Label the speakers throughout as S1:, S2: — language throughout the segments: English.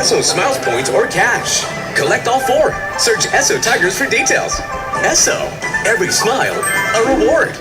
S1: Esso Smiles points or cash. Collect all 4. Search Esso Tigers for details. Esso, every smile, a reward.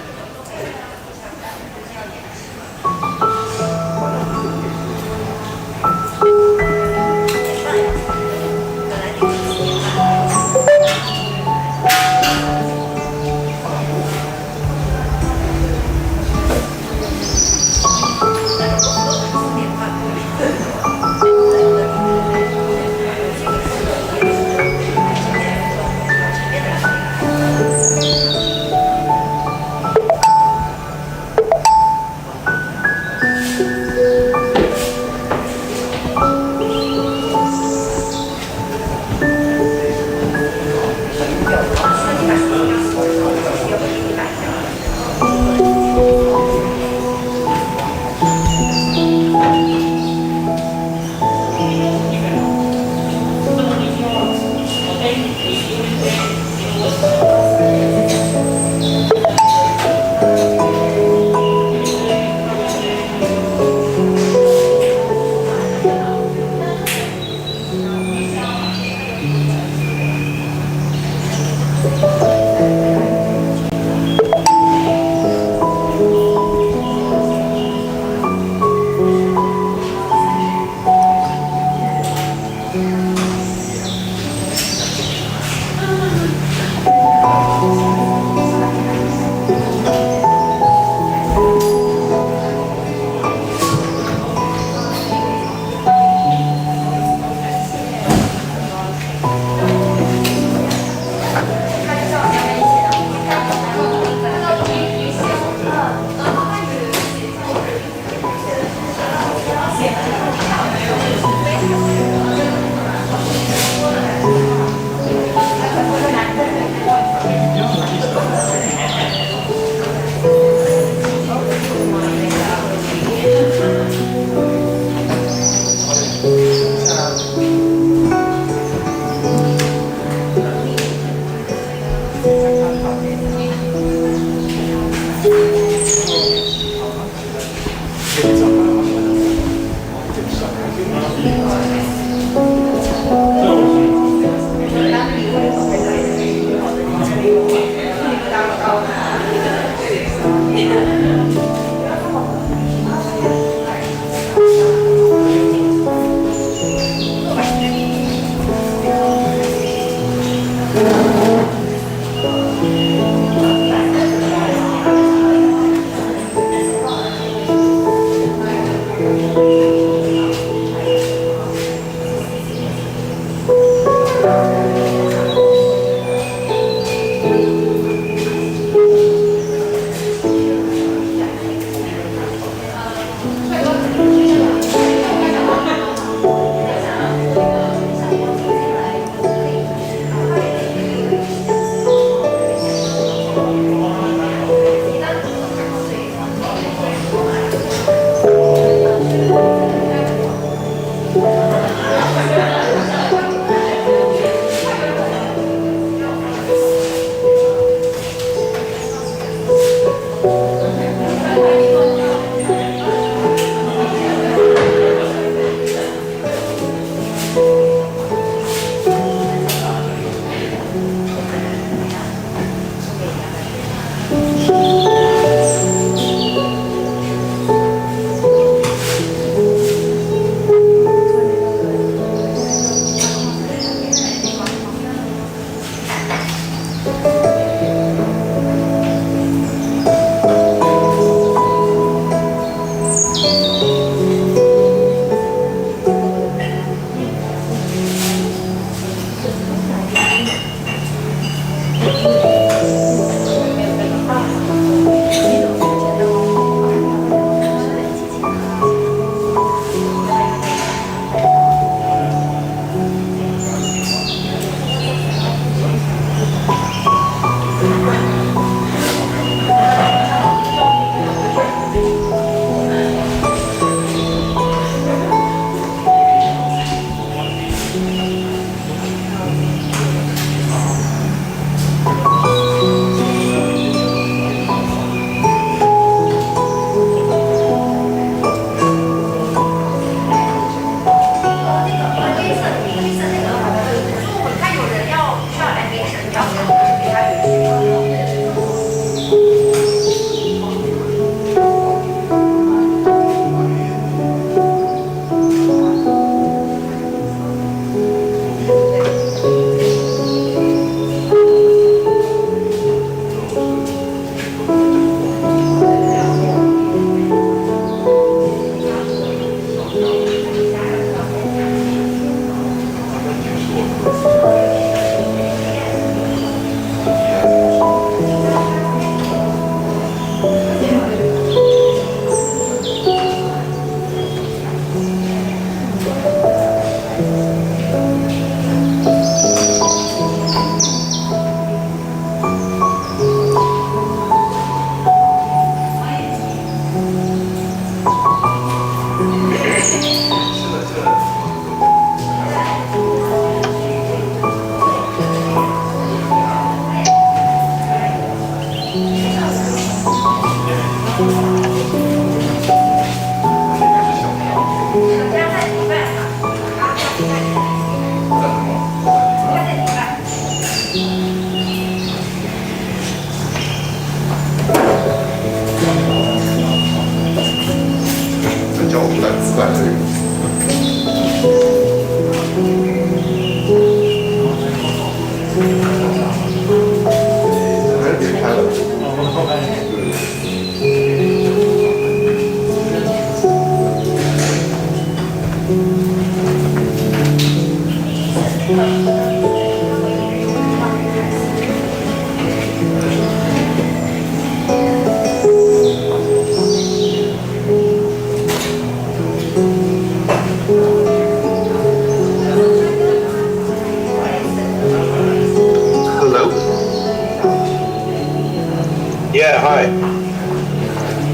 S2: hi.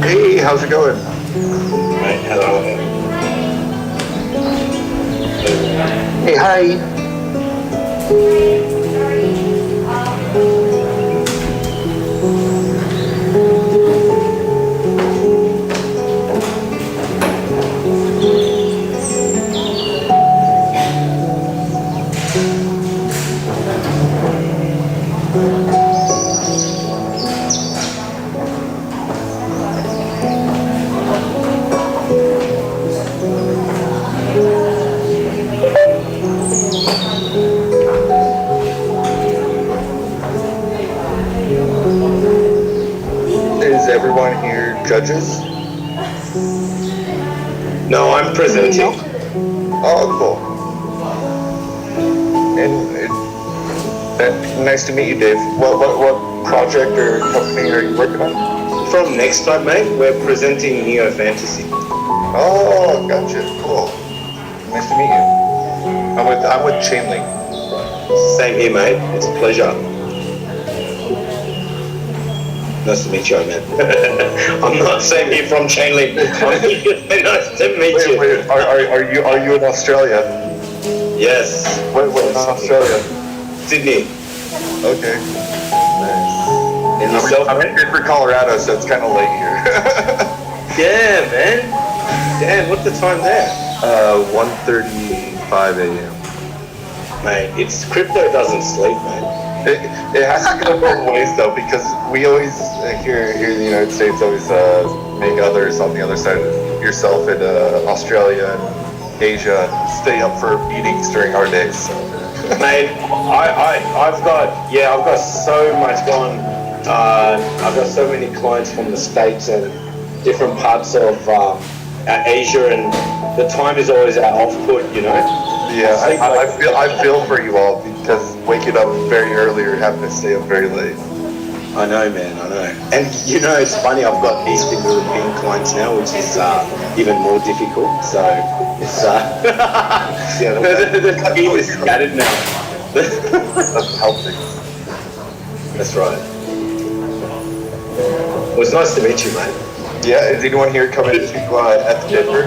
S3: Hey, how's it going?
S2: Right, hello.
S3: Hey, hi. Is everyone here judges?
S2: No, I'm presenting.
S3: Oh, cool. Nice to meet you, Dave. What project or company are you working on?
S2: From next time, mate, we're presenting Neo Fantasy.
S3: Oh, gotcha. Cool. Nice to meet you. I'm with Chainlink.
S2: Same here, mate. It's a pleasure. Nice to meet you, man. I'm not same here from Chainlink. Nice to meet you.
S3: Wait, are you in Australia?
S2: Yes.
S3: Wait, in Australia?
S2: Sydney.
S3: Okay. Nice.
S2: And yourself,
S3: I'm
S2: man?
S3: in for Colorado, so it's kind of late here.
S2: Yeah, man. Damn, what's the time there?
S3: 1:35 a.m.
S2: Mate, it's crypto doesn't sleep, man.
S3: It has to go both ways though, because we always here in the United States always make others on the other side of yourself in Australia and Asia stay up for meetings during our days. So.
S2: Mate, I've got so much going. I've got so many clients from the States and different parts of Asia, and the time is always our off-put, you know.
S3: Yeah, I feel for you all because waking up very early or having to stay up very late.
S2: I know, man, I know. And you know, it's funny, I've got Eastern European clients now, which is even more difficult. So it's
S3: Yeah,
S2: the team is scattered now.
S3: that's helping.
S2: That's right. Well, it's nice to meet you, mate.
S3: Yeah, is anyone here coming to at the Denver?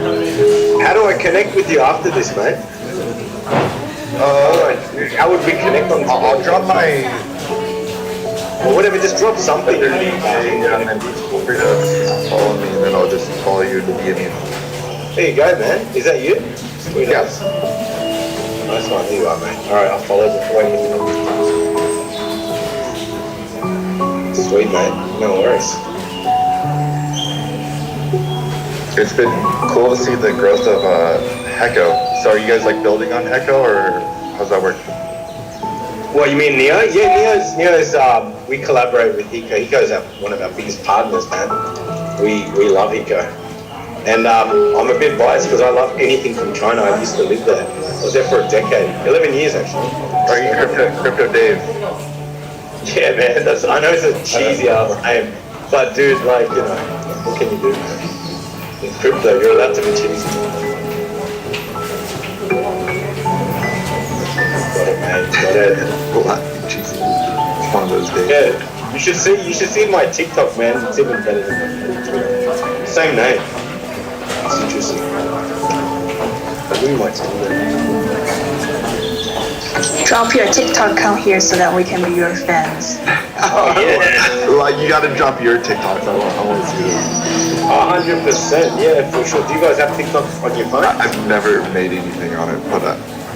S2: How do I connect with you after this, mate? How would we connect on?
S3: I'll drop my.
S2: Or whatever, just drop something.
S3: And then feel free to follow me, and then I'll just follow you to the end.
S2: There you go, man. Is that you? Sweet.
S3: Yeah.
S2: Nice one. Here you are, mate. Alright, I'll follow before I get Sweet, mate. No worries.
S3: It's been cool to see the growth of HECO. So are you guys like building on HECO, or how's that work?
S2: What, you mean Neo? Yeah, Neo's we collaborate with HECO. HECO's one of our biggest partners, man. We love HECO. And I'm a bit biased because I love anything from China. I used to live there. I was there for a decade. 11 years, actually.
S3: Are you Crypto Dave?
S2: Yeah, man. I know it's a cheesy ass name. But dude, like, you know, what can you do, man? In crypto, you're allowed to be cheesy. Got it, mate. Got it.
S3: Cheesy. It's one of those days.
S2: Yeah, you should see my TikTok, man. It's even better than my Twitter. Same name. It's interesting. I really might tell them.
S4: Drop your TikTok account here so that we can be your fans.
S2: Oh yeah.
S3: Like you gotta drop your TikToks. I want to see this.
S2: 100%. Yeah, for sure. Do you guys have TikTok on your phone?
S3: I've never made anything on it, but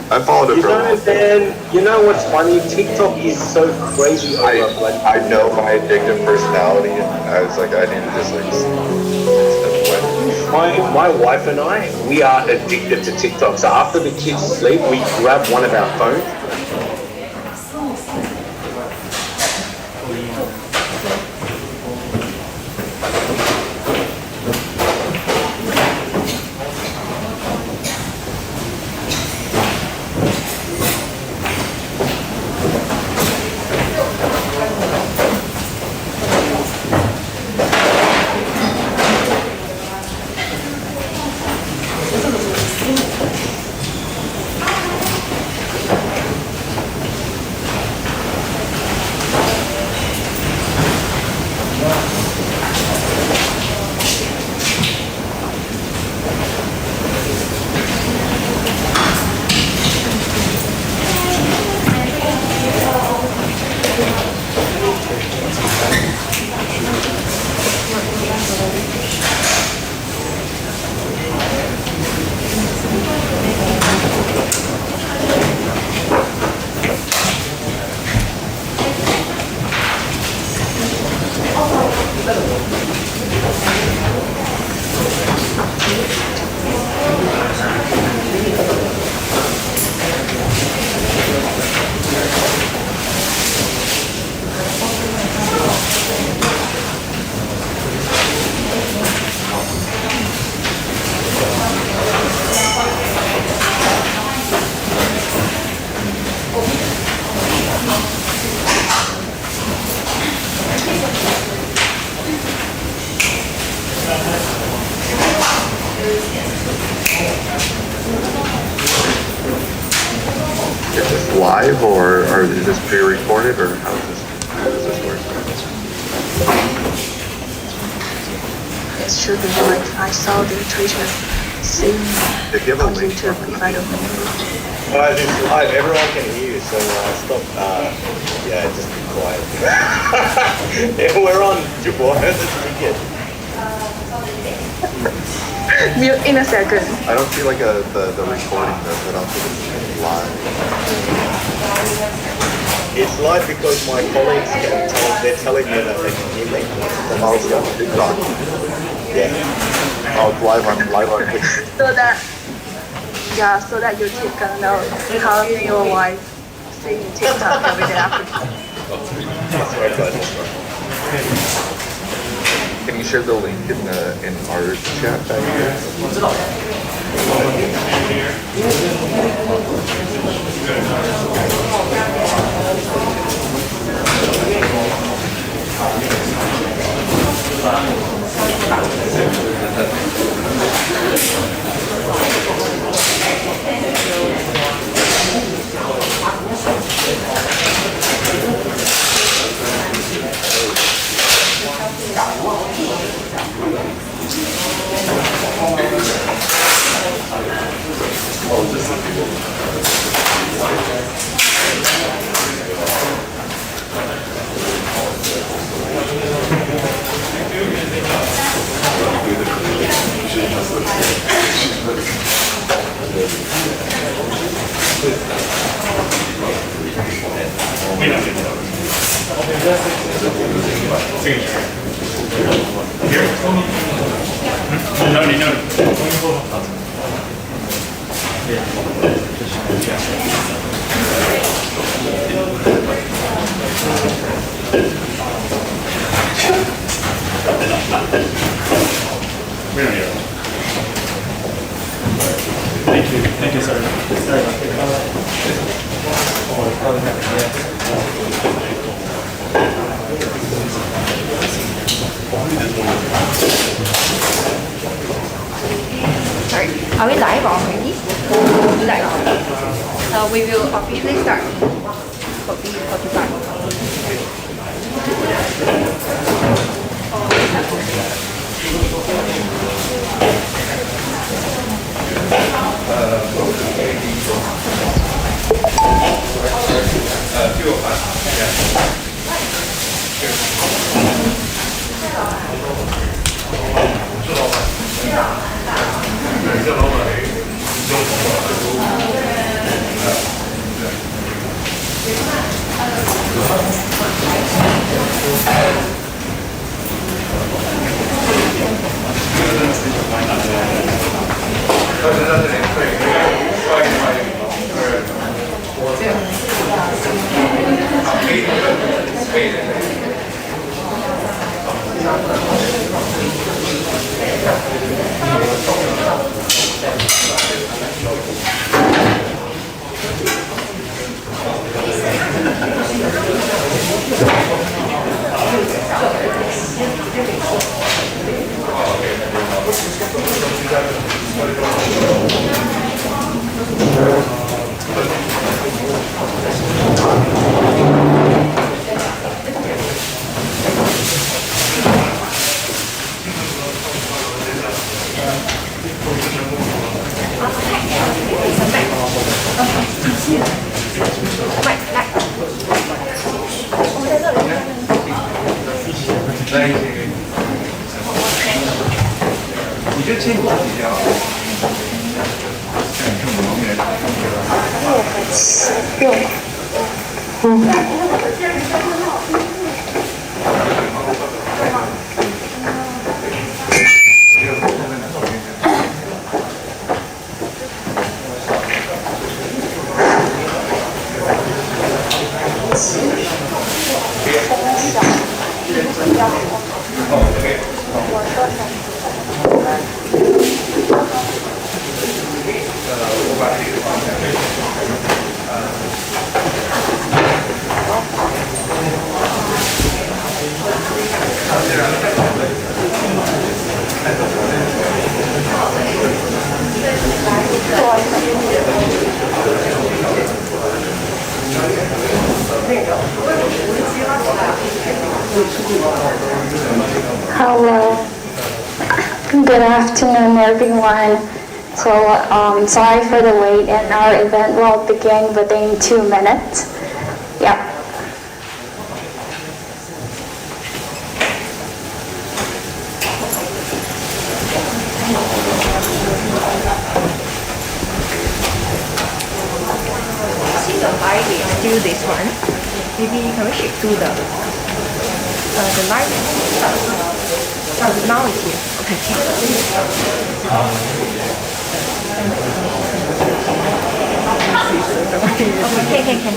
S3: I followed it
S2: You
S3: for a
S2: know,
S3: while.
S2: man, you know what's funny? TikTok is so crazy over like
S3: I know my addictive personality, and I was like, I need to just like step away.
S2: my wife and I, we are addicted to TikTok. So after the kids sleep, we grab one of our phones.
S3: started, or how does this work?
S4: It should be live. I saw the Twitter saying
S3: If you have a
S4: on
S3: link,
S4: YouTube if I don't know.
S2: Guys, it's live. Everyone can hear you, so stop. Yeah, just be quiet. Yeah, we're on Jubo. That's ticket.
S4: Mute in a second.
S3: I don't see like the recording that also is live.
S2: It's live because my colleagues can tell. They're telling me that they can hear me from outside.
S3: TikTok.
S2: Yeah.
S3: Oh, it's live on TikTok.
S4: So that YouTube can know how your wife seeing TikTok every day after.
S2: That's right, guys. That's right.
S3: Can you share the link in our chat back here?
S5: Thank you, sir.
S6: Sorry, are we live already? Live. We will officially start. 那个。
S7: Hello. Good afternoon, everyone. So, sorry for the wait, and our event will begin within 2 minutes. Yeah.
S6: See the light is still this one. Maybe can we shift to the light? Now it's here. Okay. Can.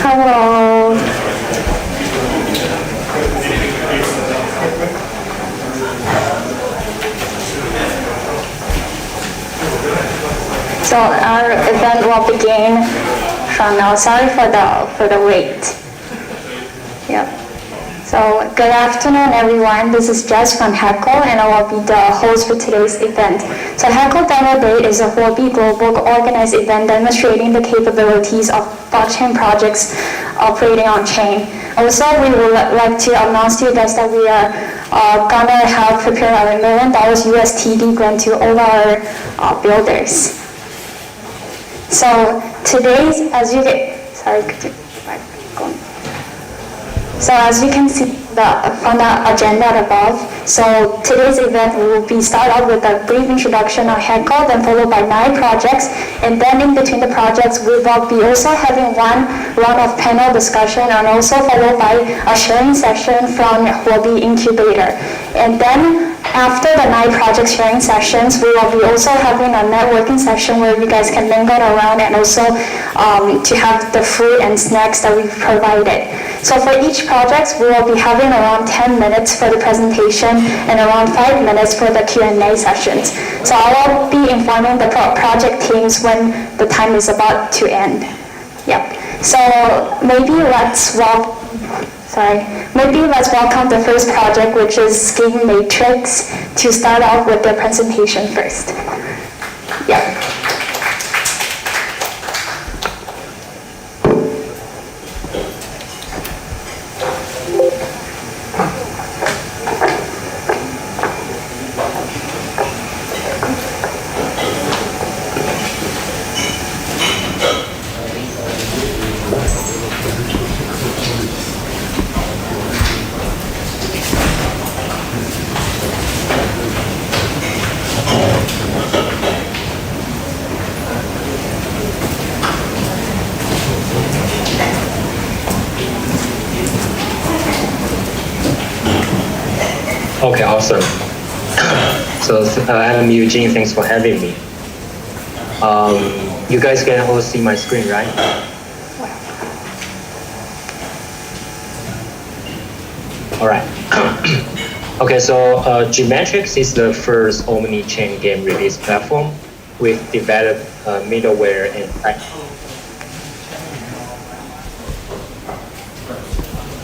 S7: Hello. So our event will begin from now. Sorry for the wait. Yep. So good afternoon, everyone. This is Jess from HECO, and I will be the host for today's event. So HECO Demo Day is a Huobi global organized event demonstrating the capabilities of blockchain projects operating on chain. Also, we would like to announce to you guys that we are gonna have prepared our $1 million USTD grant to all our builders. So today's, as you get, sorry, could you, go on. So as you can see from the agenda above, so today's event will be start out with a brief introduction on HECO, then followed by 9 projects, and then in between the projects we will be also having one round of panel discussion and also followed by a sharing session from Huobi Incubator. And then after the 9 project sharing sessions, we will be also having a networking session where you guys can mingle around and also to have the food and snacks that we've provided. So for each project, we will be having around 10 minutes for the presentation and around 5 minutes for the Q&A sessions. So I will be informing the project teams when the time is about to end. Yep. So maybe let's welcome the first project, which is Scheme Matrix, to start off with the presentation first. Yep.
S8: Okay, awesome. So I'm Eugene. Thanks for having me. You guys can all see my screen, right? All right. Okay, so Geometrics is the first omni-chain game release platform. We've developed middleware and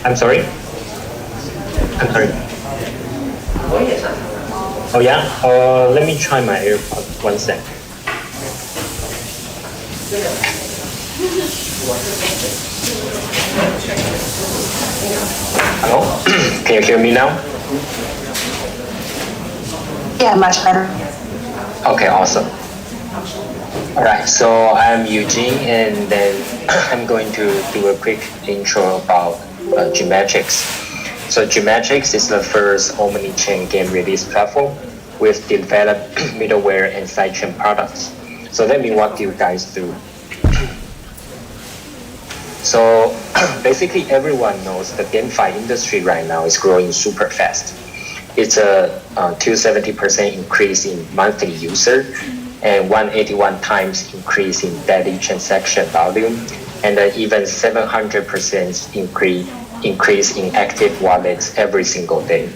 S8: I'm sorry? I'm sorry. Oh yeah? Let me try my AirPod. 1 sec. Hello? Can you hear me now?
S4: Yeah, much better.
S8: Okay, awesome. All right, so I'm Eugene, and then I'm going to do a quick intro about Geometrics. So Geometrics is the first omni-chain game release platform with developed middleware and sidechain products. So let me walk you guys through. So basically everyone knows the GameFi industry right now is growing super fast. It's a 270% increase in monthly user and 181 times increase in daily transaction volume, and an even 700% increase in active wallets every single day.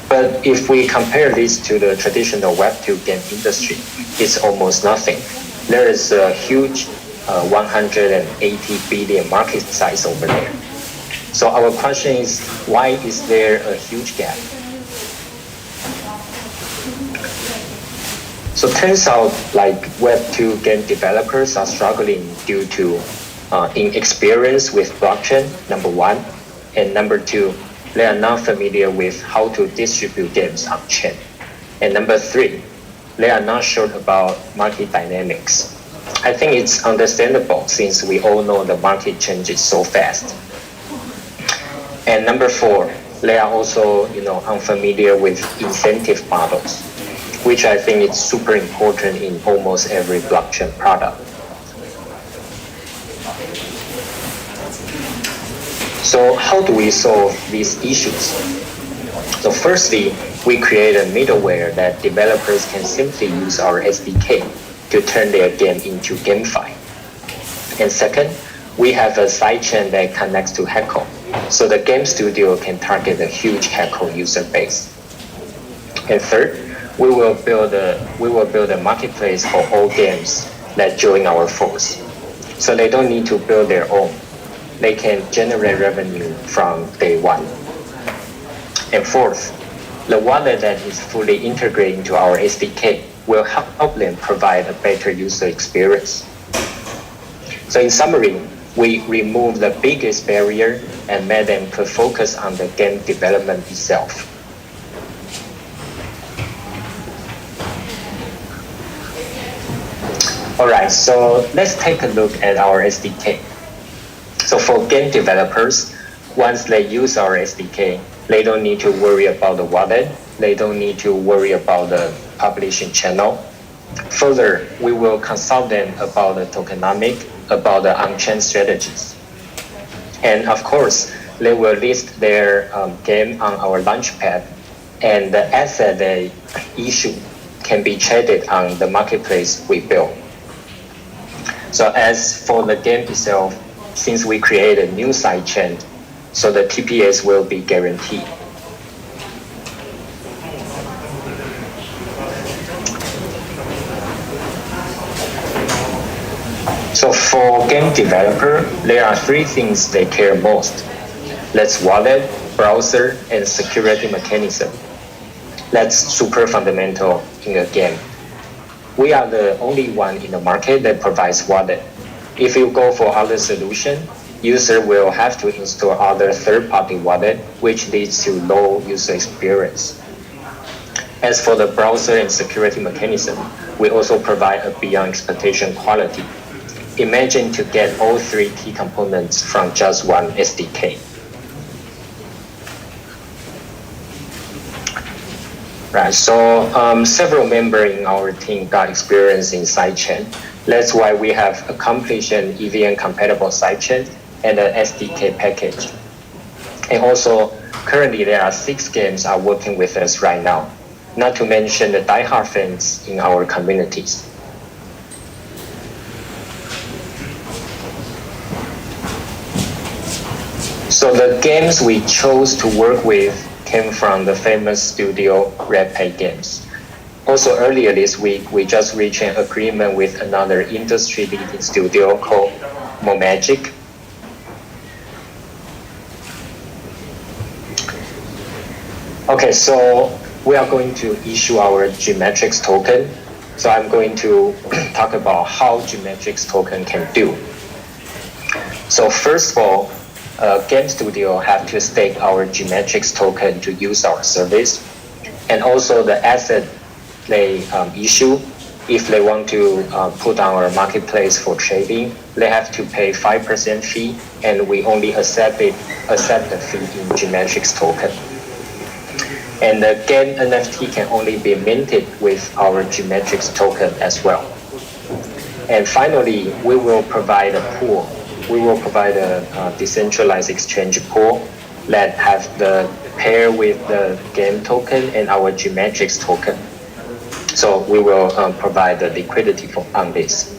S8: But if we compare this to the traditional Web2 game industry, it's almost nothing. There is a huge 180 billion market size over there. So our question is, why is there a huge gap? So it turns out like Web2 game developers are struggling due to inexperience with blockchain, number one, and number two, they are not familiar with how to distribute games on chain. And number three, they are not sure about market dynamics. I think it's understandable since we all know the market changes so fast. And number four, they are also unfamiliar with incentive models, which I think is super important in almost every blockchain product. So how do we solve these issues? So firstly, we create a middleware that developers can simply use our SDK to turn their game into GameFi. And second, we have a sidechain that connects to HECO, so the game studio can target a huge HECO user base. And third, we will build a marketplace for all games that join our force. So they don't need to build their own. They can generate revenue from day one. And fourth, the wallet that is fully integrated into our SDK will help them provide a better user experience. So in summary, we remove the biggest barrier and made them could focus on the game development itself. All right, so let's take a look at our SDK. So for game developers, once they use our SDK, they don't need to worry about the wallet. They don't need to worry about the publishing channel. Further, we will consult them about the tokenomic, about the on-chain strategies. And of course, they will list their game on our launchpad, and the asset they issue can be traded on the marketplace we built. So as for the game itself, since we create a new sidechain, so the TPS will be guaranteed. So for game developer, there are three things they care most. That's wallet, browser, and security mechanism. That's super fundamental in a game. We are the only one in the market that provides wallet. If you go for other solution, user will have to install other third-party wallet, which leads to low user experience. As for the browser and security mechanism, we also provide a beyond expectation quality. Imagine to get all three key components from just one SDK. Right, so several members in our team got experience in sidechain. That's why we have accomplished an EVM compatible sidechain and an SDK package. And also, currently there are 6 games are working with us right now, not to mention the die-hard fans in our communities. So the games we chose to work with came from the famous studio Red Pay Games. Also earlier this week, we just reached an agreement with another industry-leading studio called Momagic. Okay, so we are going to issue our Geometrics token. So I'm going to talk about how Geometrics token can do. So first of all, game studio have to stake our Geometrics token to use our service, and also the asset they issue. If they want to put on our marketplace for trading, they have to pay 5% fee, and we only accept the fee in Geometrics token. And the game NFT can only be minted with our Geometrics token as well. And finally, we will provide a pool. We will provide a decentralized exchange pool that have the pair with the game token and our Geometrics token. So we will provide the liquidity on this.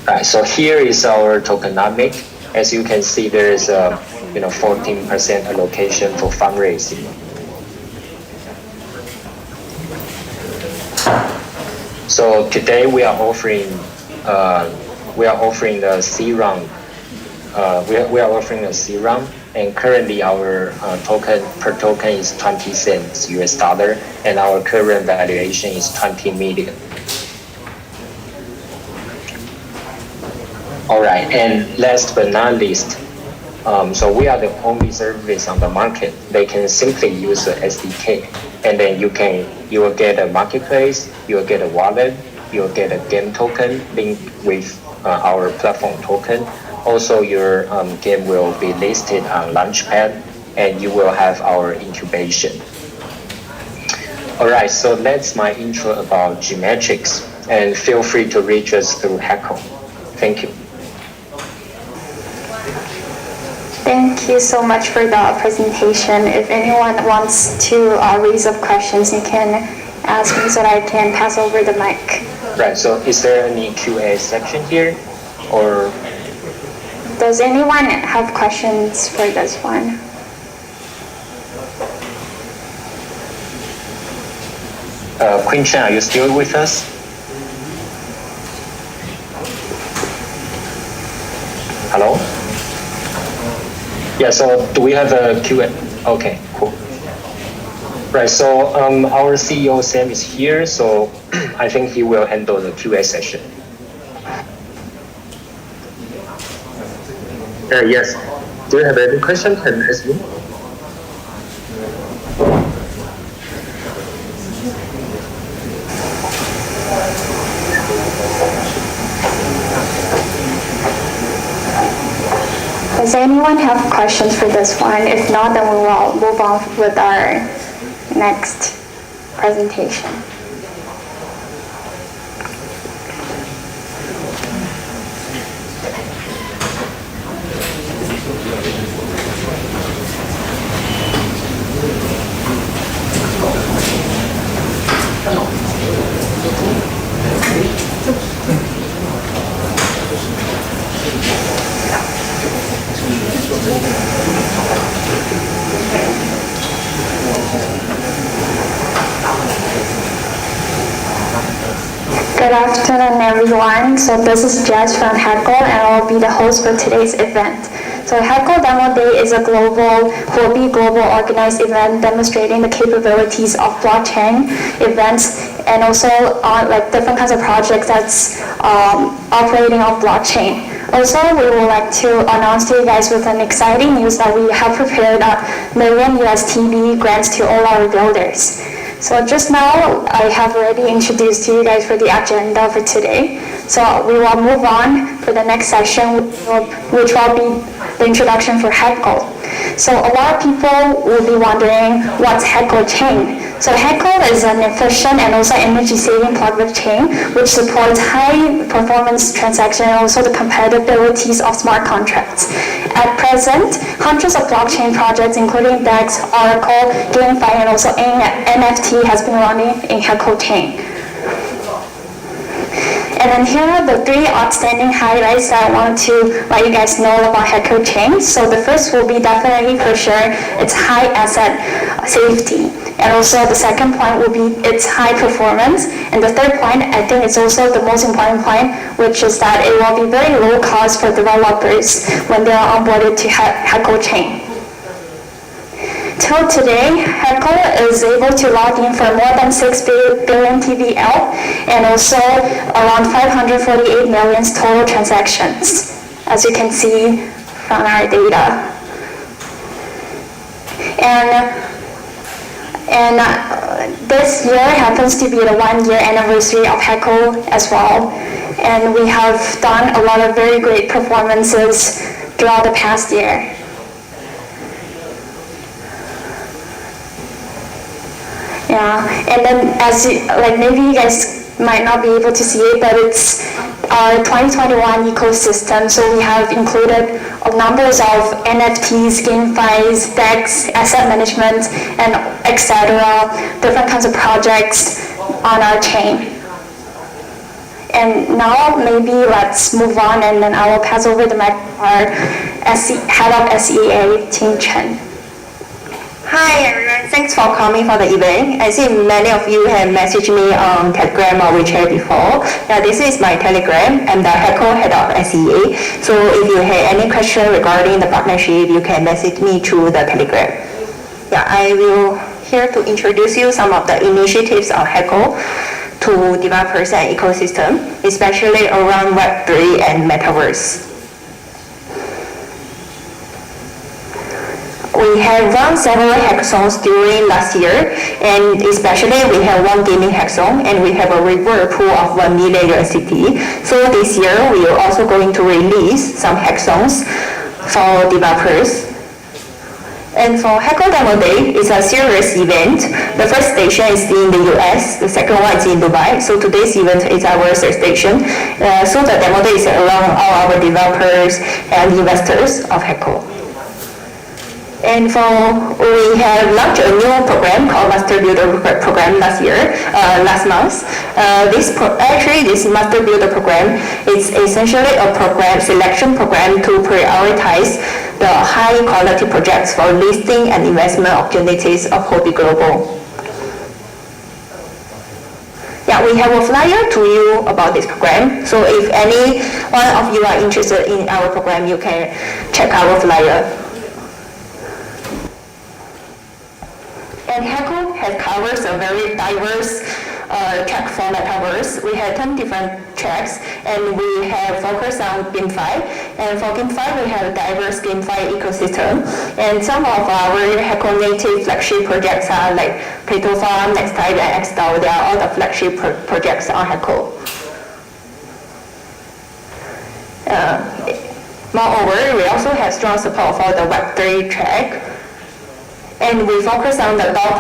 S8: Right, so here is our tokenomic. As you can see, there is a 14% allocation for fundraising. So today we are offering the C round. We are offering a C round, and currently our token per token is 20 cents US dollar, and our current valuation is 20 million. All right, and last but not least, so we are the only service on the market. They can simply use the SDK, and then you will get a marketplace, you will get a wallet, you will get a game token linked with our platform token. Also, your game will be listed on Launchpad, and you will have our incubation. All right, so that's my intro about Geometrics, and feel free to reach us through HECO. Thank you.
S7: Thank you so much for the presentation. If anyone wants to raise up questions, you can ask me so that I can pass over the mic.
S8: Right, so is there any QA section here, or?
S7: Does anyone have questions for this one?
S8: Queen Chen, are you still with us? Hello? Yeah, so do we have a Q&A? Okay, cool. Right, so our CEO Sam is here, so I think he will handle the QA session. Yes. Do you have any question? Can you ask me?
S7: Does anyone have questions for this one? If not, then we will move on with our next presentation. Good afternoon, everyone. So this is Jess from HECO, and I will be the host for today's event. So HECO Demo Day is a global organized event demonstrating the capabilities of blockchain events and also like different kinds of projects that's operating on blockchain. Also, we would like to announce to you guys with an exciting news that we have prepared $1 million USDT grants to all our builders. So just now, I have already introduced to you guys for the agenda for today. So we will move on for the next session, which will be the introduction for HECO. So a lot of people will be wondering what's HECO chain. So HECO is an efficient and also energy-saving plugable chain which supports high-performance transaction and also the compatibilities of smart contracts. At present, hundreds of blockchain projects including DEX, Oracle, GameFi, and also NFT has been running in HECO chain. And then here are the 3 outstanding highlights that I want to let you guys know about HECO chain. So the first will be definitely for sure its high asset safety. And also the second point will be its high performance. And the third point, I think it's also the most important point, which is that it will be very low cost for developers when they are onboarded to HECO chain. Till today, HECO is able to log in for more than 6 billion TVL and also around 548 million total transactions, as you can see from our data. And this year happens to be the 1-year anniversary of HECO as well. And we have done a lot of very great performances throughout the past year. Yeah, and then as you, maybe you guys might not be able to see it, but it's our 2021 ecosystem. So we have included numbers of NFTs, GameFis, DEX, asset management, and etc. Different kinds of projects on our chain. And now maybe let's move on, and then I will pass over the mic to our head of SEA, Ting Chen.
S9: Hi everyone, thanks for coming for the event. I see many of you have messaged me on Telegram or WeChat before. Yeah, this is my Telegram. I'm the HECO head of SEA. So if you have any question regarding the partnership, you can message me through the Telegram. Yeah, I will here to introduce you some of the initiatives of HECO to developers and ecosystem, especially around Web3 and Metaverse. We have run several hackathons during last year, and especially we have one gaming hackathon, and we have a reward pool of 1 million USDT. So this year we are also going to release some hackathons for developers. And for HECO Demo Day, it's a serious event. The first station is in the US, the second one is in Dubai. So today's event is our third station. So the Demo Day is around all our developers and investors of HECO. And we have launched a new program called Master Builder Program last month. This Master Builder Program is essentially a selection program to prioritize the high quality projects for listing and investment opportunities of Hobby Global. Yeah, we have a flyer to you about this program. So if any one of you are interested in our program, you can check our flyer. And HECO covers a very diverse track for Metaverse. We have 10 different tracks, and we have focused on GameFi. And for GameFi, we have a diverse GameFi ecosystem. And some of our HECO native flagship projects are like Plato Farm, NextType, and XDAO. They are all the flagship projects on HECO. Moreover, we also have strong support for the Web3 track. And we focus on the DAO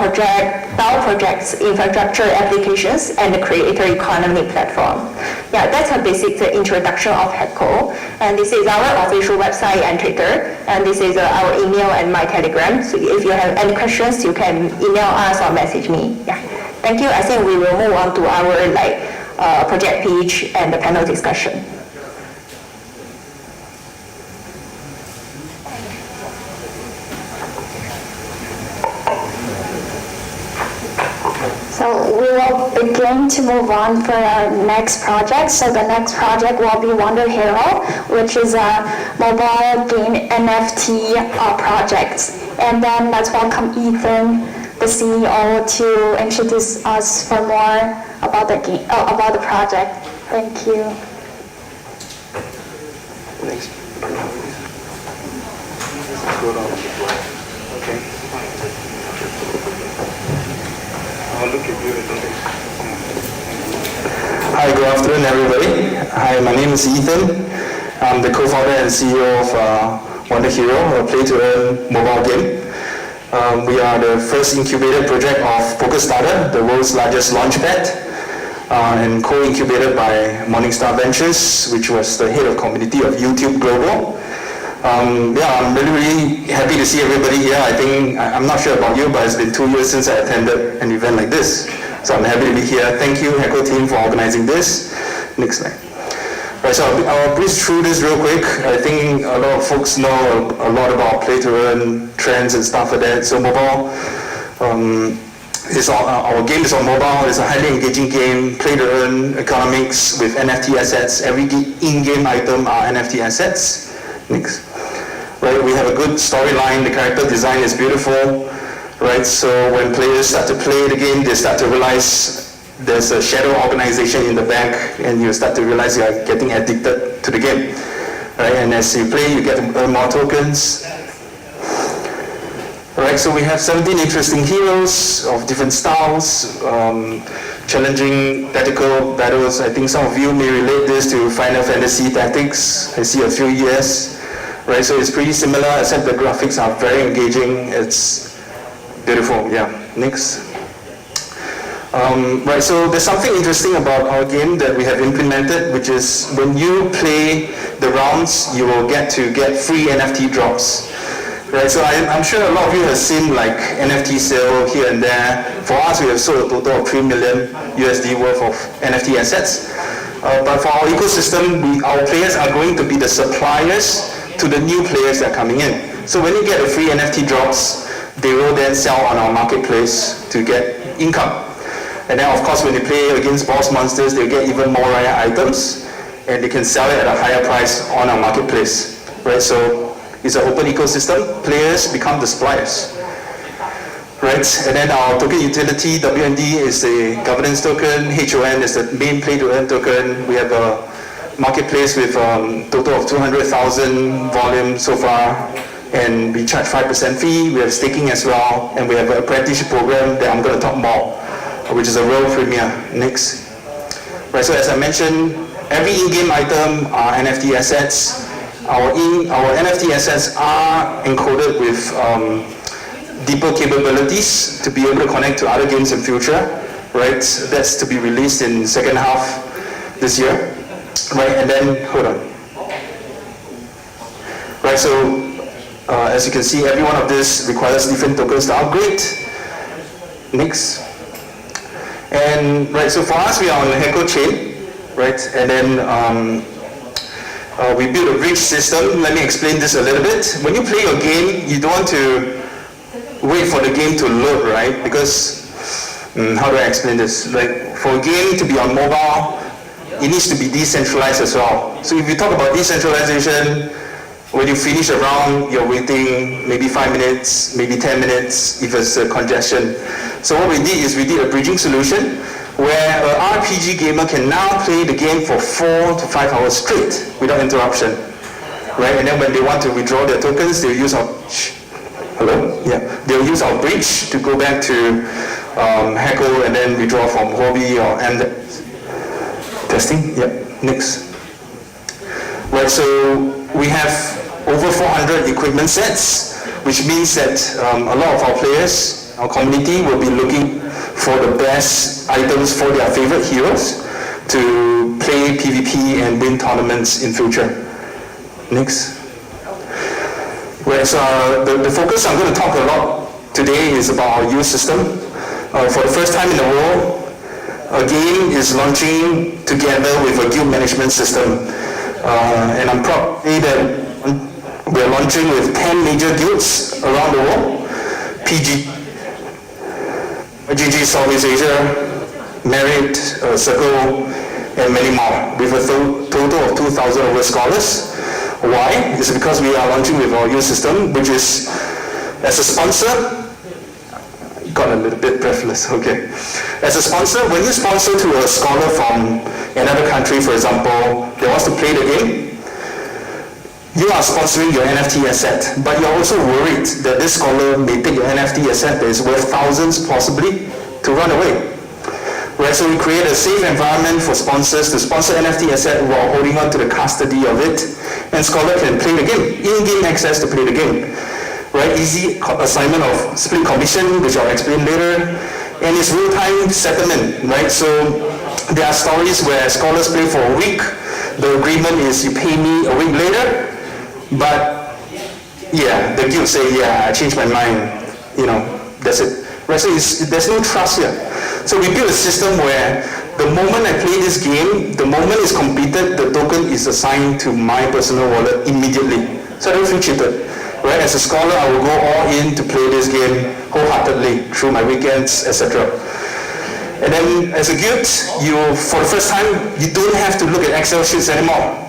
S9: projects, infrastructure applications, and the creator economy platform. Yeah, that's a basic introduction of HECO. And this is our official website and Twitter. And this is our email and my Telegram. So if you have any questions, you can email us or message me. Yeah, thank you. I think we will move on to our project pitch and the panel discussion.
S7: So we will begin to move on for our next project. So the next project will be Wonder Hero, which is a mobile game NFT project. And then let's welcome Ethan, the CEO, to introduce us for more about the project. Thank you.
S10: Next. Okay. Hi, good afternoon, everybody. Hi, my name is Ethan. I'm the co-founder and CEO of Wonder Hero, a play-to-earn mobile game. We are the first incubated project of Poker Starter, the world's largest launchpad, and co-incubated by Morningstar Ventures, which was the head of community of YouTube Global. I'm really happy to see everybody here. I'm not sure about you, but it's been 2 years since I attended an event like this. So I'm happy to be here. Thank you, HECO team, for organizing this. Next slide. Right, so I'll breeze through this real quick. I think a lot of folks know a lot about play-to-earn trends and stuff like that. So mobile, our game is on mobile. It's a highly engaging game, play-to-earn economics with NFT assets. Every in-game item are NFT assets. Next. Right, we have a good storyline. The character design is beautiful. Right, so when players start to play the game, they start to realize there's a shadow organization in the back, and you start to realize you are getting addicted to the game. Right, and as you play, you get to earn more tokens. Right, so we have 17 interesting heroes of different styles, challenging tactical battles. I think some of you may relate this to Final Fantasy Tactics. I see a few years. Right, so it's pretty similar, except the graphics are very engaging. It's beautiful. Yeah, next. Right, so there's something interesting about our game that we have implemented, which is when you play the rounds, you will get free NFT drops. Right, so I'm sure a lot of you have seen like NFT sale here and there. For us, we have sold a total of $3 million USD worth of NFT assets. But for our ecosystem, our players are going to be the suppliers to the new players that are coming in. So when you get the free NFT drops, they will then sell on our marketplace to get income. And then of course when they play against boss monsters, they get even more rare items, and they can sell it at a higher price on our marketplace. Right, so it's an open ecosystem. Players become the suppliers. Right, and then our token utility, WND, is the governance token, HON is the main play-to-earn token. We have a marketplace with a total of 200,000 volume so far, and we charge 5% fee. We have staking as well, and we have an apprenticeship program that I'm going to talk about, which is a world premiere. Next. Right, so as I mentioned, every in-game item are NFT assets. Our NFT assets are encoded with deeper capabilities to be able to connect to other games in future. Right, that's to be released in second half this year. Right, and then, hold on. Right, so as you can see, every one of this requires different tokens to upgrade. Next. And right, so for us, we are on the HECO chain, right? And then we build a bridge system. Let me explain this a little bit. When you play your game, you don't want to wait for the game to load, right? Because, how do I explain this? Like, for a game to be on mobile, it needs to be decentralized as well. So if you talk about decentralization, when you finish a round, you're waiting maybe 5 minutes, maybe 10 minutes if it's a congestion. So what we did is we did a bridging solution where an RPG gamer can now play the game for 4 to 5 hours straight without interruption. Right? And then when they want to withdraw their tokens, they'll use our they'll use our bridge to go back to HECO and then withdraw from Hobby or MDEX. Testing? Yep. Next. Right, so we have over 400 equipment sets, which means that a lot of our players, our community, will be looking for the best items for their favorite heroes to play PvP and win tournaments in future. Next. Right, so the focus I'm going to talk a lot today is about our youth system. For the first time in the world, a game is launching together with a guild management system. And I'm proud to say that we're launching with 10 major guilds around the world. PG, GG Southeast Asia, Merit, Circle, and many more, with a total of 2,000 over scholars. Why? It's because we are launching with our youth system, which is, as a sponsor, got a little bit breathless, okay. As a sponsor, when you sponsor to a scholar from another country, for example, that wants to play the game, you are sponsoring your NFT asset, but you're also worried that this scholar may take your NFT asset that is worth thousands possibly to run away. Right, so we create a safe environment for sponsors to sponsor NFT asset while holding on to the custody of it and Scholar can play the game, in-game access to play the game. Right, easy assignment of split commission, which I'll explain later, and it's real-time settlement, right? So there are stories where scholars play for a week. The agreement is you pay me a week later, but yeah, the guild say, yeah, I changed my mind, that's it. Right, so there's no trust here. So we built a system where the moment I play this game, the moment it's completed, the token is assigned to my personal wallet immediately. So I don't feel cheated. Right? As a scholar, I will go all in to play this game wholeheartedly through my weekends, etc. And then as a guild, for the first time, you don't have to look at Excel sheets anymore.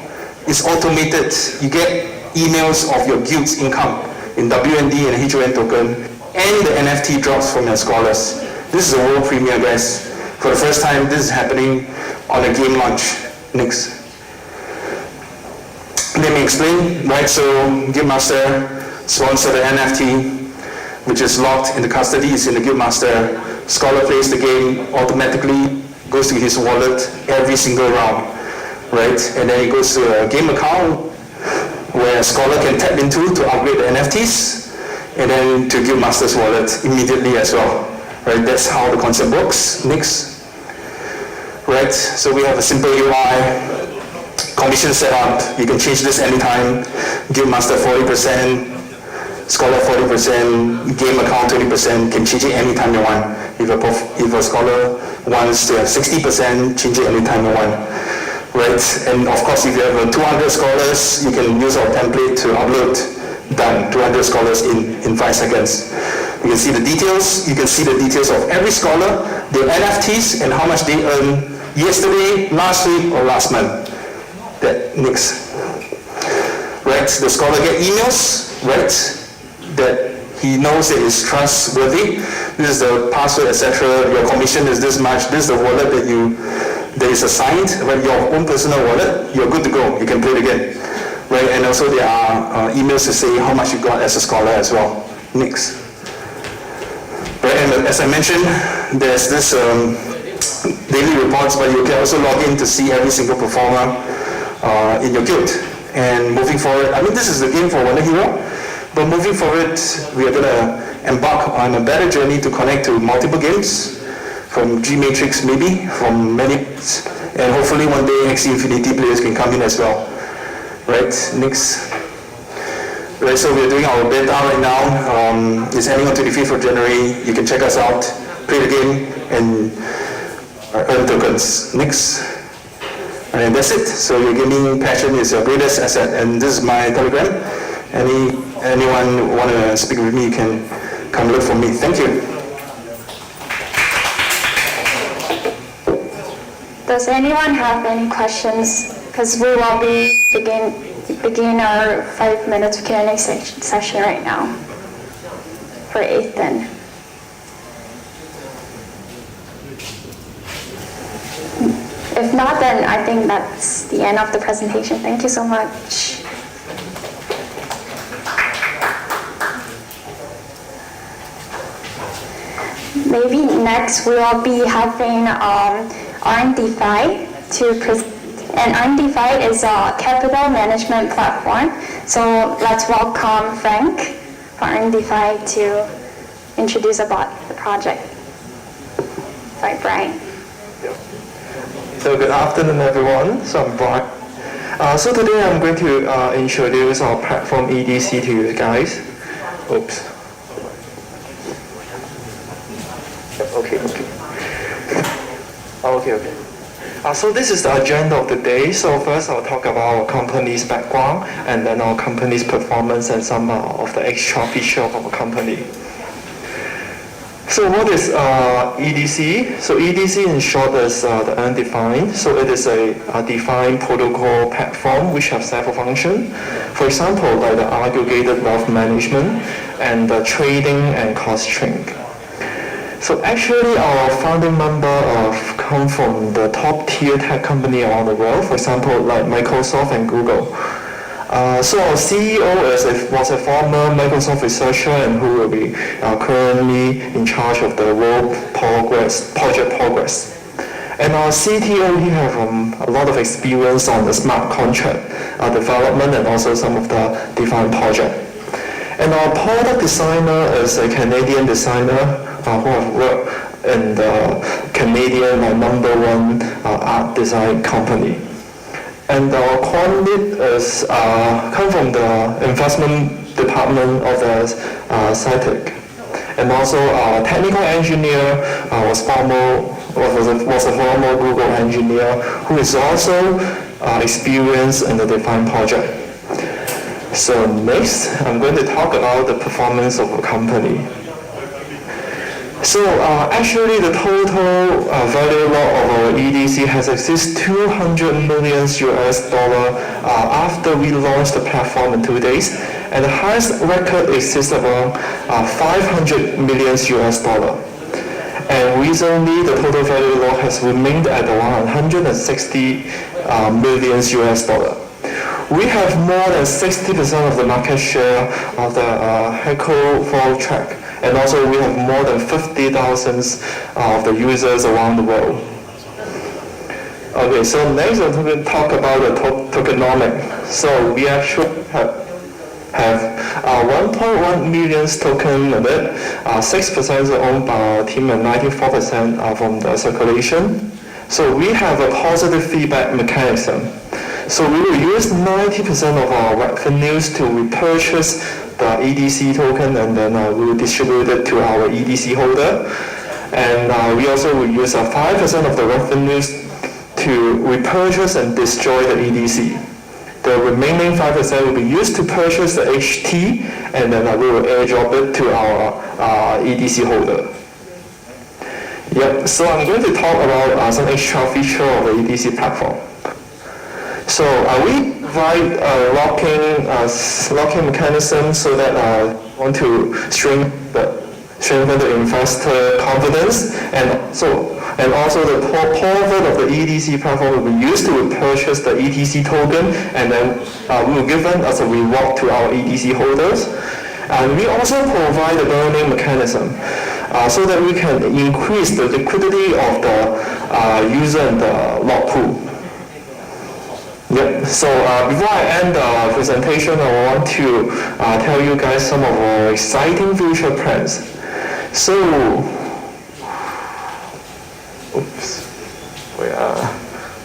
S10: It's automated. You get emails of your guild's income in WND and HON token, and the NFT drops from your scholars. This is a world premiere, guys. For the first time, this is happening on a game launch. Next. Let me explain, right? So Guildmaster sponsor the NFT, which is locked in the custody, is in the Guildmaster. Scholar plays the game, automatically goes to his wallet every single round, right? And then it goes to a game account where Scholar can tap into to upgrade the NFTs, and then to Guildmaster's wallet immediately as well, right? That's how the concept works. Next, right? So we have a simple UI, commission setup. You can change this anytime. Guildmaster 40%. Scholar 40%, game account 20%, can change it anytime you want. If a scholar wants to have 60%, change it anytime you want. Right? And of course, if you have 200 scholars, you can use our template to upload. Done. 200 scholars in 5 seconds. You can see the details. You can see the details of every scholar, their NFTs, and how much they earned yesterday, last week, or last month. Next. Right? The scholar get emails, right? That he knows that is trustworthy. This is the password, etc. Your commission is this much. This is the wallet that is assigned, right? Your own personal wallet. You're good to go. You can play the game, right? And also there are emails to say how much you got as a scholar as well. Next, right? And as I mentioned, there's this daily reports, but you can also log in to see every single performer in your guild. And moving forward, I mean, this is the game for Wonder Hero. But moving forward, we are going to embark on a better journey to connect to multiple games, from G-Matrix maybe, from many, and hopefully one day Axie Infinity players can come in as well. Right, next. Right, so we're doing our beta right now. It's ending on 25th of January. You can check us out, play the game, and earn tokens. Next. And that's it. So your gaming passion is your greatest asset, and this is my Telegram. Anyone want to speak with me, you can come look for me. Thank you.
S7: Does anyone have any questions? Because we will be begin our 5 minutes Q&A session right now for Ethan. If not, then I think that's the end of the presentation. Thank you so much. Maybe next we will be having RMDeFi to present. And RMDeFi is a capital management platform. So let's welcome Frank for RMDeFi to introduce about the project. Sorry, Brian.
S11: So good afternoon, everyone. So I'm Brian. So today I'm going to introduce our platform EDC to you guys. Oops. Okay. So this is the agenda of the day. So first I'll talk about our company's background, and then our company's performance and some of the extra feature of our company. So what is EDC? So EDC in short is the undefined. So it is a defined protocol platform which has several functions. For example, like the aggregated wealth management and the trading and cost shrink. So actually our founding member come from the top tier tech company around the world, for example like Microsoft and Google. So our CEO was a former Microsoft researcher and who will be currently in charge of the world project progress. And our CTO, he have a lot of experience on the smart contract development and also some of the defined project. And our product designer is a Canadian designer who have worked in the Canadian #1 art design company. And our quant lead is come from the investment department of the SciTech. And also our technical engineer was a former Google engineer who is also experienced in the defined project. So next, I'm going to talk about the performance of a company. So actually the total value log of our EDC has exceeded $200 million after we launched the platform in 2 days, and the highest record exists around $500 million. And recently the total value log has remained at around $160 million. We have more than 60% of the market share of the HECO fall track. And also we have more than 50,000 of the users around the world. Okay, so next I'm going to talk about the tokenomics. So we actually have 1.1 million token limit, 6% are owned by our team and 94% are from the circulation. So we have a positive feedback mechanism. So we will use 90% of our revenues to repurchase the EDC token, and then we will distribute it to our EDC holder. And we also will use 5% of the revenues to repurchase and destroy the EDC. The remaining 5% will be used to purchase the HT, and then we will airdrop it to our EDC holder. Yep, so I'm going to talk about some extra feature of the EDC platform. So we provide a locking mechanism so that want to strengthen the investor confidence, and also the profit of the EDC platform will be used to purchase the EDC token, and then we will give them as a reward to our EDC holders. And we also provide a burning mechanism so that we can increase the liquidity of the user in the lock pool. Yep. So before I end the presentation, I want to tell you guys some of our exciting future plans. So,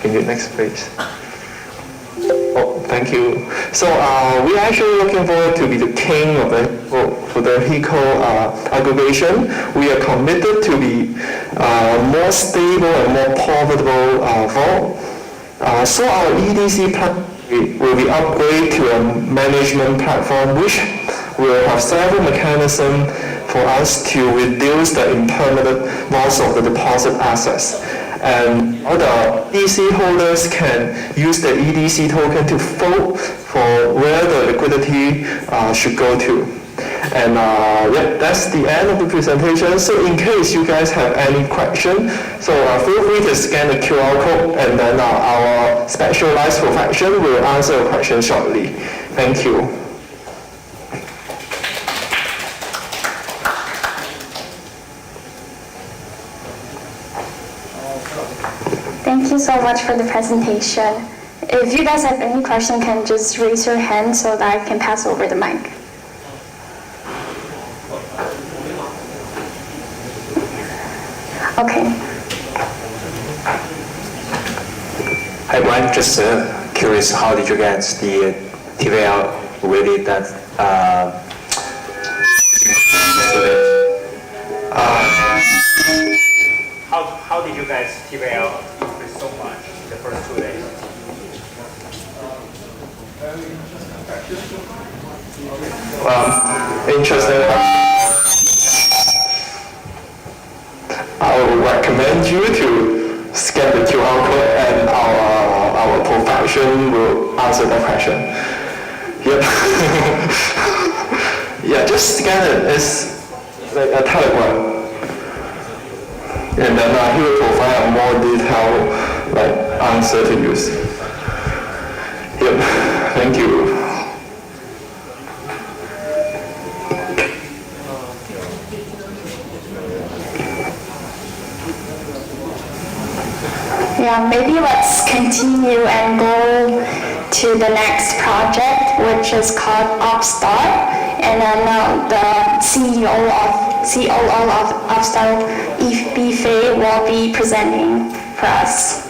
S11: can you next page? Oh, thank you. So we're actually looking forward to be the king of the HECO aggregation. We are committed to be more stable and more profitable vault. So our EDC platform will be upgraded to a management platform which will have several mechanisms for us to reduce the impermanent loss of the deposit assets. And all the EDC holders can use the EDC token to vote for where the liquidity should go to. And that's the end of the presentation. So in case you guys have any question, so feel free to scan the QR code, and then our specialized profession will answer your question shortly. Thank you.
S7: Thank you so much for the presentation. If you guys have any question, can just raise your hand so that I can pass over the mic. Okay.
S12: Hi Brian, just curious, how did you get the TVL ready that how did you guys TVL increase so much the first 2 days?
S11: Interesting. I would recommend you to scan the QR code, and our profession will answer that question. Yep. Yeah, just scan it. It's like a telegram. And then he will provide a more detailed answer to use. Yep, thank you.
S7: Yeah, maybe let's continue and go to the next project, which is called Upstart. And then the COO of Upstart, B. Fei, will be presenting for us.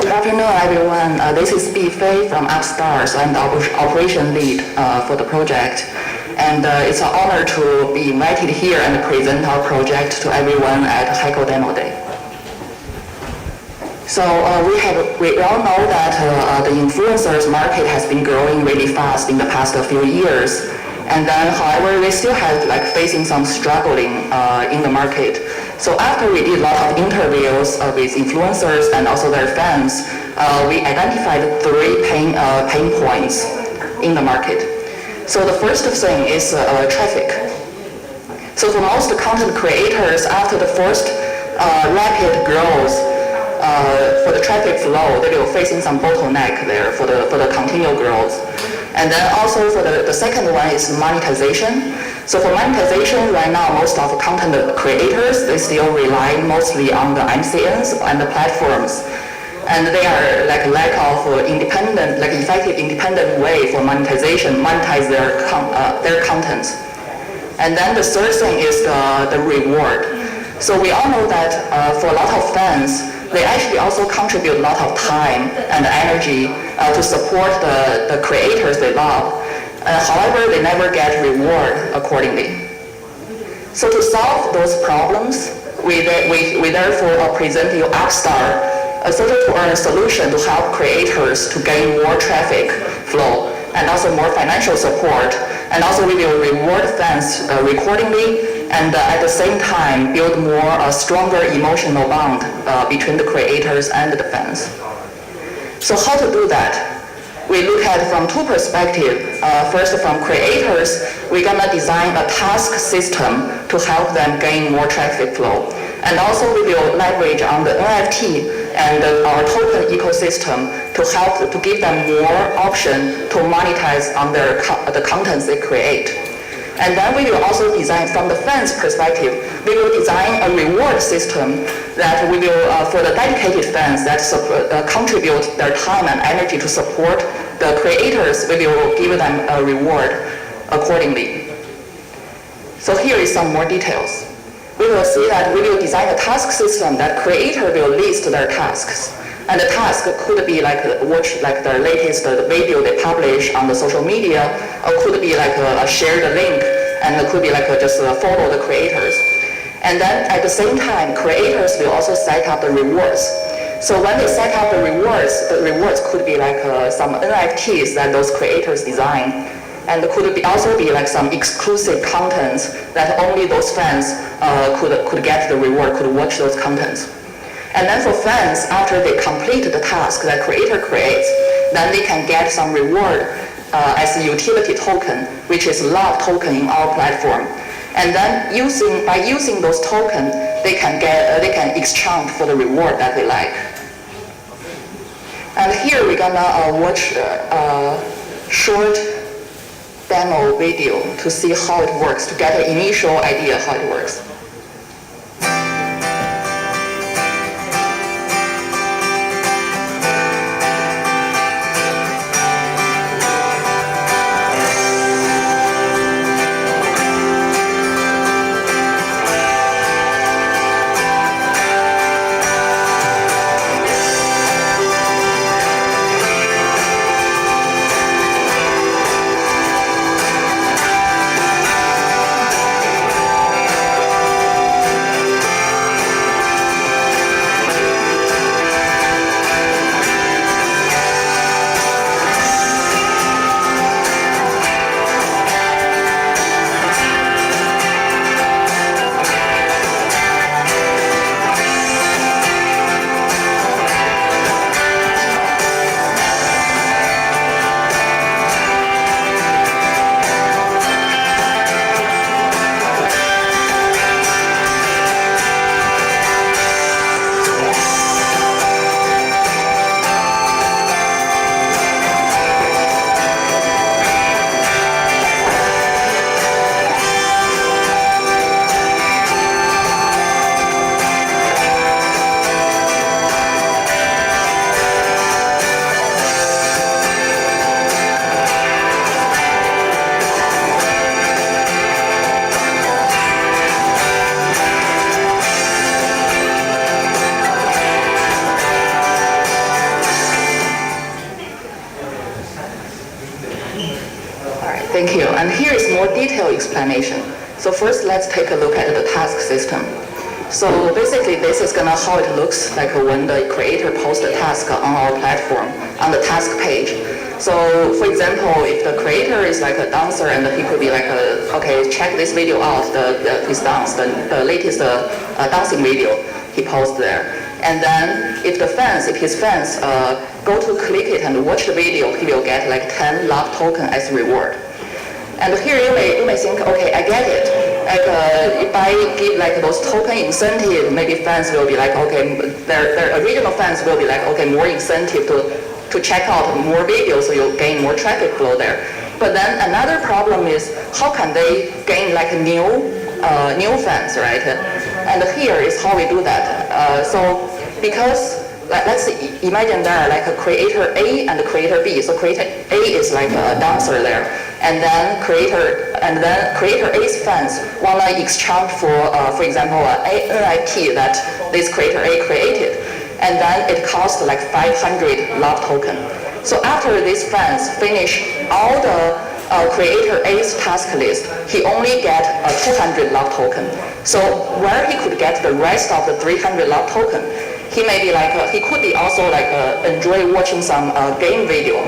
S13: Good afternoon, everyone. This is B. Fei from Upstart. I'm the operation lead for the project. And it's an honor to be invited here and present our project to everyone at HECO Demo Day. So we all know that the influencers market has been growing really fast in the past few years. And then, however, we still have facing some struggling in the market. So after we did a lot of interviews with influencers and also their fans, we identified 3 pain points in the market. So the first thing is traffic. So for most content creators, after the first rapid growth for the traffic flow, they will facing some bottleneck there for the continual growth. And then also for the second one is monetization. So for monetization, right now, most of the content creators, they still rely mostly on the MCNs and the platforms. And they are lack of independent, effective independent way for monetize their content. And then the third thing is the reward. So we all know that for a lot of fans, they actually also contribute a lot of time and energy to support the creators they love. However, they never get reward accordingly. So to solve those problems, we therefore present you Upstart, a social-to-earn solution to help creators to gain more traffic flow and also more financial support. And also we will reward fans accordingly, and at the same time build more stronger emotional bond between the creators and the fans. So how to do that? We look at from 2 perspectives. First, from creators, we're gonna design a task system to help them gain more traffic flow. And also we will leverage on the NFT and our token ecosystem to help to give them more option to monetize on the contents they create. And then we will also design, from the fans' perspective, we will design a reward system that we will, for the dedicated fans that contribute their time and energy to support the creators, we will give them a reward accordingly. So here is some more details. We will see that we will design a task system that creator will list their tasks. And the task could be watch the latest video they publish on the social media, or could be a shared link, and it could be just follow the creators. And then at the same time, creators will also set up the rewards. So when they set up the rewards could be some NFTs that those creators design. And could also be some exclusive contents that only those fans could get the reward, could watch those contents. And then for fans, after they complete the task that creator creates, then they can get some reward as a utility token, which is love token in our platform. And then by using those tokens, they can exchange for the reward that they like. And here we're gonna watch a short demo video to see how it works, to get an initial idea how it works. detailed explanation. So first, let's take a look at the task system. So basically, this is gonna how it looks like when the creator posts a task on our platform on the task page. So for example, if the creator is like a dancer and he could be like, okay, check this video out, his dance, the latest dancing video he posts there. And then if his fans go to click it and watch the video, he will get like 10 love token as reward. And here you may think, okay, I get it. Like if I give like those token incentive, maybe fans will be like, okay, their original fans will be like, okay, more incentive to check out more videos, so you'll gain more traffic flow there. But then another problem is how can they gain like new fans, right? And here is how we do that. So because let's imagine there are like a creator A and a creator B. So creator A is like a dancer there, and then creator A's fans wanna exchange for example, an NFT that this creator A created, and then it costs like 500 love token. So after these fans finish all the creator A's task list, he only get a 200 love token. So where he could get the rest of the 300 love token, he may be like, he could be also like enjoy watching some gaming video.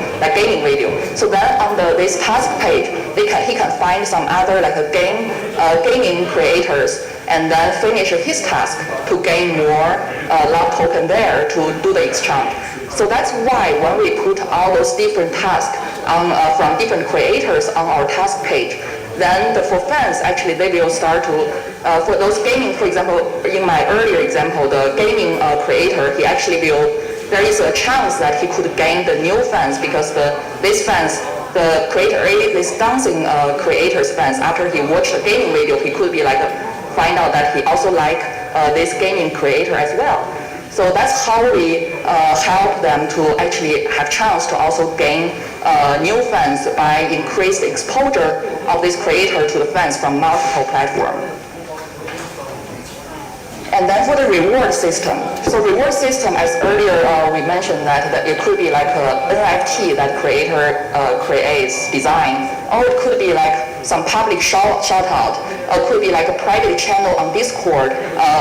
S13: So then on this task page, he can find some other like gaming creators and then finish his task to gain more love token there to do the exchange. So that's why when we put all those different tasks from different creators on our task page, then for fans, actually, they will start to, for those gaming, for example, in my earlier example, the gaming creator, he actually there is a chance that he could gain the new fans because these fans, the creator A, this dancing creator's fans, after he watched the gaming video, he could be like, find out that he also like this gaming creator as well. So that's how we help them to actually have chance to also gain new fans by increased exposure of this creator to the fans from multiple platforms. And then for the reward system. So reward system, as earlier we mentioned that it could be like an NFT that creator creates, design, or it could be like some public shout out, or it could be like a private channel on Discord,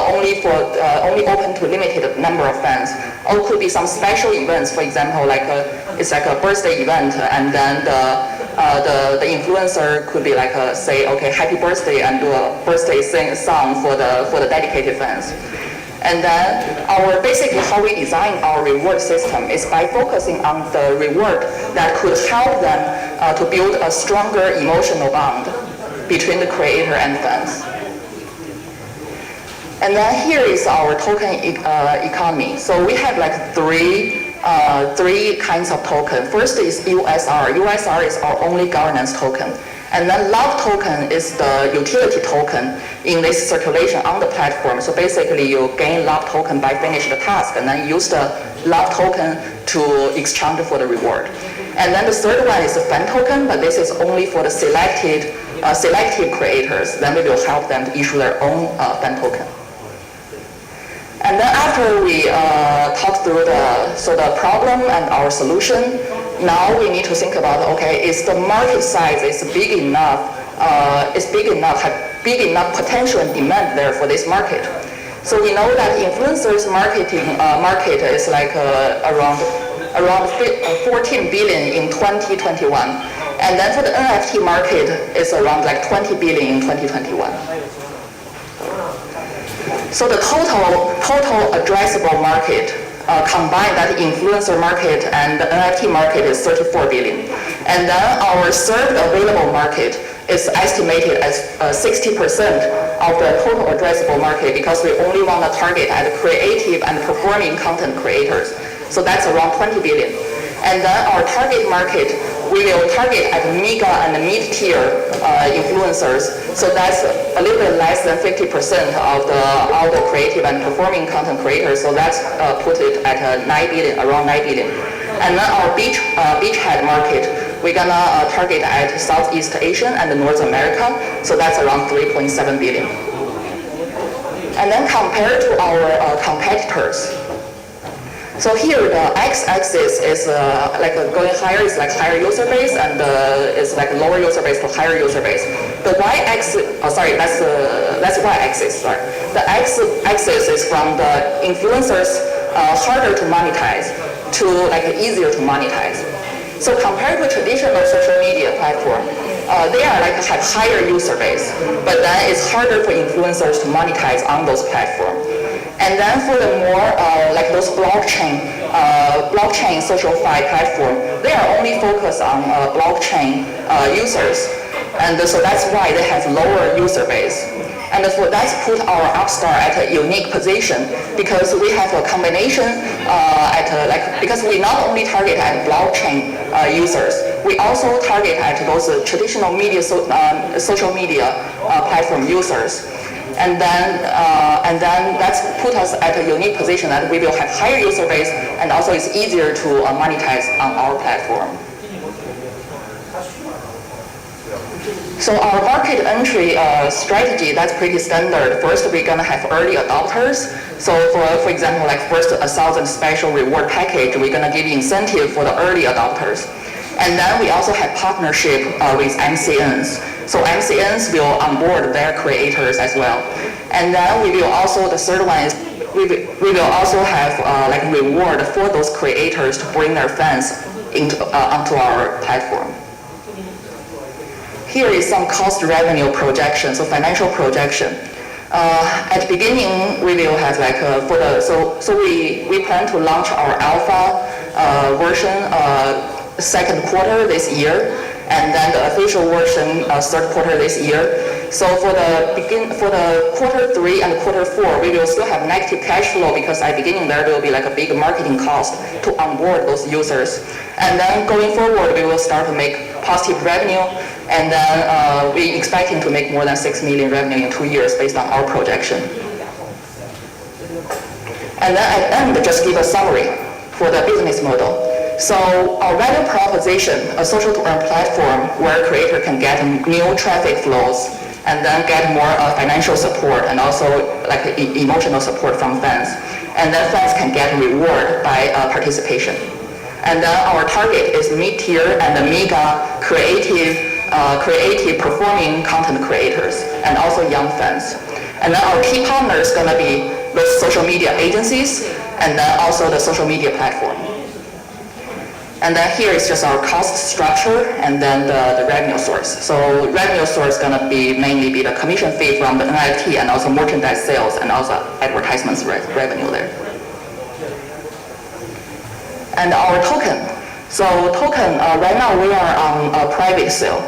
S13: only open to limited number of fans, or it could be some special events. For example, like it's like a birthday event, and then the influencer could be like say, okay, happy birthday, and do a birthday song for the dedicated fans. And then basically how we design our reward system is by focusing on the reward that could help them to build a stronger emotional bond between the creator and fans. And then here is our token economy. So we have like three kinds of token. First is USR. USR is our only governance token. And then love token is the utility token in this circulation on the platform. So basically you gain love token by finish the task and then use the love token to exchange for the reward. And then the third one is the fan token, but this is only for the selected creators. Then we will help them to issue their own fan token. And then after we talk through the problem and our solution, now we need to think about, okay, is the market size big enough, have big enough potential and demand there for this market? So we know that influencers market is like around 14 billion in 2021. And then for the NFT market, it's around like 20 billion in 2021. So the total addressable market, combined that influencer market and the NFT market is 34 billion. And then our served available market is estimated as 60% of the total addressable market because we only want to target at creative and performing content creators. So that's around 20 billion. And then our target market, we will target at mega and mid-tier influencers. So that's a little bit less than 50% of all the creative and performing content creators. So that's put it at 9 billion, around 9 billion. And then our beachhead market, we're gonna target at Southeast Asia and North America. So that's around 3.7 billion. And then compared to our competitors, so here the x-axis is like going higher is like higher user base, and it's like lower user base to higher user base. The y-axis, that's y-axis, sorry. The x-axis is from the influencers harder to monetize to like easier to monetize. So compared to traditional social media platform, they are like have higher user base, but then it's harder for influencers to monetize on those platforms. And then for the more like those blockchain social-fi platform, they are only focused on blockchain users, and so that's why they have lower user base. And so that's put our Upstart at a unique position because we have a combination because we not only target at blockchain users, we also target at those traditional media social media platform users. And then that's put us at a unique position that we will have higher user base and also it's easier to monetize on our platform. So our market entry strategy, that's pretty standard. First, we're gonna have early adopters. So for example, like first 1,000 special reward package, we're gonna give incentive for the early adopters. And then we also have partnership with MCNs. So MCNs will onboard their creators as well. And then we will also, the third one is, we will also have like reward for those creators to bring their fans onto our platform. Here is some cost revenue projection, so financial projection. At the beginning, we will have like we plan to launch our alpha version second quarter this year, and then the official version third quarter this year. So for the quarter 3 and quarter 4, we will still have negative cash flow because at the beginning there will be like a big marketing cost to onboard those users. And then going forward, we will start to make positive revenue, and then we expecting to make more than 6 million revenue in 2 years based on our projection. And then at the end, just give a summary for the business model. So our value proposition, a social to earn platform where creator can get new traffic flows and then get more financial support and also like emotional support from fans. And then fans can get reward by participation. And then our target is mid-tier and the mega creative performing content creators and also young fans. And then our key partner is gonna be those social media agencies and then also the social media platform. And then here is just our cost structure and then the revenue source. So revenue source is gonna be mainly be the commission fee from the NFT and also merchandise sales and also advertisements revenue there. And our token. So token, right now we are on a private sale.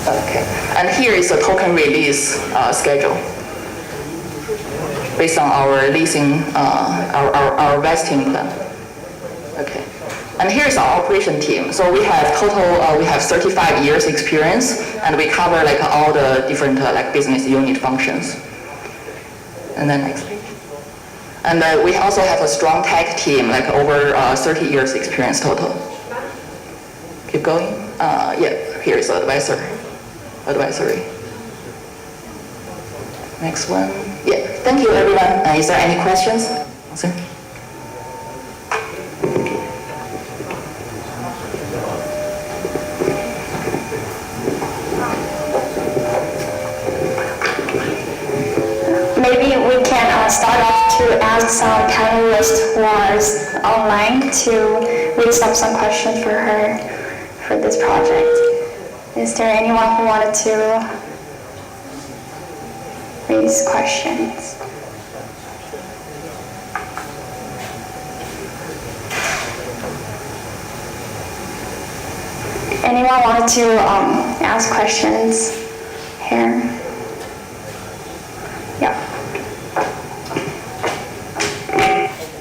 S13: Okay, and here is a token release schedule based on our leasing, our vesting plan. Okay, and here's our operation team. So we have total, we have 35 years experience, and we cover like all the different like business unit functions. And then next page. And we also have a strong tech team, like over 30 years experience total. Keep going. Yeah, here is advisory. Next one. Yeah, thank you everyone. Is there any questions?
S7: Maybe we can start off to ask some panelists who are online to raise up some questions for her for this project. Is there anyone who wanted to raise questions? Anyone wanted to ask questions here? Yeah.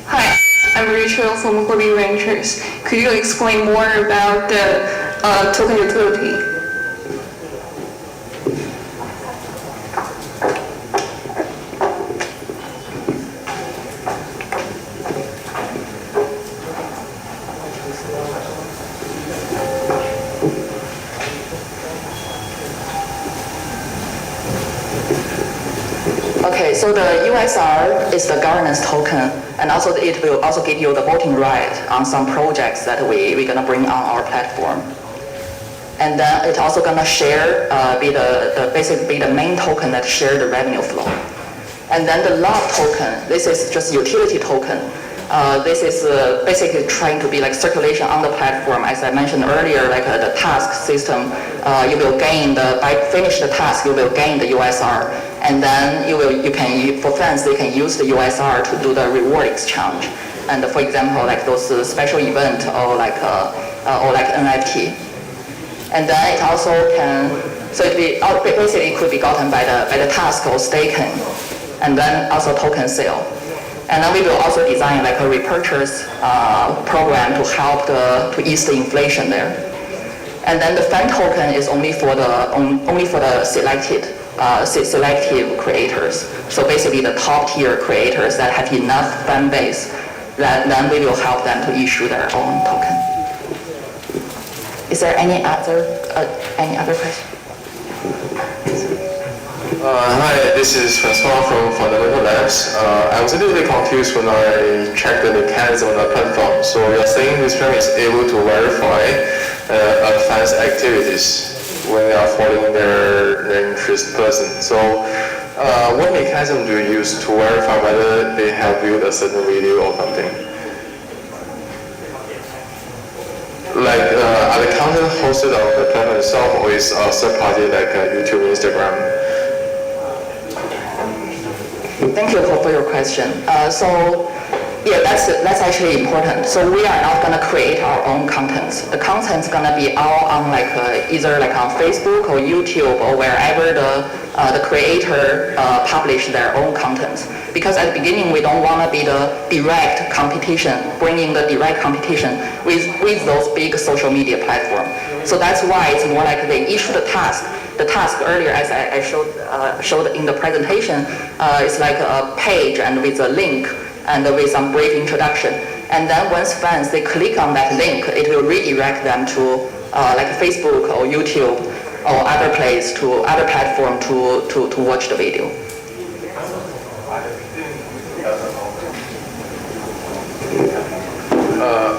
S4: Hi, I'm Rachel from Hobby Ventures. Could you explain more about the token utility?
S13: so the USR is the governance token, and also it will also give you the voting right on some projects that we're gonna bring on our platform. And then it's also gonna share, basically be the main token that share the revenue flow. And then the love token, this is just utility token. This is basically trying to be like circulation on the platform. As I mentioned earlier, like the task system, you will gain by finish the task, you will gain the USR. And then for fans, they can use the USR to do the reward exchange. And for example, like those special event or like NFT. And then it also can, so basically it could be gotten by the task or staking, and then also token sale. And then we will also design like a repurchase program to help to ease the inflation there. And then the fan token is only for the selective creators. So basically the top tier creators that have enough fan base, then we will help them to issue their own token. Is there any other question?
S14: Hi, this is Francois from Fundamental Labs. I was a little bit confused when I checked the mechanism on the platform. So you're saying this firm is able to verify a fan's activities when they are following their interest person. So what mechanism do you use to verify whether they have viewed a certain video or something? Like, are the content hosted on the platform itself, or is a third party like YouTube, Instagram?
S13: Thank you for your question. Yeah, that's actually important. So we are not gonna create our own content. The content's gonna be all on either on Facebook or YouTube or wherever the creator publish their own content. Because at the beginning we don't want to be the direct competition, bringing the direct competition with those big social media platforms. So that's why it's more like they issue the task. The task earlier, as I showed in the presentation, is like a page and with a link and with some brief introduction. And then once fans, they click on that link, it will redirect them to like Facebook or YouTube or other place, to other platform to watch the video.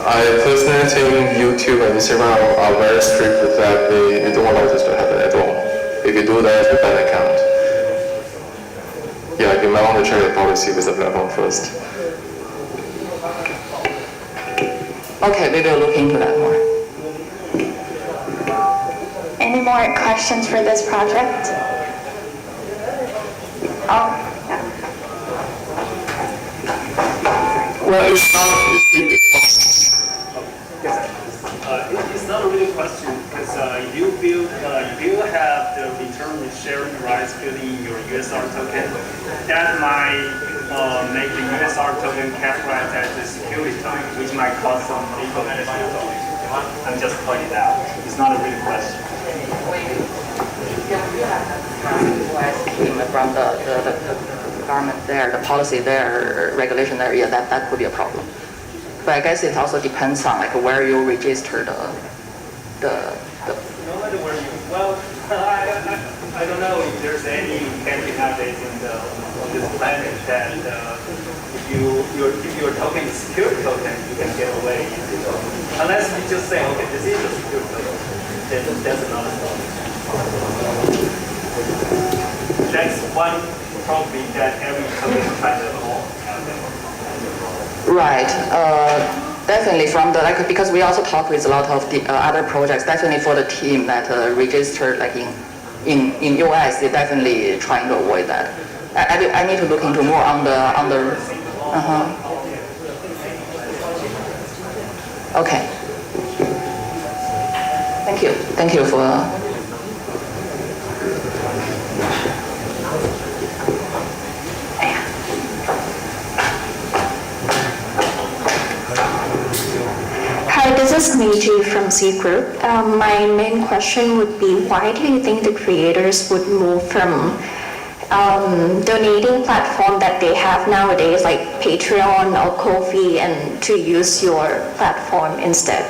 S14: I personally think YouTube and Instagram are very strict with that. They don't allow this to happen at all. If you do that, it's a bad account. Yeah, you might want to check the policy with the platform first.
S13: Okay, we will look into that more.
S7: Any more questions for this project? Oh, yeah.
S5: Well, it's not a real question, because if you have the return sharing rights built in your USR token, that might make the USR token categorized as a security token, which might cause some legal issues. I'm just pointing it out. It's not a real question.
S13: From the government there, the policy there, regulation there, yeah, that could be a problem. But I guess it also depends on where you register the.
S5: No matter where you, well, I don't know if there's any country nowadays on this planet that if your token is secure token, you can get away. Unless you just say, okay, this is a secure token, then that's another story. That's one problem that every token tries to avoid.
S13: Right. Definitely from the because we also talk with a lot of the other projects. Definitely for the team that registered in US, they're definitely trying to avoid that. I need to look into more on the. Okay. Thank you for.
S7: Hi, this is Meiji from C Group. My main question would be, why do you think the creators would move from donating platform that they have nowadays, like Patreon or Ko-fi, and to use your platform instead?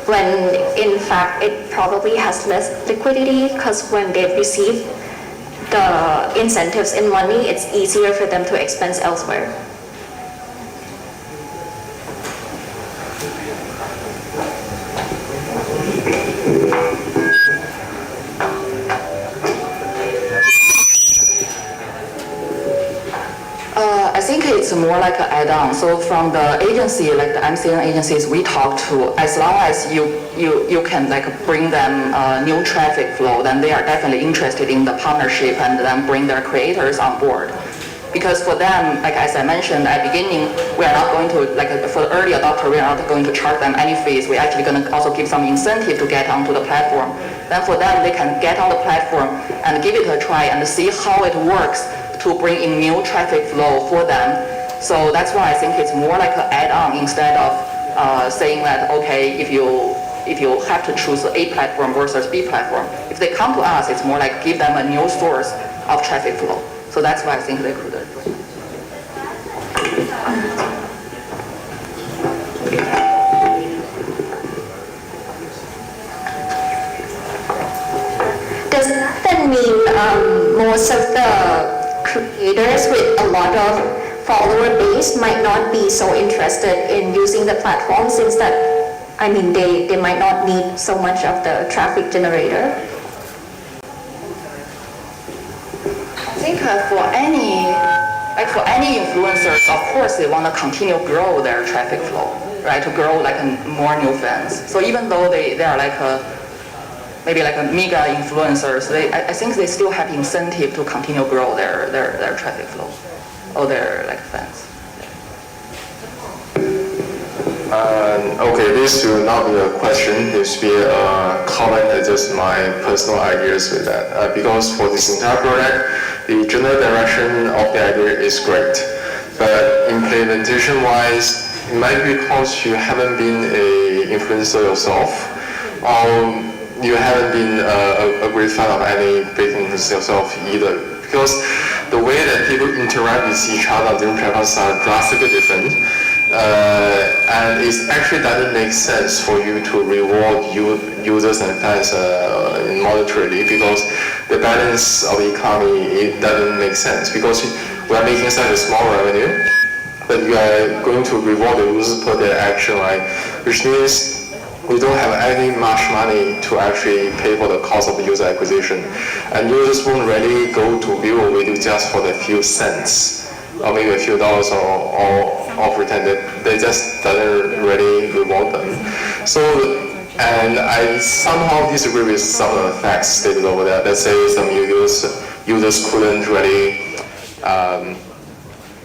S7: When in fact it probably has less liquidity, because when they receive
S6: the incentives in money, it's easier for them to expense elsewhere.
S13: I think it's more like an add-on. So from the agency, like the MCN agencies we talk to, as long as you can like bring them new traffic flow, then they are definitely interested in the partnership and then bring their creators on board. Because for them, like as I mentioned at the beginning, we are not going to, like for the early adopter, we are not going to charge them any fees. We're actually going to also give some incentive to get onto the platform. Then for them, they can get on the platform and give it a try and see how it works to bring in new traffic flow for them. So that's why I think it's more like an add-on instead of saying that, okay, if you have to choose A platform versus B platform. If they come to us, it's more like give them a new source of traffic flow. So that's why I think they could.
S6: Does that then mean most of the creators with a lot of follower base might not be so interested in using the platform, since that, I mean, they might not need so much of the traffic generator?
S13: I think for any influencers, of course they want to continue grow their traffic flow, right? To grow like more new fans. So even though they are like maybe like a mega influencers, I think they still have incentive to continue grow their traffic flow or their like fans.
S14: Okay, this will not be a question, this will be a comment, just my personal ideas with that. Because for this entire project, the general direction of the idea is great. But implementation-wise, it might be because you haven't been an influencer yourself, or you haven't been a great fan of any big influencer yourself either. Because the way that people interact with each other on different platforms are drastically different. And it actually doesn't make sense for you to reward users and fans monetarily, because the balance of the economy, it doesn't make sense, because we are making such a small revenue, but you are going to reward the users per their action, right? Which means we don't have any much money to actually pay for the cost of the user acquisition. And users won't really go to view a video just for the few cents, or maybe a few dollars, or pretend that they just doesn't really reward them. So, and I somehow disagree with some of the facts stated over there. Let's say some users couldn't really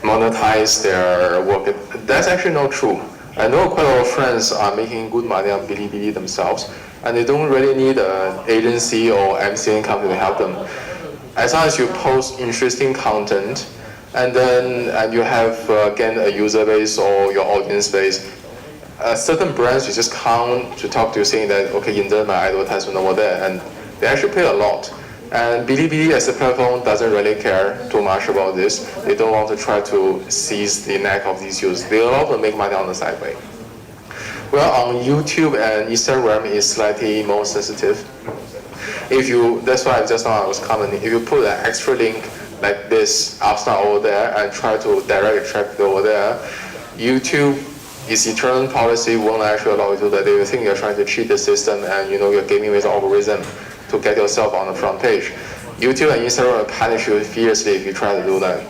S14: monetize their work. That's actually not true. I know quite a lot of friends are making good money on Bilibili themselves, and they don't really need an agency or MCN company to help them. As long as you post interesting content, and then you have again a user base or your audience base, certain brands will just come to talk to you saying that, okay, insert my advertisement over there, and they actually pay a lot. And Bilibili as a platform doesn't really care too much about this. They don't want to try to seize the neck of these users. They want to make money on the side way. Well, on YouTube and Instagram is slightly more sensitive. That's why just now I was commenting, if you put an extra link like this upstart over there and try to direct traffic over there, YouTube, its internal policy won't actually allow you to do that. They will think you're trying to cheat the system and you're gaming with algorithm to get yourself on the front page. YouTube and Instagram will punish you fiercely if you try to do that.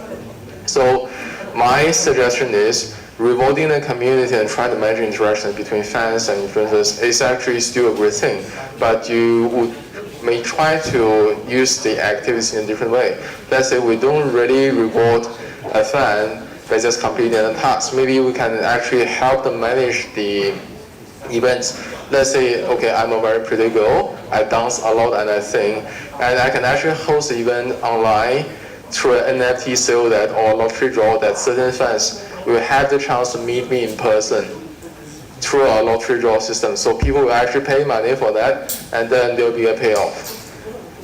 S14: So my suggestion is rewarding the community and trying to manage interaction between fans and influencers is actually still a great thing, but you may try to use the activities in a different way. Let's say we don't really reward a fan by just completing a task. Maybe we can actually help them manage the events. Let's say, okay, I'm a very pretty girl, I dance a lot and I sing, and I can actually host the event online through an NFT sale that or lottery draw that certain fans will have the chance to meet me in person through a lottery draw system. So people will actually pay money for that, and then there will be a payoff.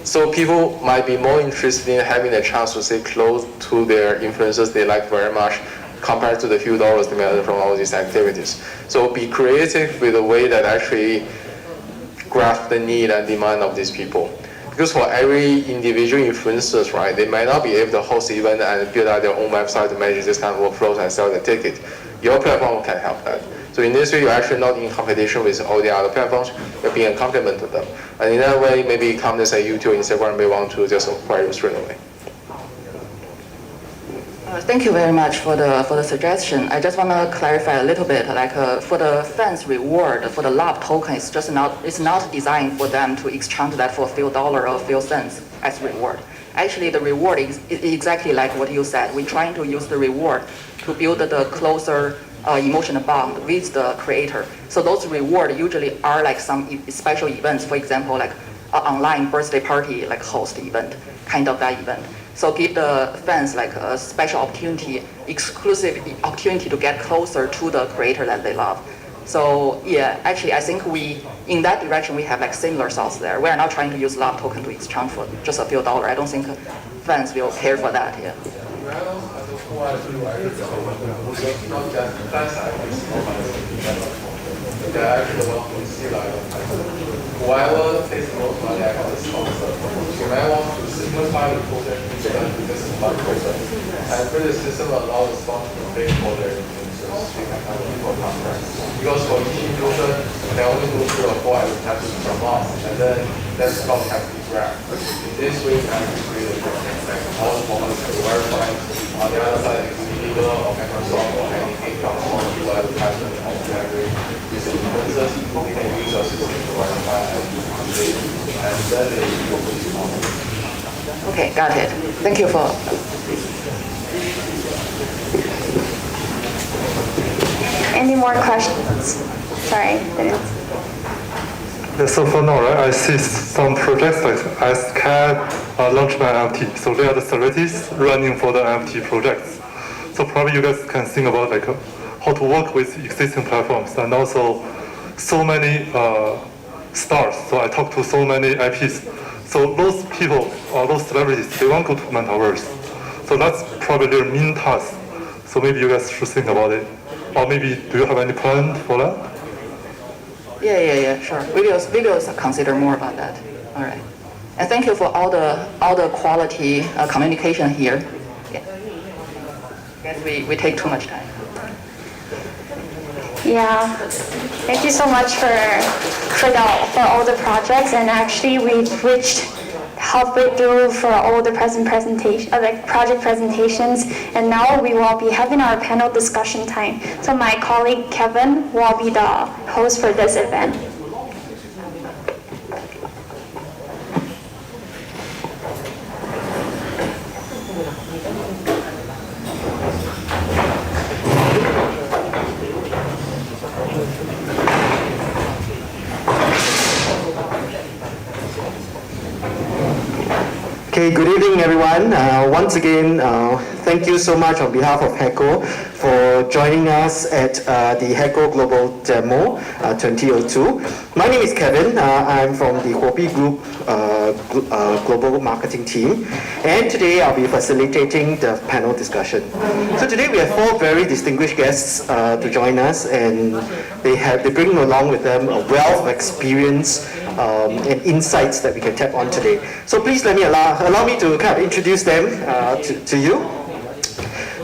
S14: So people might be more interested in having a chance to stay close to their influencers they like very much, compared to the few dollars they may earn from all these activities. So be creative with a way that actually grasp the need and demand of these people. because for every individual influencers, right, they might not be able to host event and build out their own website to manage this kind of workflows and sell the ticket. Your platform can help that. So in this way, you're actually not in competition with all the other platforms, you're being a complement to them. And in that way, maybe companies like YouTube, Instagram may want to just acquire you straight away.
S13: Thank you very much for the suggestion. I just want to clarify a little bit. Like for the fans reward for the love token, it's not designed for them to exchange that for a few dollars or a few cents as reward. Actually, the reward is exactly like what you said. We're trying to use the reward to build the closer emotional bond with the creator. So those rewards usually are like some special events. For example, like an online birthday party, like host event, kind of that event. So give the fans like a special opportunity, exclusive opportunity to get closer to the creator that they love. So yeah, actually I think in that direction we have like similar thoughts there. We are not trying to use love token to exchange for just a few dollars. I don't think fans will care for that, yeah.
S14: Whoever takes the most money out of the sponsor, you might want to simplify the process to this one person. And for the system allows the sponsor to pay for their users for contracts. Because for each user, they only go through a 4 advertising per month, and then that's called capital grab. In this way, we can create a like all the formats to verify. On the other side, if we Google or Microsoft or any income or Google advertisement or whatever using influencers, we can use our system to verify and then they will be smaller.
S13: Okay, got it. Thank you for.
S7: Any more questions? Sorry,
S11: Yeah, so for now, right, I see some projects like SCAD, Launchpad NFT. So they are the services running for the NFT projects. So probably you guys can think about like how to work with existing platforms, and also so many stars. So I talked to so many IPs. So those people or those celebrities, they want to go to metaverse. So that's probably their main task. So maybe you guys should think about it. Or maybe, do you have any plan for that?
S13: Yeah, sure. We will consider more about that. All right. And thank you for all the quality communication here. Yeah. Guess we take too much time.
S7: Yeah, thank you so much for all the projects, and actually we've reached halfway through for all the project presentations, and now we will be having our panel discussion time. So my colleague Kevin will be the host for this event.
S15: Okay, good evening everyone. Once again, thank you so much on behalf of HECO for joining us at the HECO Global Demo 2002. My name is Kevin. I'm from the Huobi Group Global Marketing Team, and today I'll be facilitating the panel discussion. So today we have 4 very distinguished guests to join us, and they bring along with them a wealth of experience and insights that we can tap on today. So please allow me to kind of introduce them to you.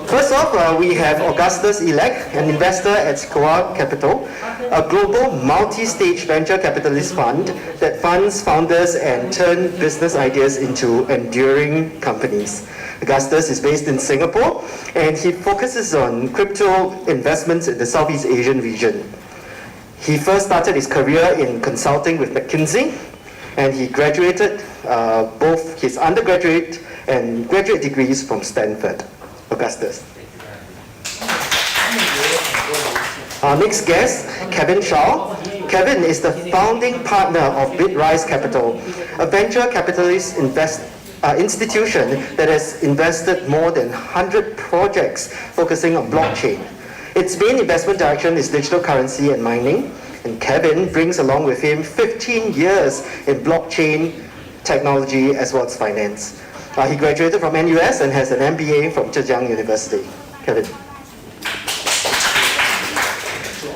S15: First off, we have Augustus Elek, an investor at Square Capital, a global multi-stage venture capitalist fund that funds founders and turn business ideas into enduring companies. Augustus is based in Singapore, and he focuses on crypto investments in the Southeast Asian region. He first started his career in consulting with McKinsey, and he graduated both his undergraduate and graduate degrees from Stanford. Augustus. Our next guest, Kevin Shaw. Kevin is the founding partner of Bitrise Capital, a venture capitalist institution that has invested more than 100 projects focusing on blockchain. Its main investment direction is digital currency and mining, and Kevin brings along with him 15 years in blockchain technology as well as finance. He graduated from NUS and has an MBA from Zhejiang University. Kevin.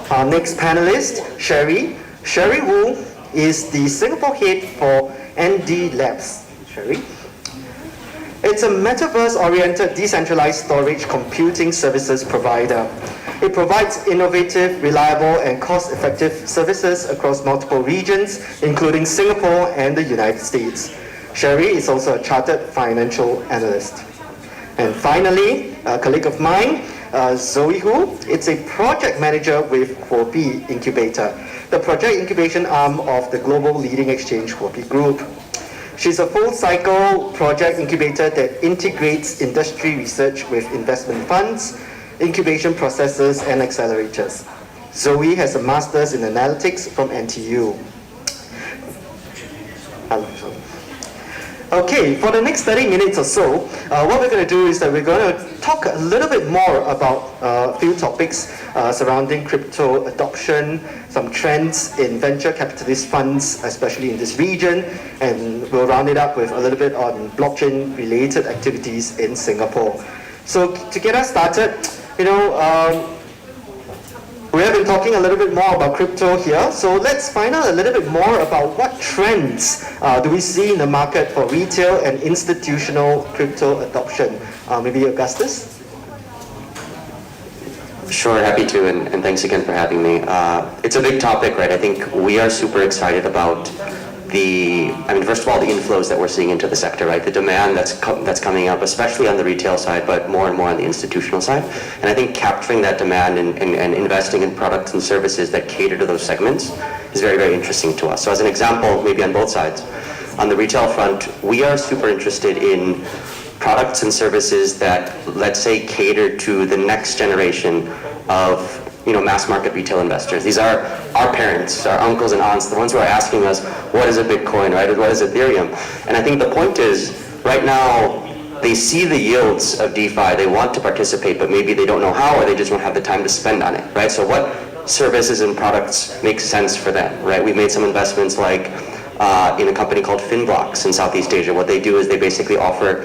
S15: Our next panelist, Sherry. Sherry Wu is the Singapore head for ND Labs. Sherry? It's a metaverse-oriented decentralized storage computing services provider. It provides innovative, reliable, and cost-effective services across multiple regions, including Singapore and the United States. Sherry is also a chartered financial analyst. And finally, a colleague of mine, Zoe Hu, it's a project manager with Huobi Incubator, the project incubation arm of the global leading exchange Huobi Group. She's a full-cycle project incubator that integrates industry research with investment funds, incubation processes, and accelerators. Zoe has a master's in analytics from NTU. Okay, for the next 30 minutes or so, what we're going to do is that we're going to talk a little bit more about a few topics surrounding crypto adoption, some trends in venture capitalist funds, especially in this region, and we'll round it up with a little bit on blockchain-related activities in Singapore. So to get us started, we have been talking a little bit more about crypto here, so let's find out a little bit more about what trends do we see in the market for retail and institutional crypto adoption. Maybe Augustus?
S16: Sure, happy to, and thanks again for having me. It's a big topic, right? I think we are super excited about first of all, the inflows that we're seeing into the sector, right? The demand that's coming up, especially on the retail side, but more and more on the institutional side. And I think capturing that demand and investing in products and services that cater to those segments is very, very interesting to us. So as an example, maybe on both sides, on the retail front, we are super interested in products and services that, let's say, cater to the next generation of mass market retail investors. These are our parents, our uncles and aunts, the ones who are asking us, what is a Bitcoin, right? What is Ethereum? And I think the point is, right now, they see the yields of DeFi, they want to participate, but maybe they don't know how, or they just don't have the time to spend on it, right? So what services and products make sense for them, right? We've made some investments like in a company called Finblocks in Southeast Asia. What they do is they basically offer,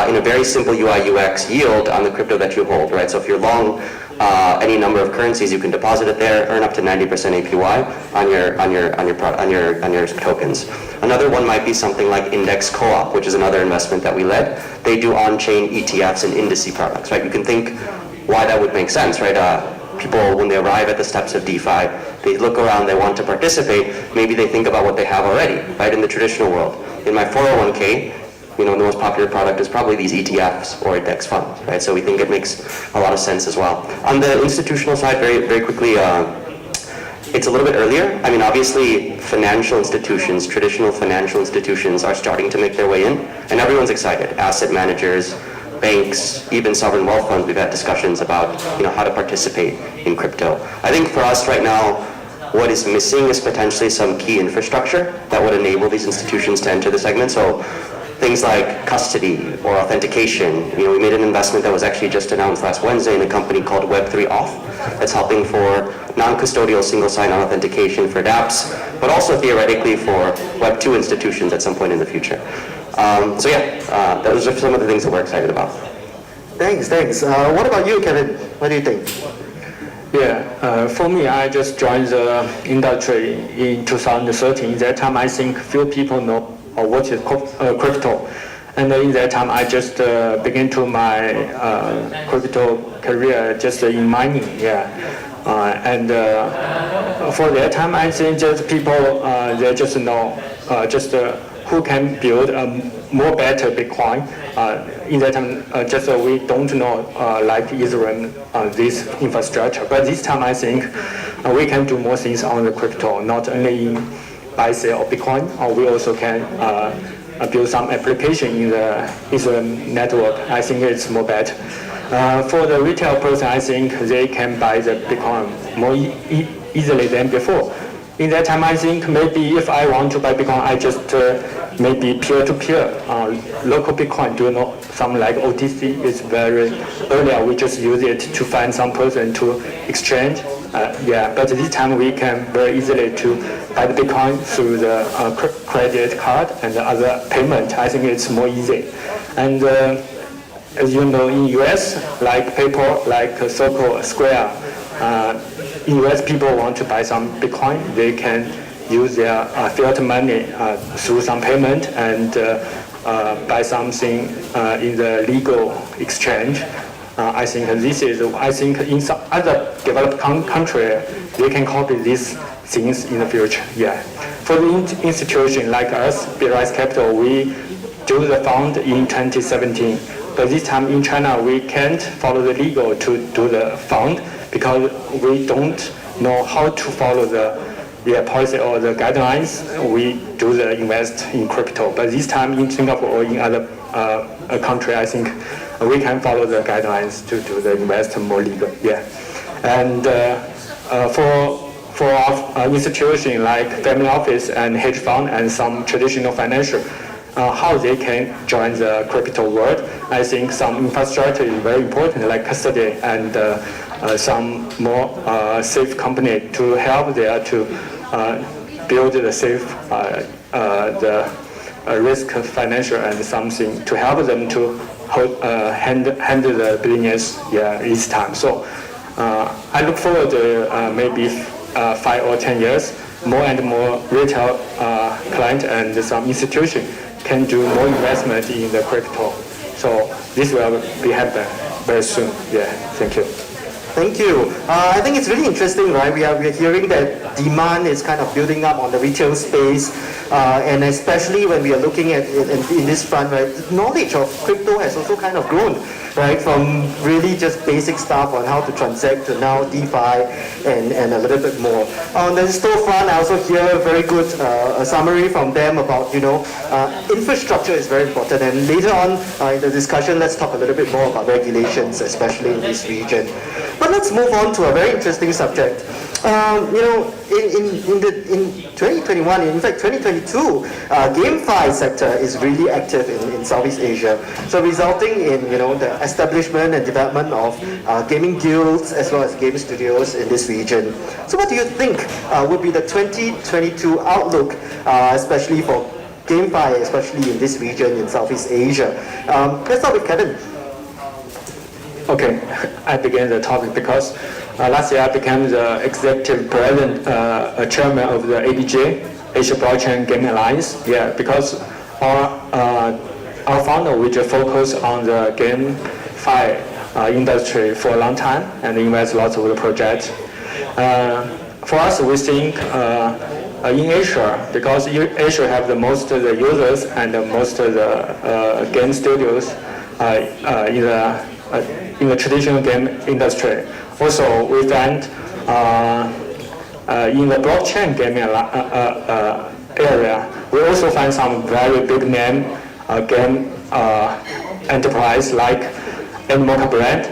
S16: in a very simple UI UX, yield on the crypto that you hold, right? So if you're long any number of currencies, you can deposit it there, earn up to 90% APY on your tokens. Another one might be something like Index Co-op, which is another investment that we led. They do on-chain ETFs and indice products, right? You can think why that would make sense, right? People, when they arrive at the steps of DeFi, they look around, they want to participate, maybe they think about what they have already, right, in the traditional world. In my 401k, the most popular product is probably these ETFs or index funds, right? So we think it makes a lot of sense as well. On the institutional side, very, very quickly, it's a little bit earlier. Obviously, financial institutions, traditional financial institutions are starting to make their way in, and everyone's excited. Asset managers, banks, even sovereign wealth funds, we've had discussions about how to participate in crypto. I think for us right now, what is missing is potentially some key infrastructure that would enable these institutions to enter the segment. So things like custody or authentication. We made an investment that was actually just announced last Wednesday in a company called Web3 Auth that's helping for non-custodial single sign-on authentication for dApps, but also theoretically for Web2 institutions at some point in the future. Those are some of the things that we're excited about.
S15: Thanks. What about you, Kevin? What do you think?
S17: For me, I just joined the industry in 2013. That time, I think few people know what is crypto. And in that time, I just began to my crypto career just in mining. For that time, I think just people they just know who can build a more better Bitcoin. In that time, we don't know like Ethereum this infrastructure. But this time, I think we can do more things on the crypto, not only in buy sale of Bitcoin, or we also can build some application in the Ethereum network. I think it's more better. For the retail person, I think they can buy the Bitcoin more easily than before. In that time, I think maybe if I want to buy Bitcoin, I just maybe peer-to-peer local Bitcoin. Do you know something like OTC? It's very earlier. We just use it to find some person to exchange. But this time we can very easily to buy the Bitcoin through the credit card and the other payment. I think it's more easy. And as you know, in US, like PayPal, like Circle, Square, in US people want to buy some Bitcoin, they can use their fiat money through some payment and buy something in the legal exchange. I think in some other developed country, they can copy these things in the future. Yeah. For the institution like us, Bitrise Capital, we do the fund in 2017. But this time in China, we can't follow the legal to do the fund because we don't know how to follow the policy or the guidelines. We do the invest in crypto. But this time in Singapore or in other country, I think we can follow the guidelines to do the invest more legal. Yeah. And for our institution like family office and hedge fund and some traditional financial, how they can join the crypto world. I think some infrastructure is very important, like custody and some more safe company to help there to build the safe the risk financial and something to help them to handle the business each time. So I look forward to maybe 5 or 10 years, more and more retail client and some institution can do more investment in the crypto. So this will be happen very soon. Yeah, thank you.
S15: Thank you. I think it's really interesting, right? We are hearing that demand is kind of building up on the retail space, and especially when we are looking at in this front, right? The knowledge of crypto has also kind of grown, right? From really just basic stuff on how to transact to now DeFi and a little bit more. On the storefront, I also hear a very good summary from them about, infrastructure is very important. And later on in the discussion, let's talk a little bit more about regulations, especially in this region. But let's move on to a very interesting subject. In 2021, in fact 2022, GameFi sector is really active in Southeast Asia. So resulting in the establishment and development of gaming guilds as well as game studios in this region. So what do you think would be the 2022 outlook, especially for GameFi, especially in this region in Southeast Asia? Let's start with Kevin.
S17: Okay, I began the topic because last year I became the executive president, chairman of the ABJ, Asia Blockchain Gaming Alliance. Yeah, because our founder which focus on the GameFi industry for a long time and invest lots of the projects. For us, we think in Asia, because Asia have the most of the users and the most of the game studios in the traditional game industry. Also, we find in the blockchain gaming area, we also find some very big name game enterprise like Animoca brand,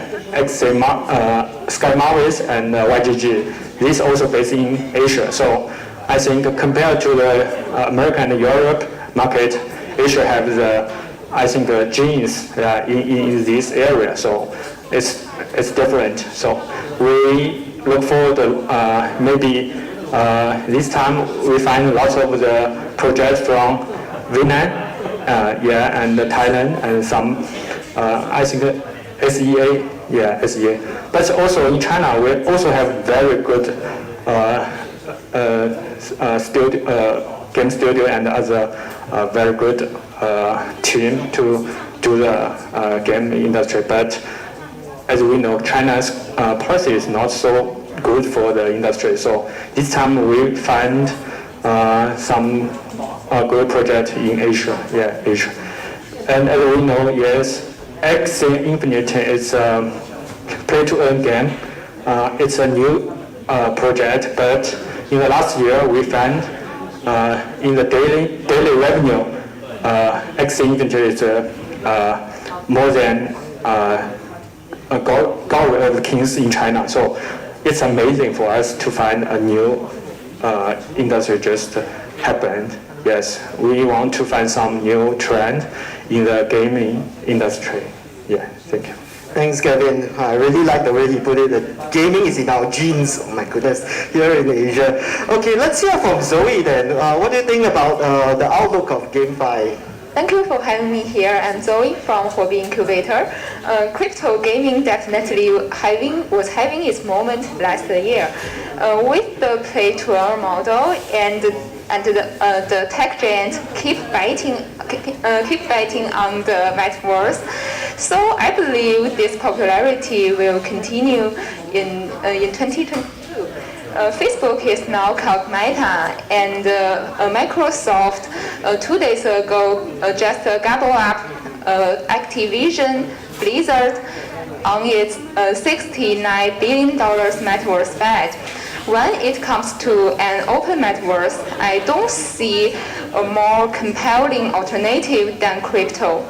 S17: Sky Marvis, and YGG. These also based in Asia. So I think compared to the American and Europe market, Asia have the genes in this area. So it's different. So we look forward to maybe this time we find lots of the projects from Vietnam, and Thailand, and some SEA. But also in China, we also have very good game studio and other very good team to do the game industry. But as we know, China's policy is not so good for the industry. So this time we find some good project in Asia. Yeah, Asia. And as we know, yes, Axie Infinite is a play-to-earn game. It's a new project, but in the last year we found in the daily revenue, Axie Infinite is more than God of the Kings in China. So it's amazing for us to find a new industry just happened. Yes, we want to find some new trend in the gaming industry. Yeah, thank you.
S15: Thanks, Kevin. I really like the way he put it, that gaming is in our genes. Oh my goodness, here in Asia. Okay, let's hear from Zoe then. What do you think about the outlook of GameFi?
S18: Thank you for having me here. I'm Zoe from Hobby Incubator. Crypto gaming definitely was having its moment last year. With the play-to-earn model and the tech giants keep fighting on the metaverse. So I believe this popularity will continue in 2022. Facebook is now called Meta, and Microsoft 2 days ago just gobbled up Activision Blizzard on its $69 billion metaverse bet. When it comes to an open metaverse, I don't see a more compelling alternative than crypto.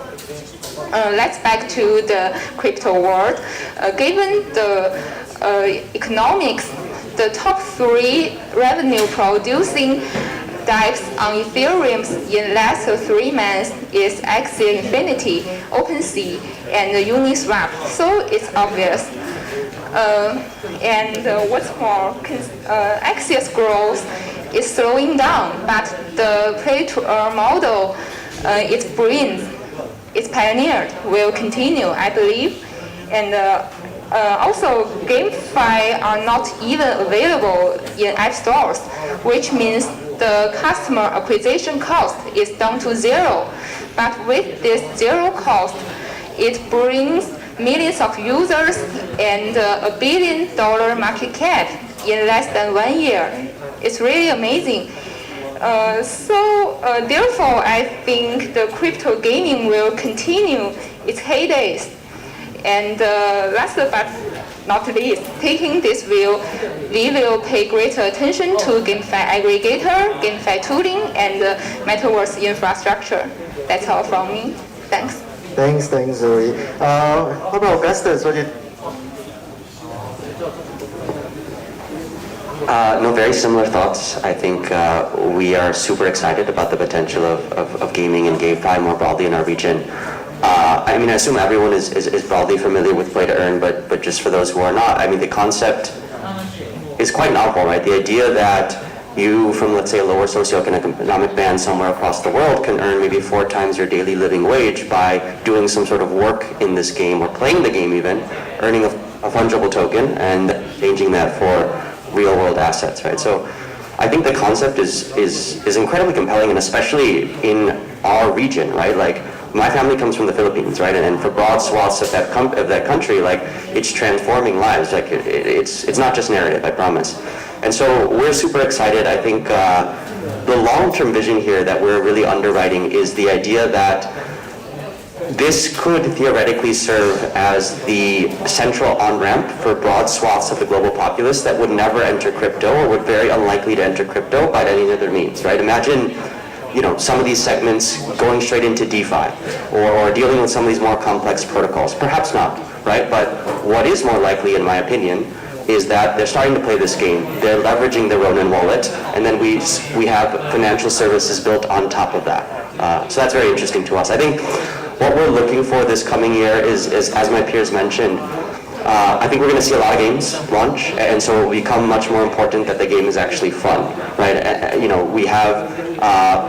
S18: Let's back to the crypto world. Given the economics, the top 3 revenue-producing DApps on Ethereum in last 3 months is Axie Infinity, OpenSea, and Uniswap. So it's obvious. And what's more, Axie's growth is slowing down, but the play-to-earn model it's pioneered will continue, I believe. And also, GameFi are not even available in app stores, which means the customer acquisition cost is down to 0. But with this 0 cost, it brings millions of users and $1 billion market cap in less than 1 year. It's really amazing. Therefore, I think the crypto gaming will continue its heydays. And last but not least, taking this view, we will pay greater attention to GameFi aggregator, GameFi tooling, and metaverse infrastructure. That's all from me. Thanks.
S15: Thanks, Zoe. How about Augustus?
S16: No, very similar thoughts. I think we are super excited about the potential of gaming and GameFi more broadly in our region. I mean, I assume everyone is broadly familiar with play to earn, but just for those who are not, I mean, the concept is quite novel, right? The idea that you, from let's say a lower socioeconomic band somewhere across the world, can earn maybe 4 times your daily living wage by doing some sort of work in this game or playing the game even, earning a fungible token and changing that for real world assets, right? So I think the concept is incredibly compelling, and especially in our region, right? Like, my family comes from the Philippines, right? And for broad swaths of that country, like, it's transforming lives. Like, it's not just narrative, I promise. And so we're super excited. I think the long-term vision here that we're really underwriting is the idea that this could theoretically serve as the central on-ramp for broad swaths of the global populace that would never enter crypto or would very unlikely to enter crypto by any other means, right? Imagine, some of these segments going straight into DeFi or dealing with some of these more complex protocols. Perhaps not, right? But what is more likely, in my opinion, is that they're starting to play this game. They're leveraging the Ronin wallet, and then we have financial services built on top of that. So that's very interesting to us. I think what we're looking for this coming year is as my peers mentioned, I think we're going to see a lot of games launch, and so it will become much more important that the game is actually fun, right? We have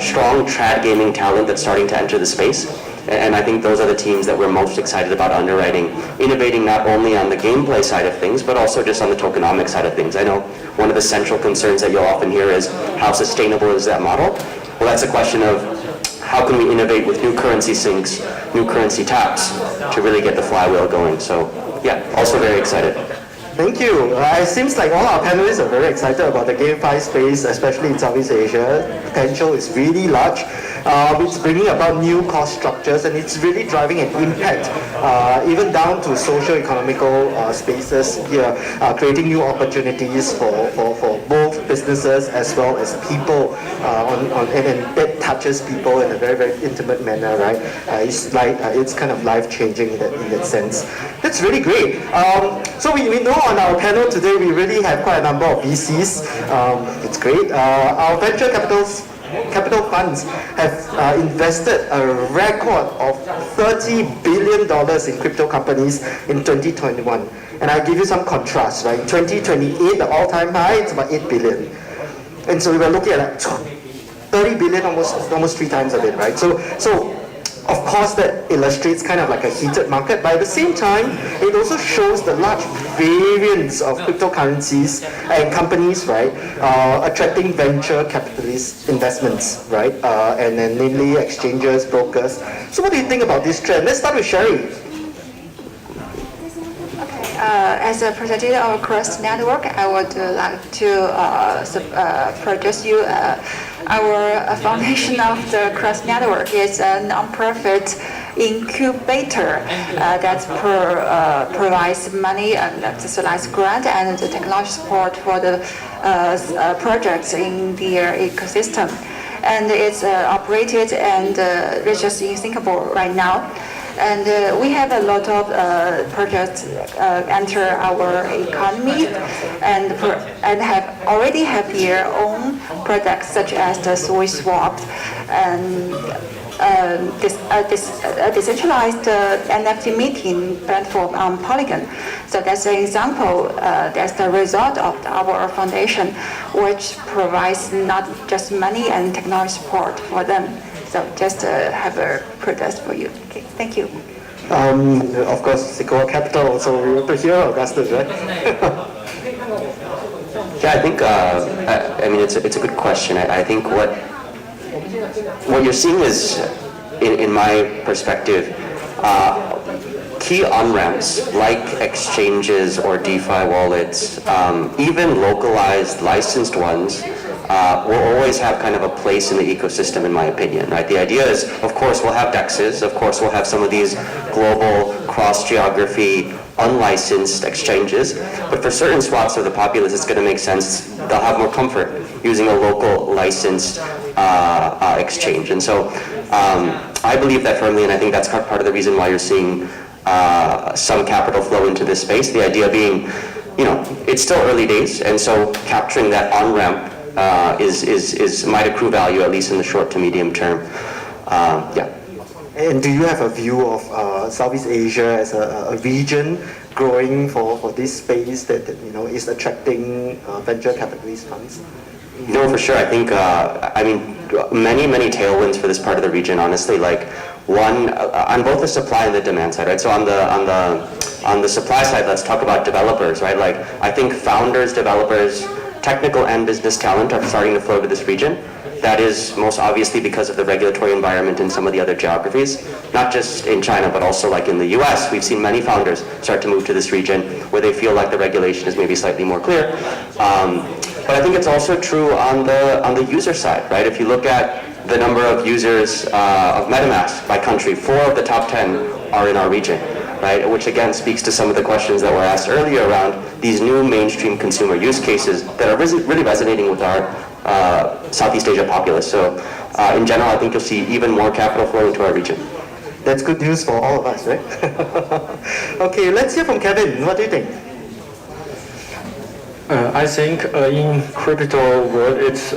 S16: strong trad gaming talent that's starting to enter the space, and I think those are the teams that we're most excited about underwriting, innovating not only on the gameplay side of things, but also just on the tokenomic side of things. I know one of the central concerns that you'll often hear is how sustainable is that model? Well, that's a question of how can we innovate with new currency sinks, new currency taps to really get the flywheel going. So yeah, also very excited.
S15: Thank you. It seems like all our panelists are very excited about the GameFi space, especially in Southeast Asia. Potential is really large. It's bringing about new cost structures, and it's really driving an impact, even down to socio-economical spaces here, creating new opportunities for both businesses as well as people, and it touches people in a very, very intimate manner, right? It's kind of life-changing in that sense. That's really great. So we know on our panel today, we really have quite a number of VCs. It's great. Our venture capital funds have invested a record of $30 billion in crypto companies in 2021. And I'll give you some contrast, right? In 2028, the all-time high, it's about 8 billion. And so we were looking at 30 billion, almost 3 times of it, right? So of course, that illustrates kind of like a heated market, but at the same time, it also shows the large variance of cryptocurrencies and companies, right, attracting venture capitalist investments, right, and then namely exchanges, brokers. So what do you think about this trend? Let's start with Sherry.
S18: As a president of Cross Network, I would like to produce you our foundation of the Cross Network is a non-profit incubator that provides money and specialized grant and the technology support for the projects in their ecosystem. And it's operated and registered in Singapore right now. And we have a lot of projects enter our economy and already have their own products such as the soy swap and decentralized NFT meeting platform on Polygon. So that's an example, that's the result of our foundation, which provides not just money and technology support for them. So just have a product for you. Okay, thank you.
S15: Of course, HECO Capital, so we want to hear Augustus, right?
S16: Yeah, I think, I mean, it's a good question. I think what you're seeing is, in my perspective, key on-ramps like exchanges or DeFi wallets, even localized licensed ones, will always have kind of a place in the ecosystem, in my opinion, right? The idea is, of course, we'll have DEXs, of course, we'll have some of these global cross-geography unlicensed exchanges, but for certain swaths of the populace, it's going to make sense. They'll have more comfort using a local licensed exchange. And so I believe that firmly, and I think that's part of the reason why you're seeing some capital flow into this space. The idea being, you know, it's still early days, and so capturing that on-ramp might accrue value, at least in the short to medium term. Yeah.
S15: And do you have a view of Southeast Asia as a region growing for this space that you know is attracting venture capitalist funds?
S16: No, for sure. I think I mean many tailwinds for this part of the region. Honestly, like one on both the supply and the demand side, right? So on the supply side, let's talk about developers, right? Like I think founders, developers, technical and business talent are starting to flow to this region. That is most obviously because of the regulatory environment in some of the other geographies, not just in China, but also like in the US. We've seen many founders start to move to this region where they feel like the regulation is maybe slightly more clear. But I think it's also true on the user side, right? If you look at the number of users of MetaMask by country, 4 of the top 10 are in our region, right? Which again speaks to some of the questions that were asked earlier around these new mainstream consumer use cases that are really resonating with our Southeast Asia populace. So in general, I think you'll see even more capital flow into our region.
S15: That's good news for all of us, right? Okay, let's hear from Kevin. What do you think?
S17: I think in crypto world it's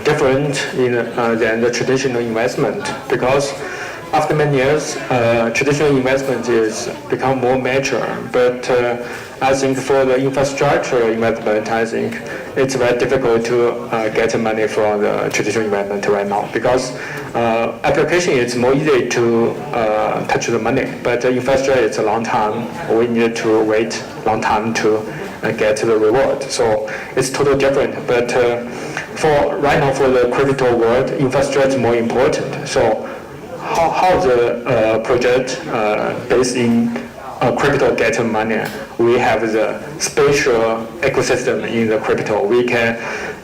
S17: different than the traditional investment, because after many years, traditional investment is become more mature. But I think for the infrastructure investment, I think it's very difficult to get money from the traditional investment right now, because application is more easy to touch the money, but the infrastructure it's a long time. We need to wait long time to get the reward. So it's totally different. But for right now, for the crypto world, infrastructure is more important. So how the project based in crypto get money? We have the spatial ecosystem in the crypto. We can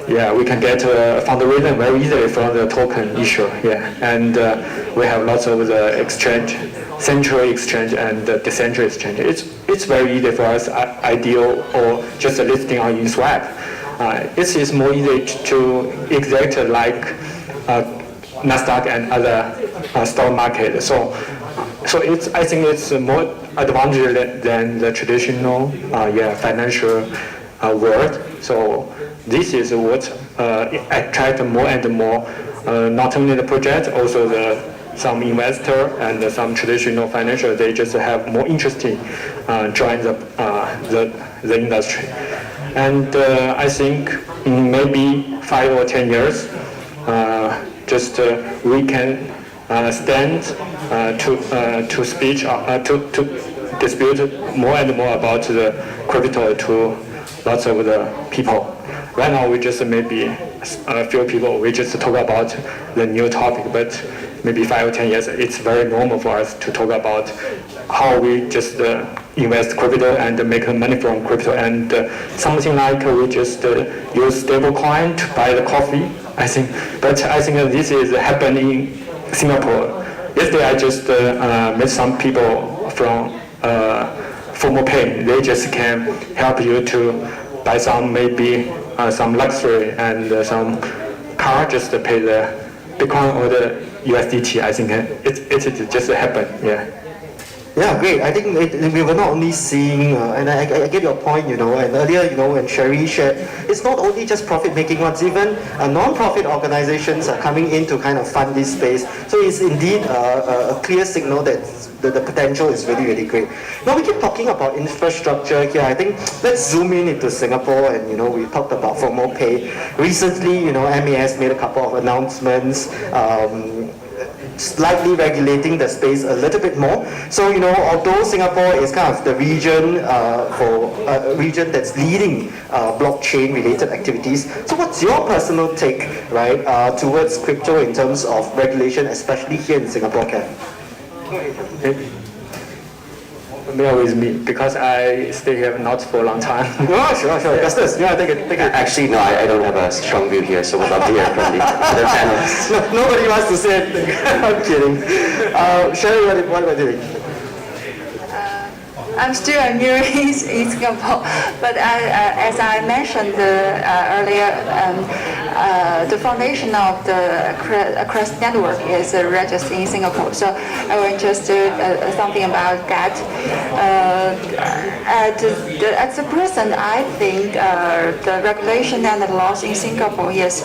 S17: get fundraising very easily from the token issue. Yeah, and we have lots of the exchange, central exchange and decentralized exchange. It's very easy for us, ideal or just a listing on Uniswap. It is more easy to exect like Nasdaq and other stock market. So I think it's more advantage than the traditional financial world. So this is what attract more and more not only the project, also some investor and some traditional financial. They just have more interest in join the industry. And I think in maybe 5 or 10 years, we can stand to speech to dispute more and more about the crypto to lots of the people. Right now, we just maybe a few people, we just talk about the new topic, but maybe 5 or 10 years, it's very normal for us to talk about how we just invest crypto and make money from crypto, and something like we just use stablecoin to buy the coffee, I think. But I think this is happening in Singapore. Yesterday, I just met some people from formal pay. They just can help you to buy some maybe some luxury and some car just to pay the Bitcoin or the USDT. I think it just happened. Yeah.
S15: Yeah, great. I think we were not only seeing, and I get your point, and earlier, when Sherry shared, it's not only just profit-making ones, even non-profit organizations are coming in to kind of fund this space. So it's indeed a clear signal that the potential is really, really great. Now we keep talking about infrastructure here. I think let's zoom into Singapore, and we talked about formal pay. Recently, MAS made a couple of announcements, slightly regulating the space a little bit more. So, although Singapore is kind of the region region that's leading blockchain-related activities, so what's your personal take, right, towards crypto in terms of regulation, especially here in Singapore, Kev?
S17: Bear with me because I stay here not for a long time.
S15: Oh, sure. Augustus, take it.
S16: Actually, no, I don't have a strong view here, so we'd love to hear from the other panelists.
S15: No, nobody wants to say anything. I'm kidding. Sherry, what about you?
S18: I'm still new in Singapore, but as I mentioned earlier, the foundation of the Crest network is registered in Singapore. So I will just something about that. At the present, I think the regulation and the laws in Singapore is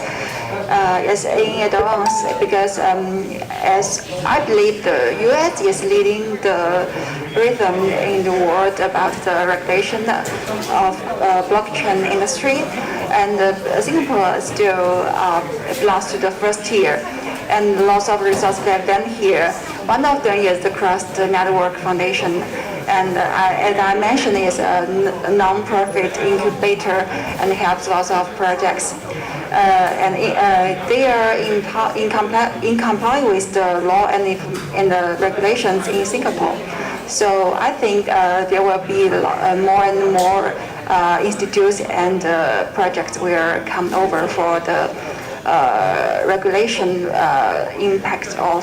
S18: in advance because as I believe the US is leading the rhythm in the world about the regulation of blockchain industry, and Singapore still belongs to the first tier, and lots of research we have done here. One of them is the Crest Network Foundation, and as I mentioned, is a non-profit incubator and helps lots of projects. And they are in compliance with the law and the regulations in Singapore. So I think there will be more and more institutes and projects will come over for the regulation impact of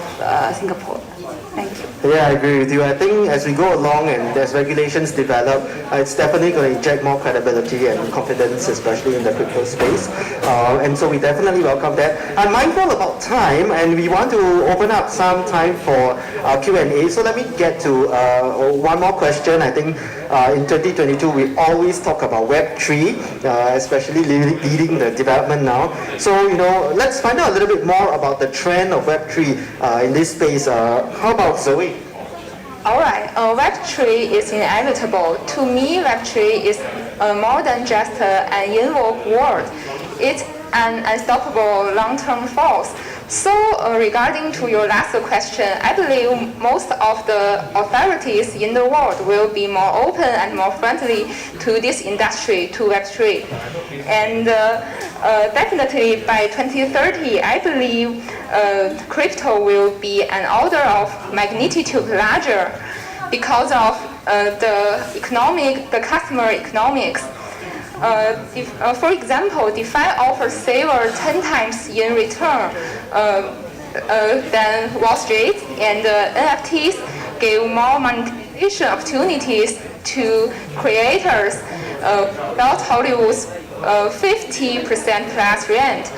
S18: Singapore. Thank you.
S15: Yeah, I agree with you. I think as we go along and as regulations develop, it's definitely going to inject more credibility and confidence, especially in the crypto space. And so we definitely welcome that. I'm mindful about time, and we want to open up some time for Q&A. So let me get to one more question. I think in 2022, we always talk about Web3, especially leading the development now. So, let's find out a little bit more about the trend of Web3 in this space. How about Zoe?
S18: All right, Web3 is inevitable. To me, Web3 is more than just an invoke world. It's an unstoppable long-term force. So regarding to your last question, I believe most of the authorities in the world will be more open and more friendly to this industry, to Web3. And definitely by 2030, I believe crypto will be an order of magnitude larger because of the customer economics. For example, DeFi offers saver 10 times in return than Wall Street, and NFTs give more monetization opportunities to creators, about Hollywood's 50% plus rent,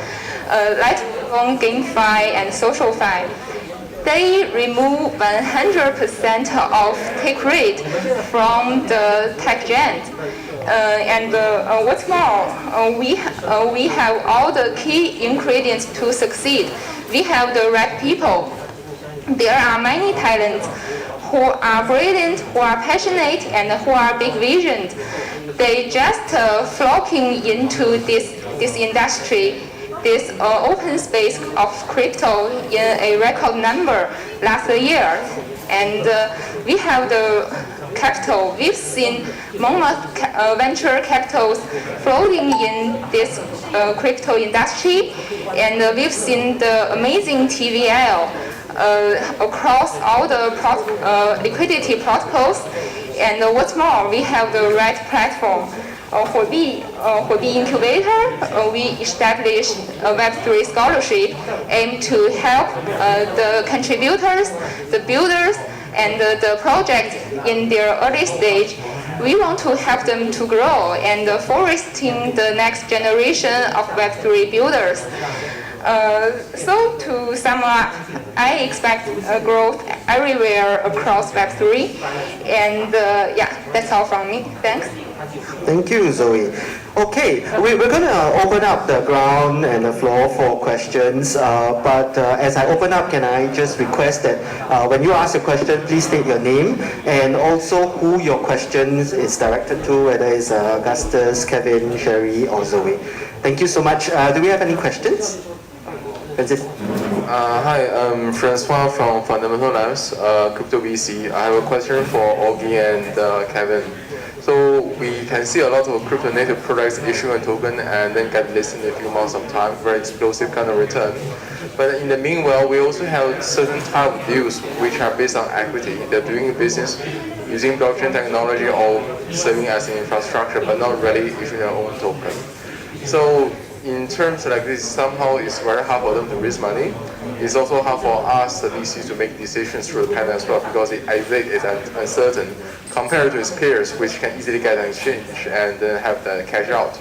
S18: like on GameFi and SocialFi. They remove 100% of take rate from the tech giant. And what's more, we have all the key ingredients to succeed. We have the right people. There are many talents who are brilliant, who are passionate, and who are big visioned. They just flocking into this industry. this open space of crypto in a record number last year. And we have the capital. We've seen mammoth venture capitals floating in this crypto industry, and we've seen the amazing TVL across all the liquidity protocols. And what's more, we have the right platform. For the incubator, we established a Web3 scholarship aimed to help the contributors, the builders, and the project in their early stage. We want to help them to grow and foresting the next generation of Web3 builders. So to sum up, I expect growth everywhere across Web3, and yeah, that's all from me. Thanks.
S15: Thank you, Zoe. Okay, we're going to open up the ground and the floor for questions, but as I open up, can I just request that when you ask a question, please state your name and also who your question is directed to, whether it's Augustus, Kevin, Sherry, or Zoe. Thank you so much. Do we have any questions? Francis?
S14: Hi, I'm Francois from Fundamental Labs, Crypto VC. I have a question for Augie and Kevin. So we can see a lot of crypto native products issue a token and then get listed in a few months of time, very explosive kind of return. But in the meanwhile, we also have certain type of deals which are based on equity. They're doing business using blockchain technology or serving as an infrastructure, but not really issuing their own token. So in terms like this, somehow it's very hard for them to raise money. It's also hard for us, the VCs, to make decisions through the panel as well, because the exit is uncertain compared to its peers, which can easily get an exchange and have the cash out.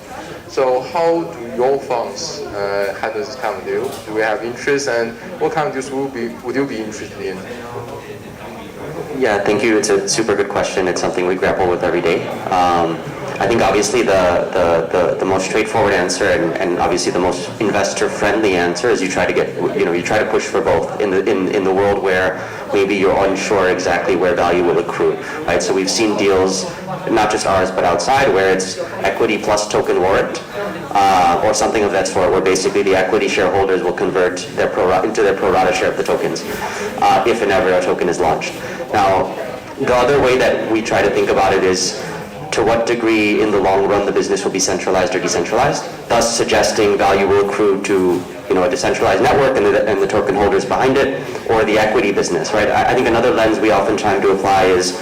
S14: So how do your funds handle this kind of deal? Do we have interest, and what kind of deals would you be interested in?
S16: Yeah, thank you. It's a super good question. It's something we grapple with every day. I think obviously the most straightforward answer and obviously the most investor-friendly answer is you try to get, you try to push for both in the world where maybe you're unsure exactly where value will accrue, right? So we've seen deals, not just ours but outside, where it's equity plus token warrant or something of that sort, where basically the equity shareholders will convert into their pro rata share of the tokens if and ever a token is launched. Now, the other way that we try to think about it is to what degree in the long run the business will be centralized or decentralized, thus suggesting value will accrue to a decentralized network and the token holders behind it, or the equity business, right? I think another lens we often try to apply is,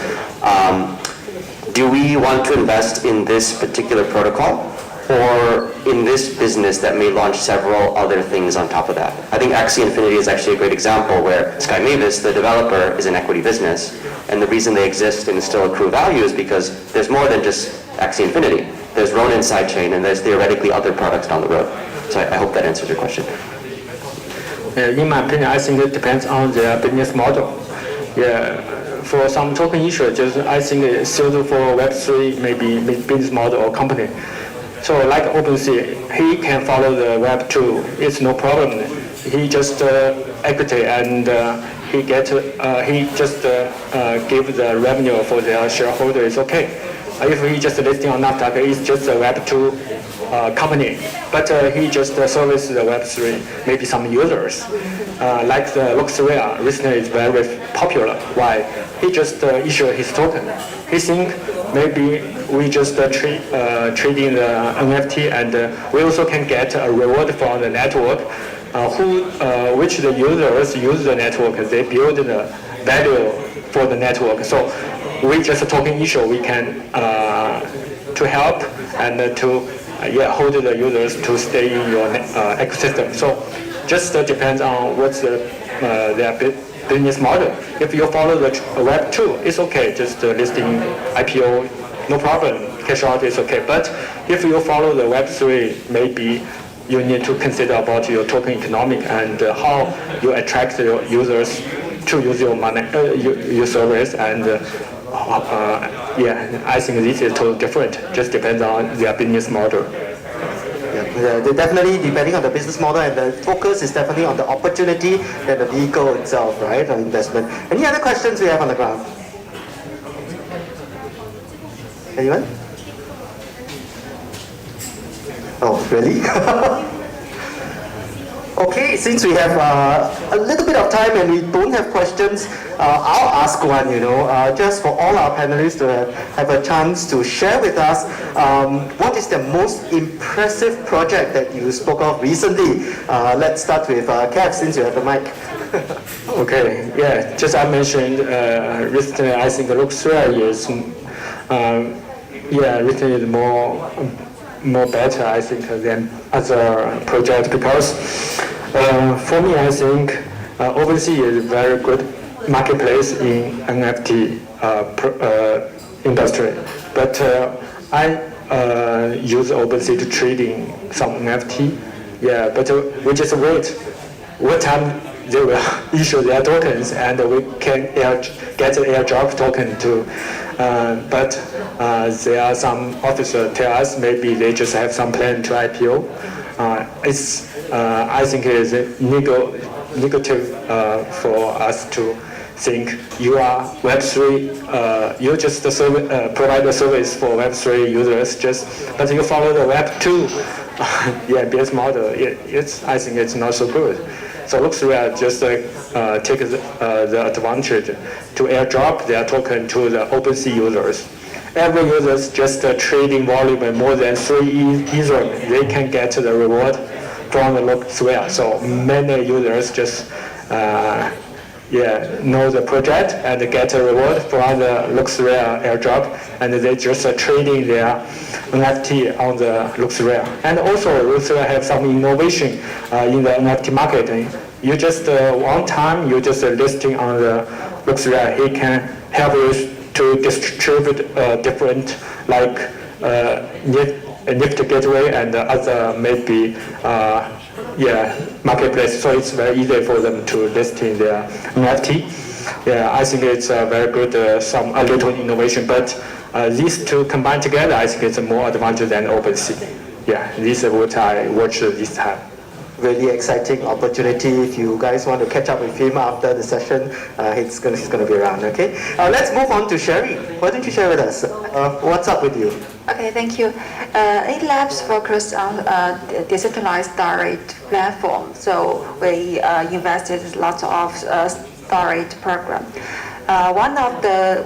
S16: do we want to invest in this particular protocol or in this business that may launch several other things on top of that? I think Axie Infinity is actually a great example where Sky Mavis, the developer, is an equity business, and the reason they exist and still accrue value is because there's more than just Axie Infinity. There's Ronin sidechain, and there's theoretically other products down the road. So I hope that answers your question.
S17: In my opinion, I think it depends on their business model. Yeah, for some token issuers, I think it's suitable for Web3, maybe business model or company. So like OpenSea, he can follow the Web2. It's no problem. He just equity and he just give the revenue for their shareholder. It's okay. If he just listing on Nasdaq, it's just a Web2 company. But he just service the Web3, maybe some users. Like the Luxuria recently is very popular. Why? He just issue his token. He think maybe we just trading the NFT, and we also can get a reward from the network. Which the users use the network, they build the value for the network. So we just token issue, we can to help and to hold the users to stay in your ecosystem. So just depends on what's their business model. If you follow the Web2, it's okay, just listing IPO, no problem, cash out is okay. But if you follow the Web3, maybe you need to consider about your token economic and how you attract your users to use your money, your service, and I think this is totally different. Just depends on their business model.
S15: Yeah, definitely depending on the business model, and the focus is definitely on the opportunity than the vehicle itself, right? Or investment. Any other questions we have on the ground? Anyone? Oh, really? Okay, since we have a little bit of time and we don't have questions, I'll ask one, just for all our panelists to have a chance to share with us what is the most impressive project that you spoke of recently. Let's start with Kev, since you have the mic.
S17: Okay, yeah, just I mentioned recently, I think Luxuria is, recently is more better, I think, than other project because for me, I think OpenSea is a very good marketplace in NFT industry. But I use OpenSea to trading some NFT. Yeah, but we just wait what time they will issue their tokens and we can get the airdrop token too. But there are some officers tell us maybe they just have some plan to IPO. I think it is negative for us to think you are Web3, you just provide a service for Web3 users, but you follow the Web2 business model. I think it's not so good. So Luxuria just take the advantage to airdrop their token to the OpenSea users. Every user just trading volume more than 3 Ethereum, they can get the reward from the Luxuria. So many users just know the project and get a reward from the Luxuria airdrop, and they just trading their NFT on the Luxuria. And also Luxuria have some innovation in the NFT market. You just one time you just listing on the Luxuria, he can help you to distribute different like Nifty Gateway and other maybe marketplace. So it's very easy for them to list in their NFT. Yeah, I think it's a very good a little innovation. But these two combined together, I think it's more advantage than OpenSea. Yeah, this is what I watched this time.
S15: Really exciting opportunity. If you guys want to catch up with him after the session, he's going to be around. Okay. Let's move on to Sherry. Why don't you share with us what's up with you?
S19: Okay, thank you. Labs focus on decentralized storage platform. So we invested lots of storage program. One of the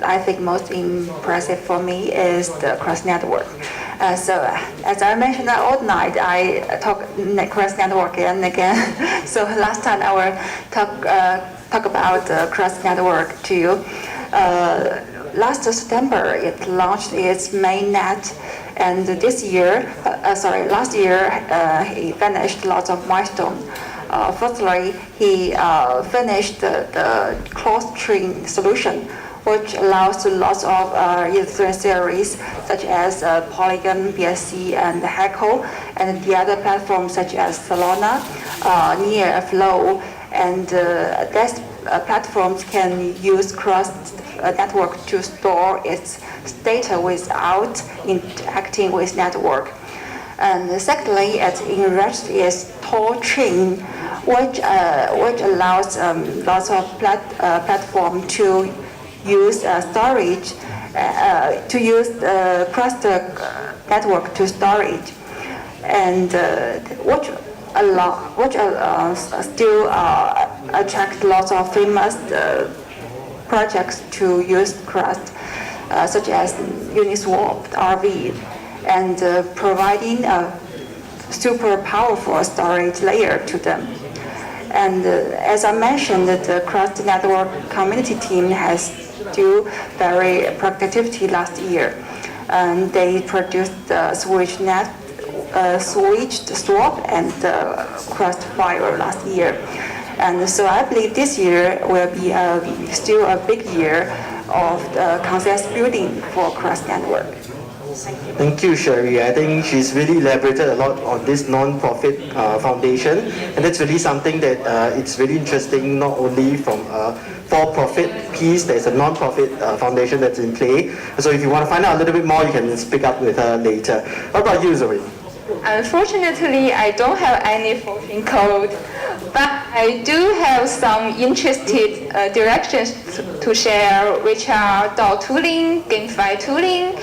S19: I think most impressive for me is the cross network. So as I mentioned all night, I talk cross network and again. So last time I will talk about the cross network too. Last September it launched its mainnet, and last year he finished lots of milestones. Firstly, he finished the cross-chain solution, which allows lots of Ethereum series such as Polygon, BSC, and HECO, and the other platforms such as Solana, Near, Flow, and these platforms can use cross network to store its data without interacting with network. And secondly, it enriched its Tor chain, which allows lots of platform to use storage, to use cross network to storage, and which still attract lots of famous projects to use cross, such as Uniswap, RV, and providing a super powerful storage layer to them. And as I mentioned, the cross network community team has do very productivity last year, and they produced the switched swap and crossfire last year. And so I believe this year will be still a big year of the consensus building for cross network.
S15: Thank you, Sherry. I think she's really elaborated a lot on this non-profit foundation, and that's really something that it's really interesting, not only from a for-profit piece, there's a non-profit foundation that's in play. So if you want to find out a little bit more, you can speak up with her later. What about you, Zoe?
S18: Unfortunately, I don't have any fortune code, but I do have some interested directions to share, which are DAO tooling, GameFi tooling,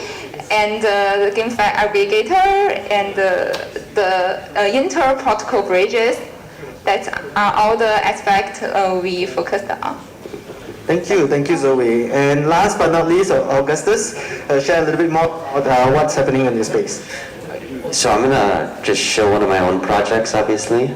S18: and the GameFi aggregator, and the inter-protocol bridges. That are all the aspects we focused on.
S15: Thank you, Zoe. And last but not least, Augustus, share a little bit more about what's happening in your space.
S16: So I'm gonna just show one of my own projects, obviously.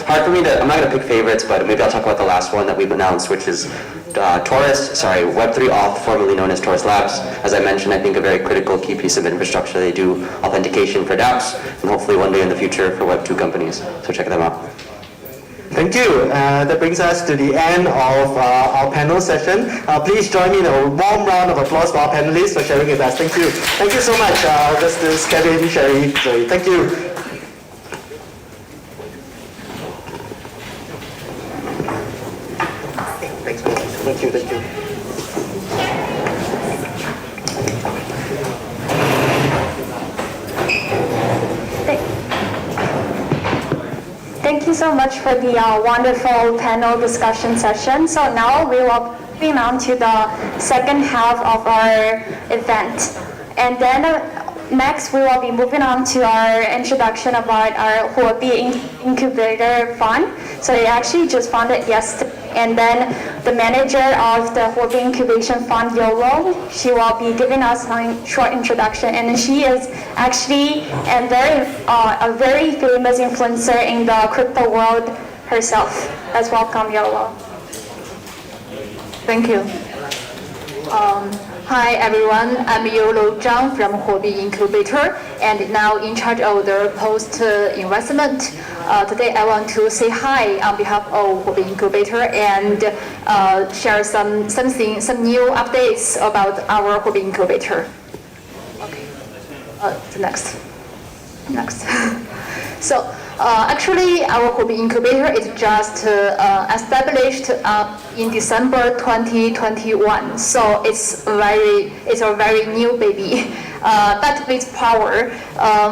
S16: Hard for me to, I'm not gonna pick favorites, but maybe I'll talk about the last one that we've announced, which is Web3 Auth, formerly known as Taurus Labs. As I mentioned, I think a very critical key piece of infrastructure. They do authentication for dApps, and hopefully one day in the future for Web2 companies. So check them out.
S15: Thank you. That brings us to the end of our panel session. Please join me in a warm round of applause for our panelists for sharing with us. Thank you. Thank you so much, Augustus, Kevin, Sherry, Zoe. Thank you. Thank you.
S7: Thank you so much for the wonderful panel discussion session. So now we will move on to the second half of our event. And then next we will be moving on to our introduction about our Huobi Incubator Fund. So they actually just founded yesterday. And then the manager of the Huobi Incubation Fund, Yolo, she will be giving us a short introduction. And she is actually a very famous influencer in the crypto world herself. Let's welcome Yolo.
S20: Thank you. Hi everyone, I'm Yolo Zhang from Huobi Incubator and now in charge of the post-investment. Today I want to say hi on behalf of Huobi Incubator and share some new updates about our Huobi Incubator. Okay, next. So actually our Huobi Incubator is just established in December 2021. So it's a very new baby. But with power,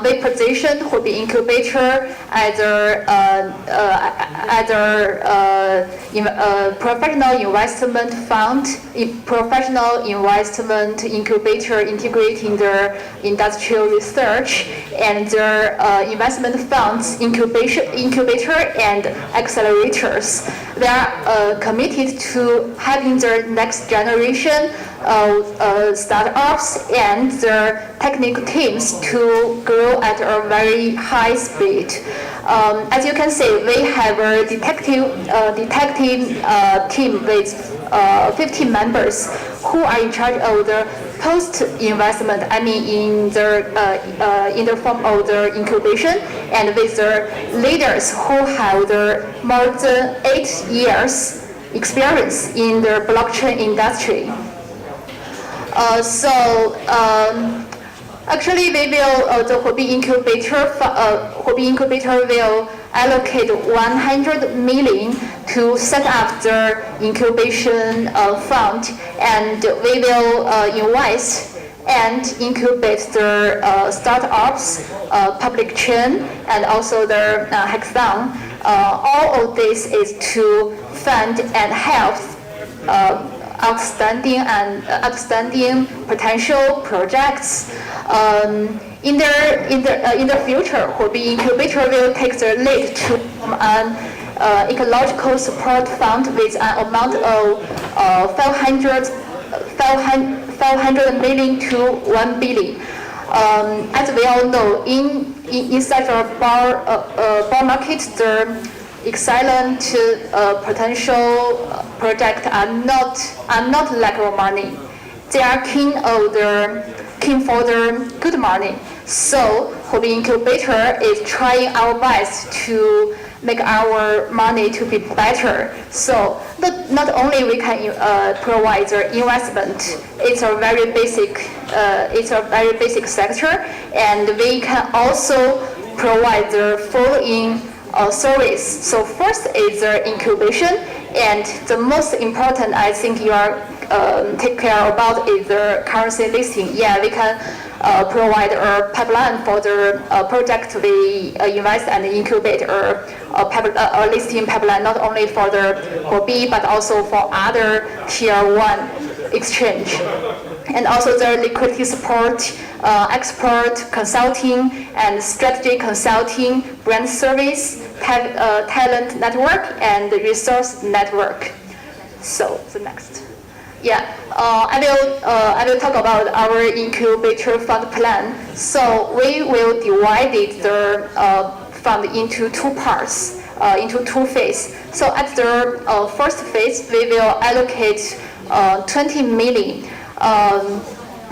S20: we position Huobi Incubator as a professional investment fund, professional investment incubator integrating their industrial research and their investment funds, incubator and accelerators. They are committed to having their next generation startups and their technical teams to grow at a very high speed. As you can see, we have a detective team with 15 members who are in charge of the post-investment, I mean in the form of the incubation, and with the leaders who have more than 8 years experience in the blockchain industry. Actually, we will the Huobi Incubator will allocate 100 million to set up the incubation fund, and we will invest and incubate the startups, public chain, and also the hackathon. All of this is to fund and help outstanding potential projects. In the future, Huobi Incubator will take the lead to an ecological support fund with an amount of 500 million to 1 billion. As we all know, in such a bar market, the excellent potential projects are not lack of money. They are keen for the good money. So Huobi Incubator is trying our best to make our money to be better. So not only we can provide the investment, it's a very basic sector, and we can also provide the following service. So first is the incubation, and the most important I think you are take care about is the currency listing. Yeah, we can provide a pipeline for the project we invest and incubate, a listing pipeline not only for the Huobi but also for other tier 1 exchange. and also the liquidity support, expert consulting, and strategy consulting, brand service, talent network, and resource network. So the next. Yeah, I will talk about our incubator fund plan. So we will divide the fund into two parts, into two phases. So at the first phase, we will allocate 20 million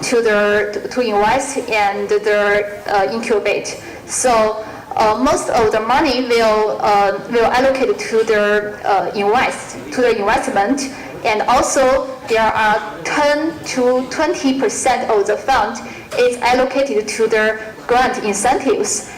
S20: to invest and the incubate. So most of the money will allocate to the investment, and also there are 10 to 20% of the fund is allocated to the grant incentives.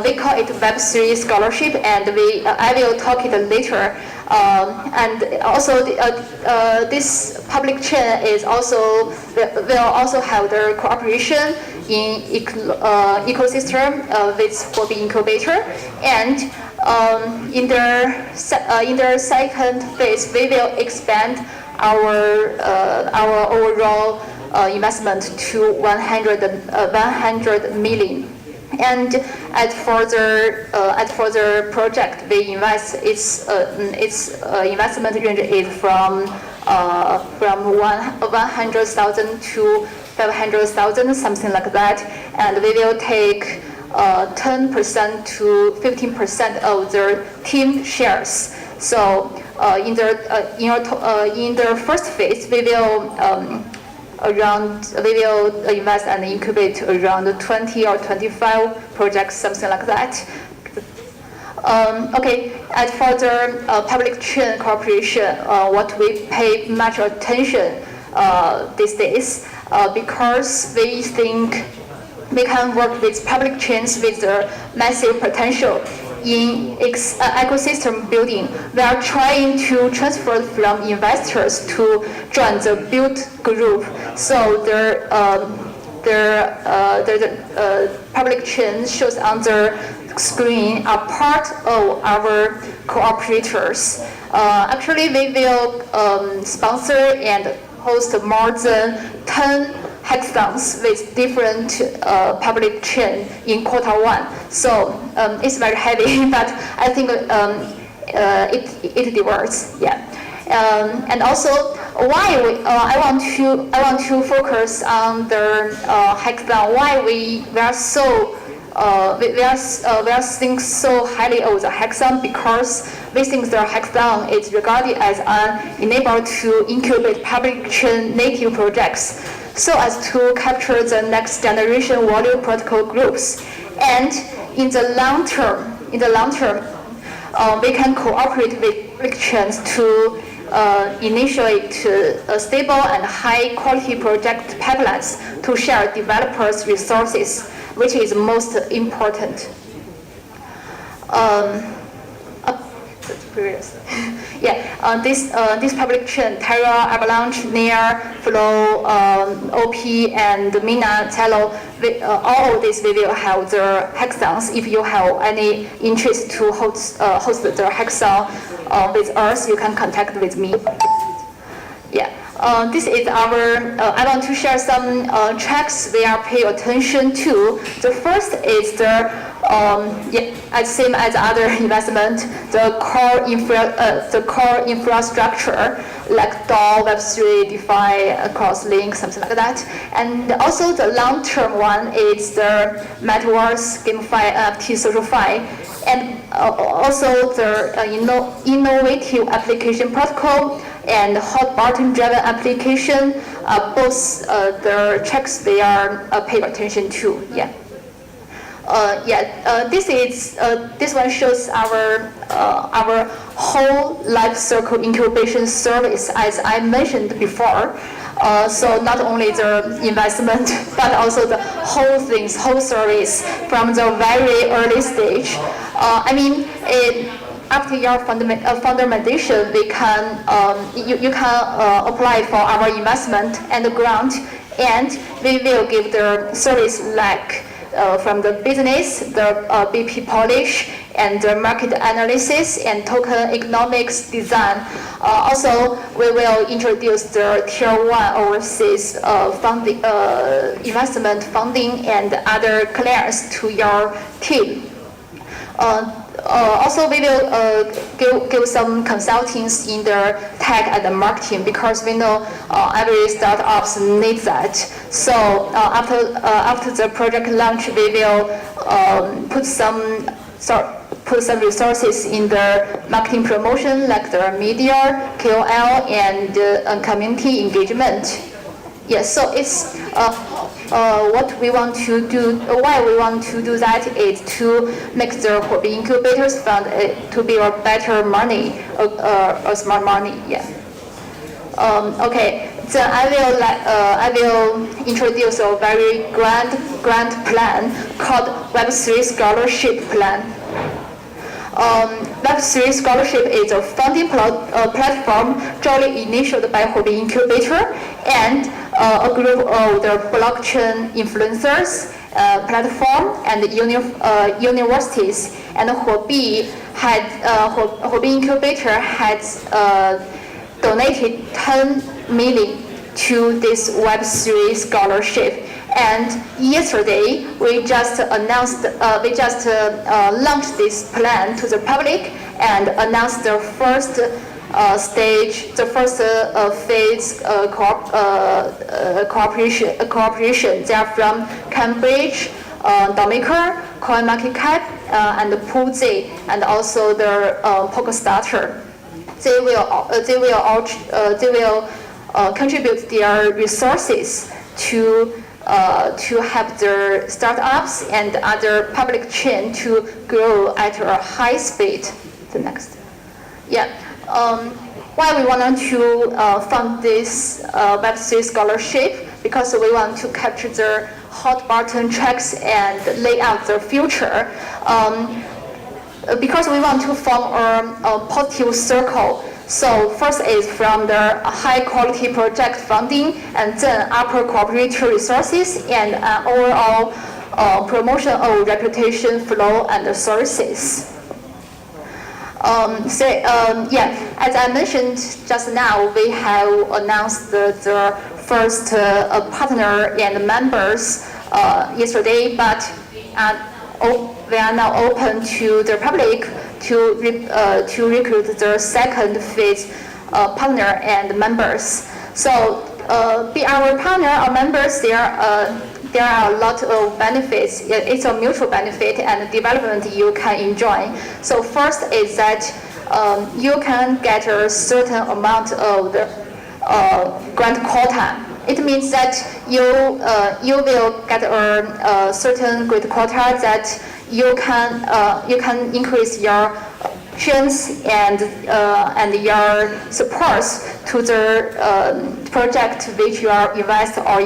S20: We call it Web3 scholarship, and I will talk it later. And also this public chain is will also have the cooperation in ecosystem with Fobi Incubator, and in the second phase we will expand our overall investment to 100 million. And at further project, we invest its investment range is from 100,000 to 500,000, something like that. And we will take 10% to 15% of the team shares. So in the first phase, we will invest and incubate around 20 or 25 projects, something like that. Okay, as for the public chain cooperation, what we pay much attention these days, because we think we can work with public chains with the massive potential in ecosystem building. We are trying to transfer from investors to join the build group. So the public chain shows on the screen are part of our cooperators. Actually, we will sponsor and host more than 10 hackathons with different public chain in Q1. So it's very heavy, but I think it works. Yeah. And also, why I want to focus on the hackathon. Why we are so we are think so highly of the hackathon, because we think the hackathon is regarded as an enabler to incubate public chain native projects, so as to capture the next generation value protocol groups. And in the long term, we can cooperate with public chains to initiate stable and high quality project pipelines to share developers' resources, which is most important. This public chain, Terra, Avalanche, Near, Flow, OP, and Mina, Tello, all of these we will have the hackathons. If you have any interest to host the hackathon with us, you can contact with me. Yeah. This is our, I want to share some tracks we are paying attention to. The first is the, same as other investment, the core infrastructure, like DAO, Web3, DeFi, Crosslink, something like that. And also the long-term one is the Metaverse, GameFi, NFT, SocialFi, and also the innovative application protocol and hot button driven application, both the tracks they are paying attention to. Yeah. This one shows our whole life circle incubation service, as I mentioned before. So not only the investment, but also the whole things, whole service from the very early stage. After your fundamentation, you can apply for our investment and grant, and we will give the service like from the business, the BP polish, and the market analysis and token economics design. Also, we will introduce the Tier 1 overseas funding, investment funding and other clients to your team. Also, we will give some consultings in the tech and the marketing because we know every startups need that. So after the project launch, we will put some resources in the marketing promotion, like the media, KOL, and community engagement. Yes, so it's what we want to do. Why we want to do that is to make the Huobi incubators fund to be a better money, a smart money. Yeah. Okay. Then I will introduce a very grand plan called Web3 Scholarship Plan. Web3 Scholarship is a funding platform jointly initiated by Huobi Incubator and a group of the blockchain influencers, platform, and universities. And Huobi Incubator has donated 10 million to this Web3 scholarship. And yesterday, we just launched this plan to the public and announced the first stage, the first phase cooperation. They are from Cambridge, Domaker, CoinMarketCap, and PoolZ, and also the PokerStarter. They will contribute their resources to help their startups and other public chain to grow at a high speed. The next, yeah. Why we wanted to fund this Web3 scholarship? Because we want to capture the hot button tracks and lay out the future. Because we want to form a positive circle. So first is from the high quality project funding, and then upper cooperative resources, and overall promotion of reputation flow and services. As I mentioned just now, we have announced the first partner and members yesterday, but we are now open to the public to recruit the second phase partner and members. So be our partner or members. There are a lot of benefits. It's a mutual benefit and development you can enjoy. So first is that you can get a certain amount of the grant quota. It means that you will get a certain grant quota that you can increase your chance and your supports to the project which you are invest or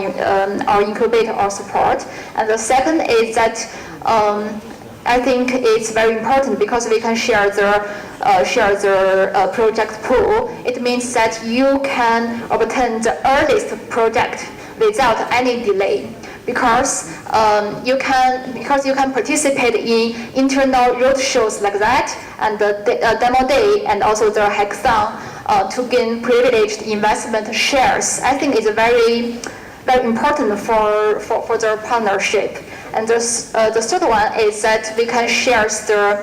S20: incubate or support. And the second is that I think it's very important because we can share the project pool. It means that you can obtain the earliest project without any delay. Because you can participate in internal road shows like that, and the demo day, and also the hackathon to gain privileged investment shares. I think it's very important for the partnership. And the third one is that we can share the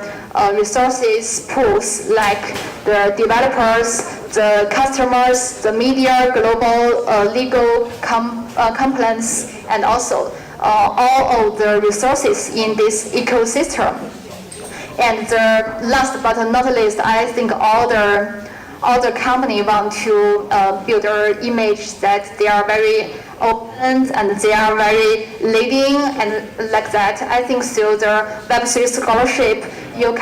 S20: resources pools like the developers, the customers, the media, global legal compliance, and also all of the resources in this ecosystem. And the last but not least, I think all the company want to build an image that they are very open and they are very leading and like that. I think through the Web3 scholarship, you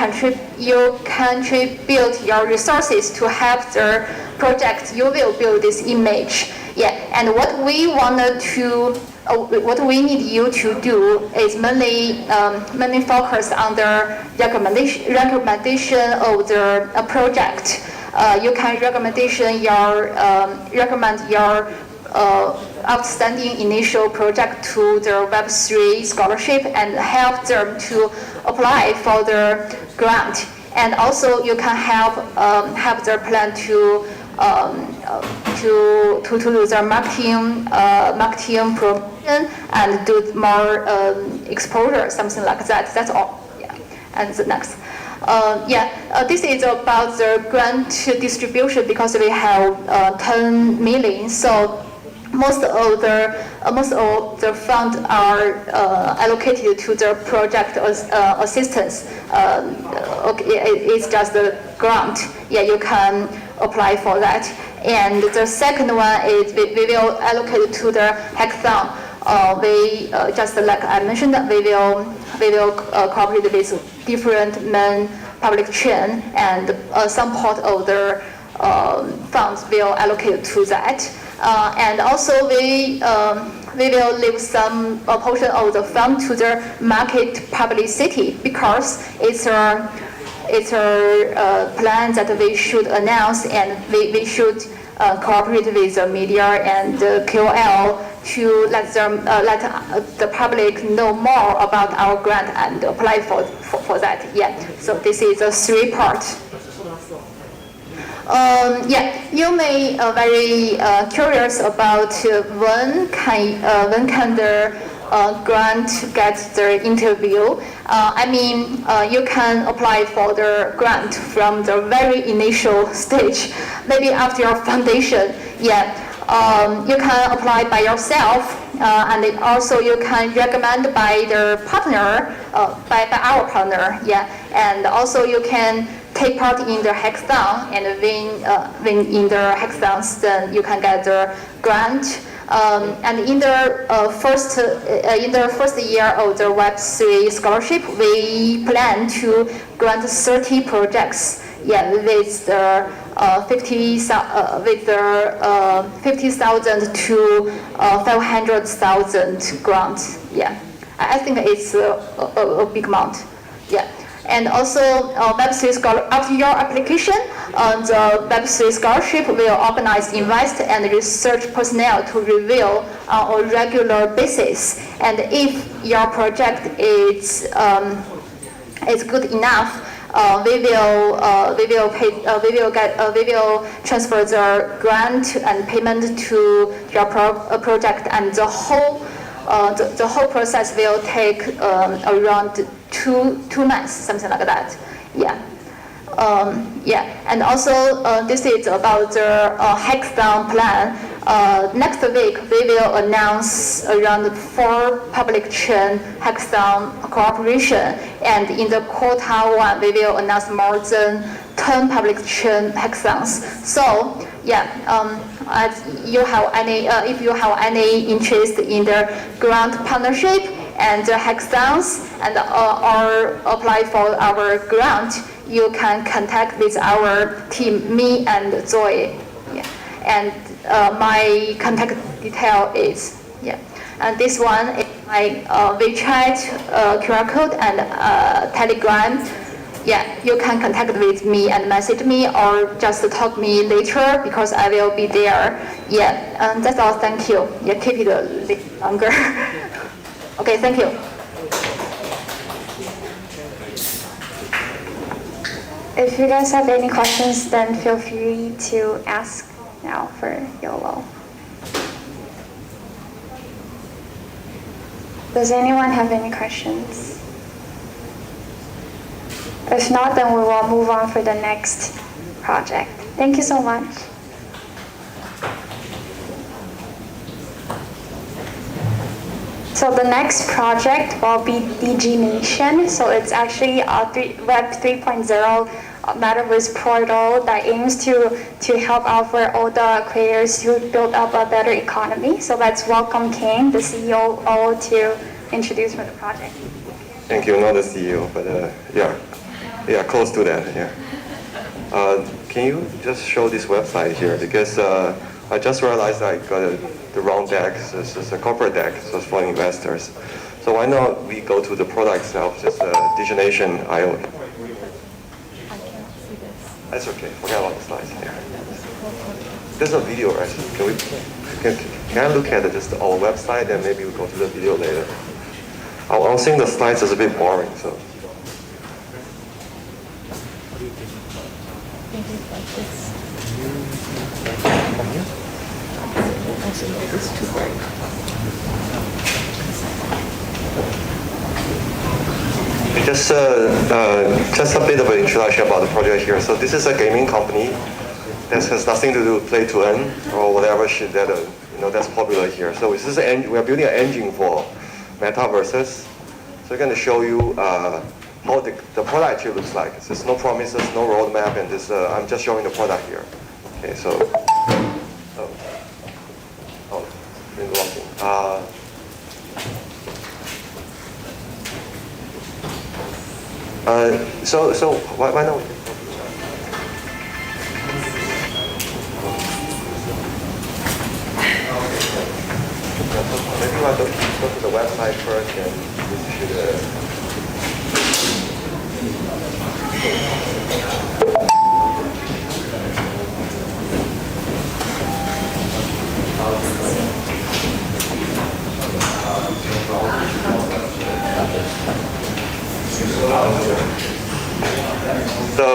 S20: contribute your resources to help the project. You will build this image. Yeah, and what we need you to do is mainly focus on the recommendation of the project. You can recommend your outstanding initial project to their Web3 scholarship and help them to apply for their grant. And also you can help their plan to do their marketing promotion and do more exposure, something like that. That's all. Yeah. And the next. This is about the grant distribution because we have 10 million. So most of the funds are allocated to the project assistance. It's just a grant. Yeah, you can apply for that. And the second one is we will allocate to the hackathon. We just like I mentioned, we will cooperate with different main public chain, and some part of the funds will allocate to that. And also we will leave some portion of the fund to the market publicity because it's a plan that we should announce, and we should cooperate with the media and the KOL to let the public know more about our grant and apply for that. Yeah. So this is a 3 part. You may very curious about when can the grant get the interview. You can apply for the grant from the very initial stage, maybe after your foundation. You can apply by yourself, and also you can recommend by the partner, by our partner. And also you can take part in the hackathon and win in the hackathons, then you can get the grant. And in the first year of the Web3 scholarship, we plan to grant 30 projects. With the 50,000 to 500,000 grants. I think it's a big amount. And also, Web3 Scholar, after your application, the Web3 Scholarship will organize, invest, and research personnel to review on a regular basis. And if your project is good enough, we will transfer the grant and payment to your project, and the whole process will take around two months, something like that. And also this is about the hackathon plan. Next week we will announce around 4 public chain hackathon cooperation, and in the quarter 1 we will announce more than 10 public chain hackathons. So if you have any interest in the grant partnership and the hackathons and or apply for our grant, you can contact with our team, me and Zoe. And my contact detail is and this one is my WeChat QR code and Telegram. You can contact with me and message me, or just talk me later because I will be there. That's all. Thank you. Keep it a little longer. Okay, thank you.
S7: If you guys have any questions, then feel free to ask now for YOLO. Does anyone have any questions? If not, then we will move on for the next project. Thank you so much. So the next project will be DG Nation. So it's actually a Web 3.0 metaverse portal that aims to help out for all the creators to build up a better economy. So let's welcome Kane, the CEO, to introduce for the project.
S21: Thank you, not the CEO, but close to that. Can you just show this website here? Because I just realized I got the wrong deck. This is a corporate deck, so it's for investors. So why not we go to the product itself, just DigiNation.io. That's okay. Forget about the slides. Yeah. There's a video, right? Can I look at just our website and maybe we'll go to the video later? I was saying the slides is a bit boring, so. Just a bit of an introduction about the project here. So this is a gaming company that has nothing to do with play to earn or whatever shit that that's popular here. So this is we are building an engine for metaverses. So we're going to show you how the product actually looks like. There's no promises, no roadmap, and this I'm just showing the product here. Okay, so been locking. So why not? Maybe we'll go to the website first and we should. So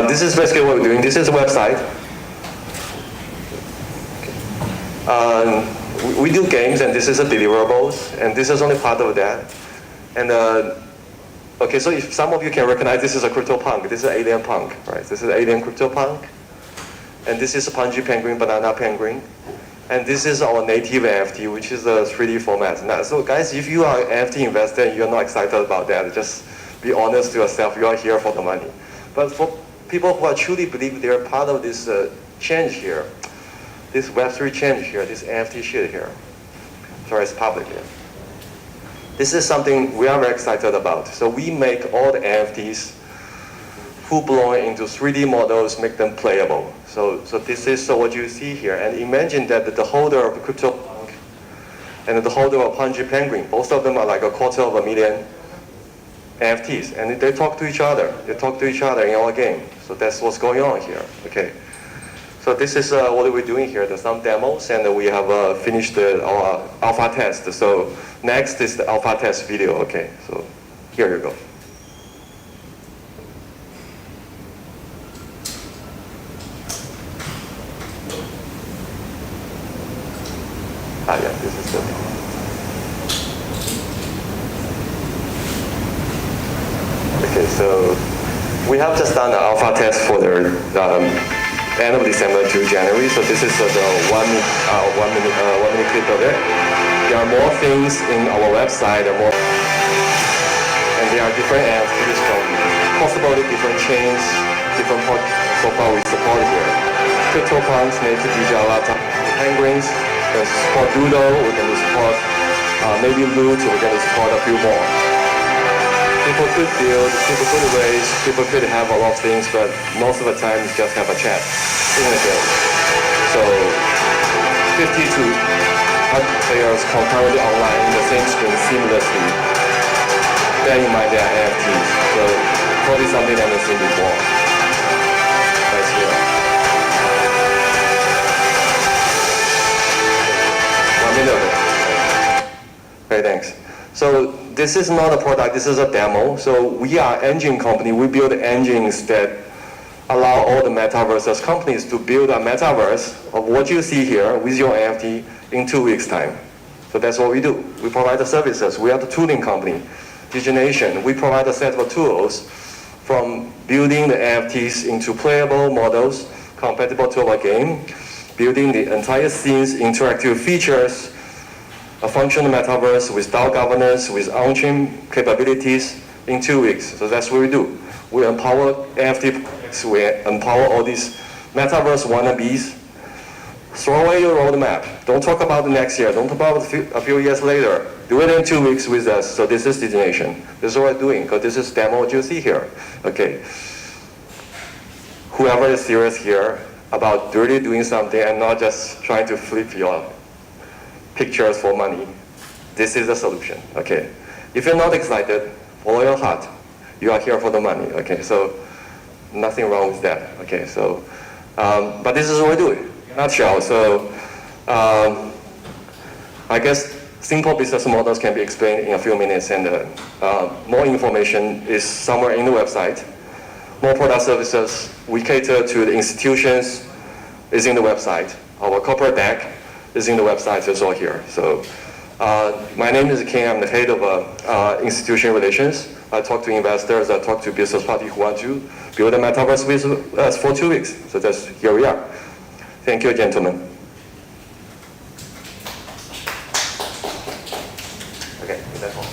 S21: this is basically what we're doing. This is a website. We do games, and this is a deliverables, and this is only part of that. And okay, so if some of you can recognize, this is a CryptoPunk. This is Alien Punk, right? This is Alien CryptoPunk, and this is a Punji Penguin, Banana Penguin, and this is our native NFT, which is a 3D format. Now, so guys, if you are an NFT investor and you're not excited about that, just be honest to yourself. You are here for the money. But for people who are truly believe they're part of this change here, this Web3 change here, this NFT shit here, sorry, it's public here. This is something we are very excited about. So we make all the NFTs full-blown into 3D models, make them playable. So this is what you see here. And imagine that the holder of the CryptoPunk and the holder of Punji Penguin, both of them are like 250,000 NFTs, and they talk to each other. They talk to each other in our game. So that's what's going on here. Okay. So this is what we're doing here. There's some demos, and we have finished our alpha test. So next is the alpha test video. Okay. So here you go. Yeah, this is the. Okay, so we have just done an alpha test for the end of December to January. So this is the one minute clip of it. There are more things in our website, and there are different NFTs from possibly different chains, different so far we support here. CryptoPunks, Native Digital Penguins, we support Doodle, we're going to support maybe Loot, we're going to support a few more. People could build, people could raise, people could have a lot of things, but most of the time just have a chat in the game. So 50 to 100 players concurrently online in the same screen seamlessly. Bear in mind they are NFTs, so probably something I've never seen before. Right here. 1 minute of it. Okay, thanks. So this is not a product, this is a demo. So we are an engine company. We build engines that allow all the metaverse companies to build a metaverse of what you see here with your NFT in 2 weeks' time. So that's what we do. We provide the services. We are the tooling company, Digination. We provide a set of tools from building the NFTs into playable models compatible to our game, building the entire scenes, interactive features, a functional metaverse with DAO governance, with on-chain capabilities in 2 weeks. So that's what we do. We empower NFT projects, we empower all these metaverse wannabes. Throw away your roadmap. Don't talk about the next year. Don't talk about a few years later. Do it in 2 weeks with us. So this is Digination. This is what we're doing, because this is demo what you see here. Okay. Whoever is serious here about really doing something and not just trying to flip your pictures for money, this is the solution. Okay. If you're not excited, follow your heart. You are here for the money. Okay. So nothing wrong with that. Okay, so, but this is what we do in a nutshell. So, I guess simple business models can be explained in a few minutes, and more information is somewhere in the website. More product services, we cater to the institutions, is in the website. Our corporate deck is in the website, it's all here. So my name is King, I'm the head of institution relations. I talk to investors, I talk to business parties who want to build a metaverse with us for 2 weeks. So that's, here we are. Thank you, gentlemen. Okay, that's all.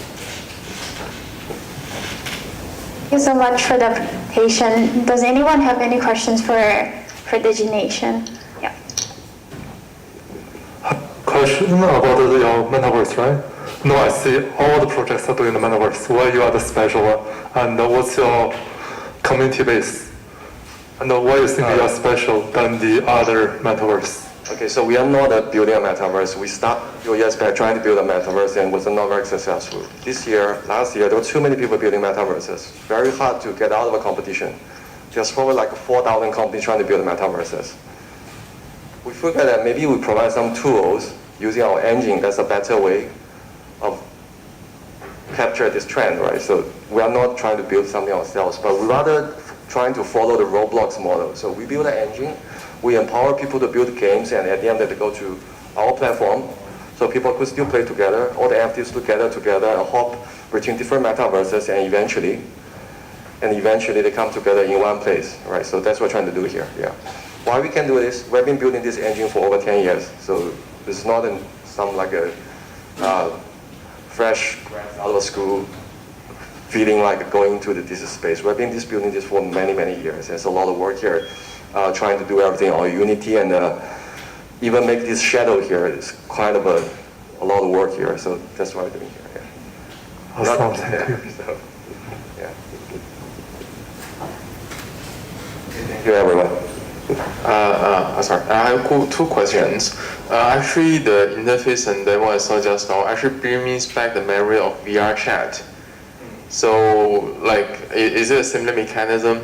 S7: Thank you so much for the presentation. Does anyone have any questions for Digination? Yeah.
S1: Question about your metaverse, right? No, I see all the projects are doing the metaverse. Why you are the special one? And what's your community base? And why you think you are special than the other metaverse?
S21: Okay, so we are not building a metaverse. We started a few years back trying to build a metaverse and was not very successful. This year, last year, there were too many people building metaverses. Very hard to get out of a competition. There's probably like 4,000 companies trying to build metaverses. We figured that maybe we provide some tools using our engine. That's a better way of capture this trend, right? So we are not trying to build something ourselves, but we rather trying to follow the Roblox model. So we build an engine. We empower people to build games, and at the end they go to our platform, so people could still play together, all the entities together, and hop between different metaverses, and eventually they come together in one place, right? So that's what we're trying to do here, yeah. Why we can do this? We've been building this engine for over 10 years, so it's not some like a fresh out of school feeling like going to this space. We've been building this for many, many years. There's a lot of work here. Trying to do everything on Unity, and even make this shadow here is kind of a lot of work here. So that's what I'm doing here. Yeah.
S1: Awesome, thank you.
S21: So, yeah. Thank you, everyone.
S14: Sorry, I have two questions. Actually, the interface and demo I saw just now actually brings back the memory of VR chat. So, like, is it a similar mechanism?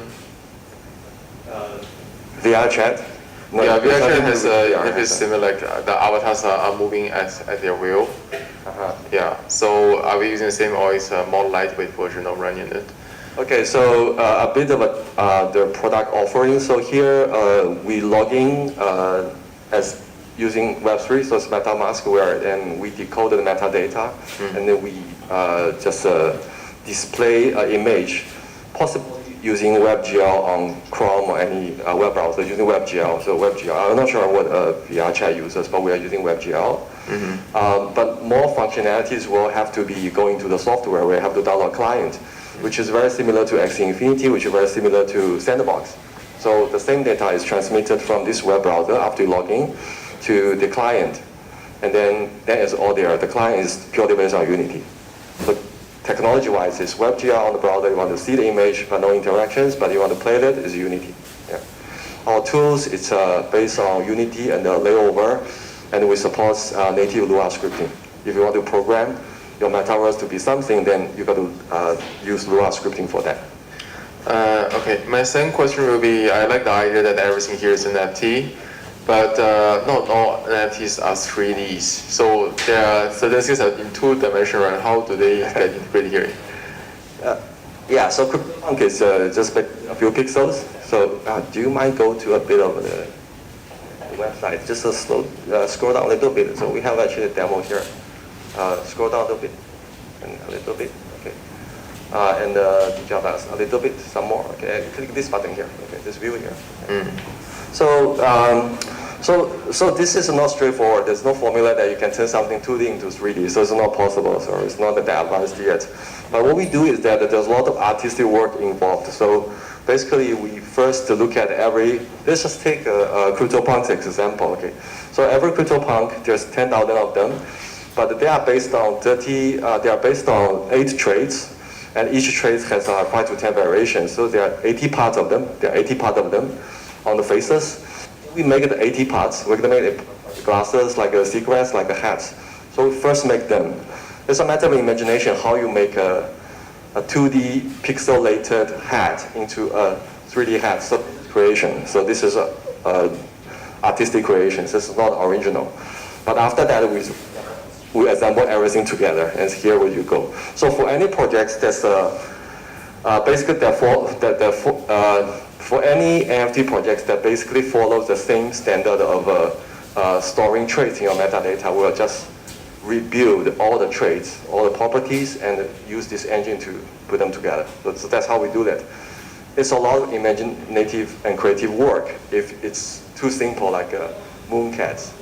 S21: VR chat?
S14: No, yeah, VR chat has interface similar, like the avatars are moving at their will. Yeah, so are we using the same, or is a more lightweight version of running it?
S21: Okay, so a bit of the product offering. So here we log in as using Web3, so it's MetaMask, and we decode the metadata, and then we just display an image, possibly using WebGL on Chrome or any web browser, using WebGL. So WebGL, I'm not sure what VR chat uses, but we are using WebGL. But more functionalities will have to be going to the software. We have to download a client, which is very similar to Axie Infinity, which is very similar to Sandbox. So the same data is transmitted from this web browser after you log in to the client. And then that is all there. The client is purely based on Unity. So technology-wise, it's WebGL on the browser. You want to see the image, but no interactions, but you want to play it, is Unity. Yeah. Our tools, it's based on Unity and layover, and we support native Lua scripting. If you want to program your metaverse to be something, then you got to use Lua scripting for that.
S14: Okay, my second question will be, I like the idea that everything here is NFT, but not all NFTs are 3Ds. So there are certain things that are in two-dimensional, and how do they get integrated here?
S21: Yeah, so CryptoPunk is just a few pixels. So do you mind go to a bit of the website? Just scroll down a little bit. So we have actually a demo here. Scroll down a little bit, and a little bit, okay. And Java, a little bit, some more. Okay, click this button here. Okay, this view here. So this is not straightforward. There's no formula that you can turn something 2D into 3D. So it's not possible. So it's not that advanced yet. But what we do is that there's a lot of artistic work involved. So basically, we first look at let's just take a CryptoPunk example. Okay, so every CryptoPunk, there's 10,000 of them. But they are based on 8 traits, and each trait has 5 to 10 variations. So there are 80 parts of them. There are 80 parts of them on the faces. We make it 80 parts. We're gonna make it glasses, like a sequence, like a hat. So we first make them. It's a matter of imagination how you make a 2D pixelated hat into a 3D hat so creation. So this is a artistic creation. This is not original. But after that, we assemble everything together, and here where you go. So for any projects, that's basically for any NFT projects that basically follows the same standard of storing traits in your metadata, we'll just rebuild all the traits, all the properties, and use this engine to put them together. So that's how we do that. It's a lot of imaginative and creative work if it's too simple, like mooncats,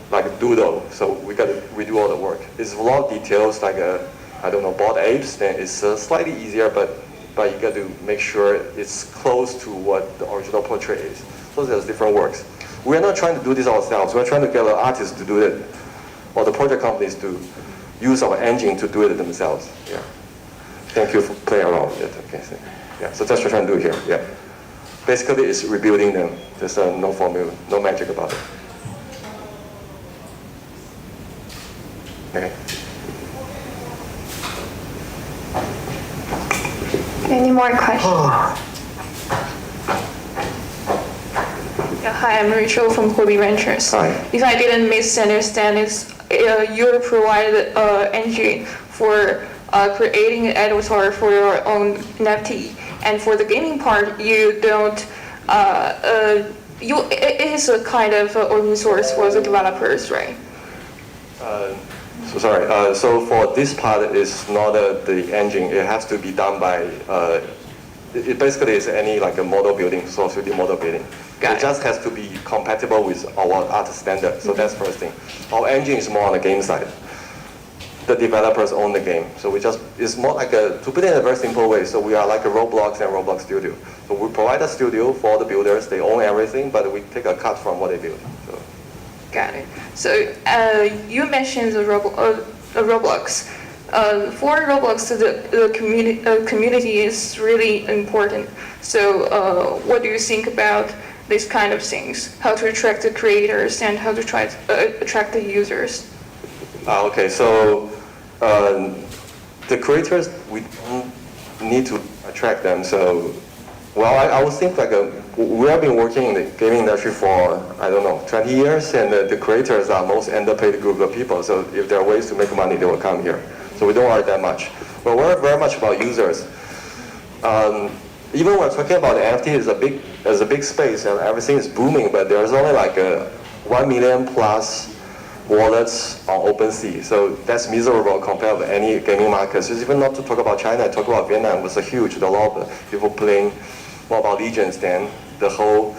S21: like a doodle. So we got to redo all the work. It's a lot of details, like I don't know, bored apes. Then it's slightly easier, but you got to make sure it's close to what the original portrait is. So there's different works. We're not trying to do this ourselves. We're trying to get the artists to do it, or the project companies to use our engine to do it themselves. Yeah. Thank you for playing around with it. Okay. So, yeah. So that's what we're trying to do here. Yeah. Basically, it's rebuilding them. There's no formula, no magic about it. Okay.
S7: Any more questions?
S4: Yeah, hi, I'm Rachel from Hobby Ventures.
S21: Hi.
S4: If I didn't misunderstand, it's you provided engine for creating an avatar for your own NFT, and for the gaming part, you don't. It is a kind of open source for the developers, right?
S21: So sorry. So for this part, it's not the engine. It has to be done by. It basically is any like a model building, so 3D model building. It just has to be compatible with our art standard. So that's first thing. Our engine is more on the game side. The developers own the game. So it's more like to put it in a very simple way. So we are like a Roblox and Roblox Studio. So we provide a studio for the builders. They own everything, but we take a cut from what they build. So.
S4: Got it. So you mentioned the Roblox. For Roblox, the community is really important. So what do you think about these kind of things? How to attract the creators and how to try to attract the users?
S21: Okay, so the creators, we don't need to attract them. So, well, I would think like we have been working in the gaming industry for, I don't know, 20 years, and the creators are most underpaid group of people. So if there are ways to make money, they will come here. So we don't worry that much. But we're very much about users. Even when we're talking about the NFT, is a big space and everything is booming, but there's only like 1 million plus wallets on OpenSea. So that's miserable compared to any gaming markets. It's even not to talk about China, talk about Vietnam was a huge, a lot of people playing Mobile Legends then, the whole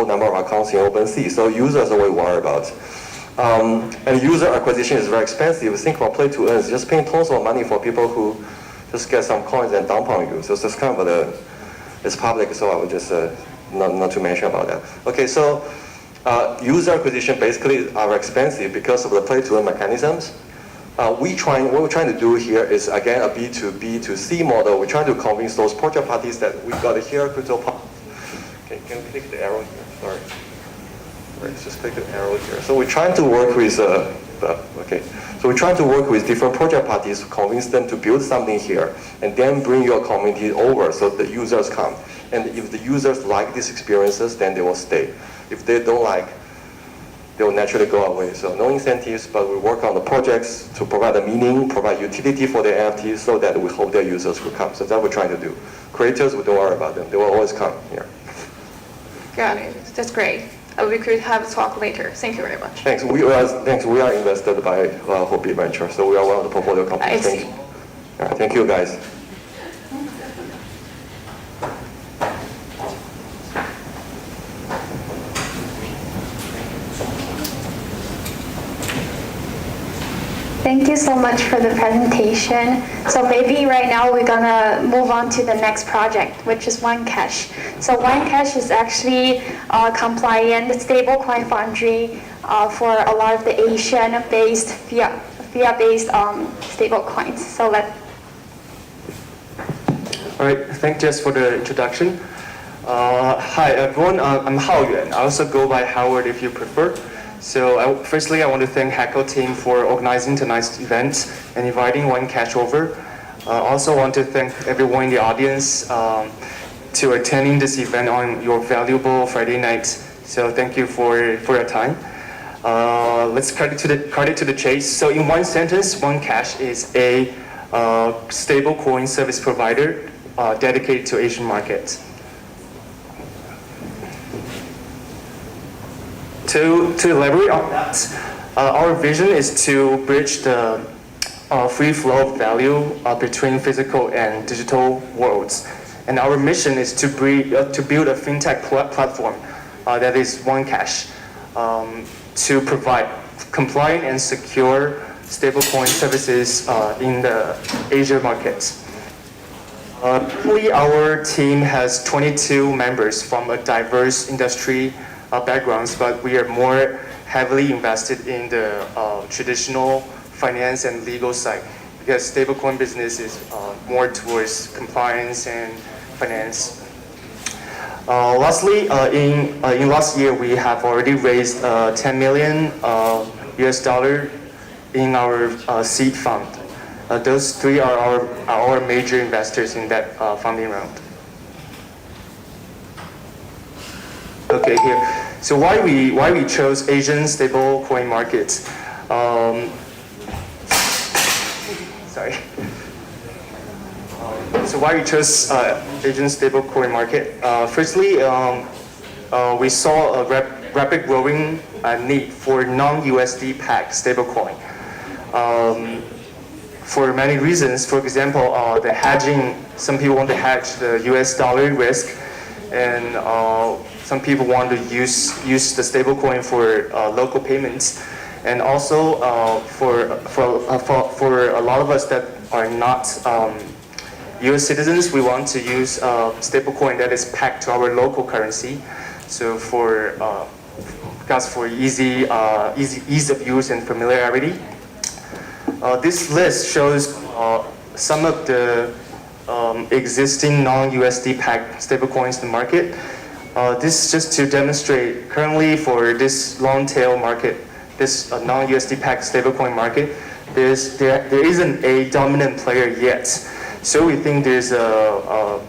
S21: number of accounts in OpenSea. So users are what we worry about. And user acquisition is very expensive. Think about play to earn, just paying tons of money for people who just get some coins and dump on you. So it's kind of it's public, so I would just not to mention about that. Okay, so user acquisition basically are expensive because of the play to earn mechanisms. What we're trying to do here is again a B2B to C model. We're trying to convince those project parties that we got here crypto. Okay, can we click the arrow here? Sorry. Right, just click the arrow here. So we're trying to work with So we're trying to work with different project parties to convince them to build something here, and then bring your community over so the users come. And if the users like these experiences, then they will stay. If they don't like, they will naturally go away. So no incentives, but we work on the projects to provide a meaning, provide utility for the NFTs so that we hope their users will come. So that's what we're trying to do. Creators, we don't worry about them. They will always come here.
S4: Got it. That's great. We could have a talk later. Thank you very much.
S21: Thanks. We are invested by Hobby Venture, so we are one of the portfolio companies.
S4: I see.
S21: Thank you, guys.
S7: Thank you so much for the presentation. So maybe right now we're gonna move on to the next project, which is OneCash. So OneCash is actually a compliant stablecoin foundry for a lot of the Asian-based, fiat-based stablecoins. So
S2: All right, thank Jess for the introduction. Hi everyone, I'm Hao Yuan. I also go by Howard if you prefer. So firstly, I want to thank HECO team for organizing tonight's event and inviting OneCash over. Also want to thank everyone in the audience to attending this event on your valuable Friday night. So thank you for your time. Let's cut it to the chase. So in one sentence, OneCash is a stablecoin service provider dedicated to Asian markets. To elaborate on that, our vision is to bridge the free flow of value between physical and digital worlds. And our mission is to build a fintech platform that is OneCash to provide compliant and secure stablecoin services in the Asia markets. Currently, our team has 22 members from a diverse industry backgrounds, but we are more heavily invested in the traditional finance and legal side because stablecoin business is more towards compliance and finance. Lastly, in last year, we have already raised 10 million US dollar in our seed fund. Those three are our major investors in that funding round. Okay, here. So why we chose Asian stablecoin markets? Sorry. So why we chose Asian stablecoin market? Firstly, we saw a rapid growing need for non-USD pegged stablecoin. For many reasons, for example, the hedging. Some people want to hedge the US dollar risk, and some people want to use the stablecoin for local payments, and also for a lot of us that are not U.S. citizens, we want to use stablecoin that is pegged to our local currency. So for ease of use and familiarity. This list shows some of the existing non-USD pegged stablecoins in the market. This is just to demonstrate currently for this long tail market, this non-USD pegged stablecoin market, there isn't a dominant player yet. So we think there's a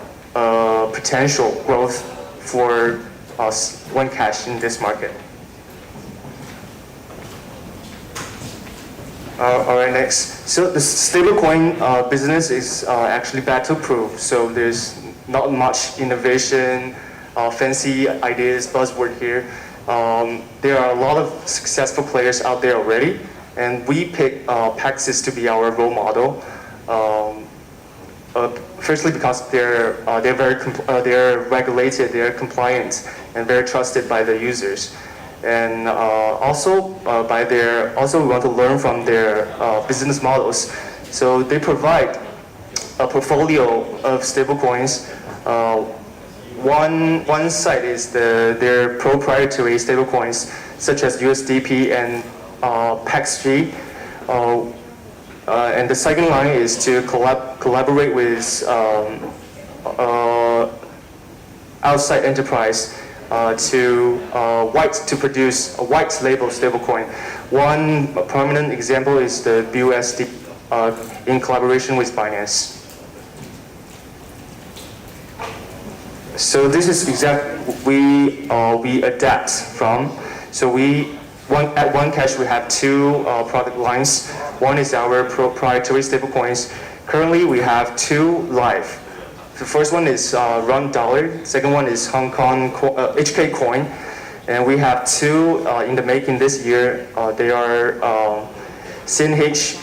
S2: potential growth for OneCash in this market. All right, next. So the stablecoin business is actually battle-proof. So there's not much innovation, fancy ideas, buzzword here. There are a lot of successful players out there already, and we pick Paxos to be our role model. Firstly, because they're regulated, they're compliant, and very trusted by the users. And also we want to learn from their business models. So they provide a portfolio of stablecoins. One side is their proprietary stablecoins, such as USDP and PAXG. And the second line is to collaborate with outside enterprise to produce a white label stablecoin. One prominent example is the BUSD in collaboration with Binance. So this is exactly we adapt from. So at OneCash we have two product lines. One is our proprietary stablecoins. Currently we have two live. The first one is Run Dollar. Second one is Hong Kong HK Coin. And we have two in the making this year. They are CNH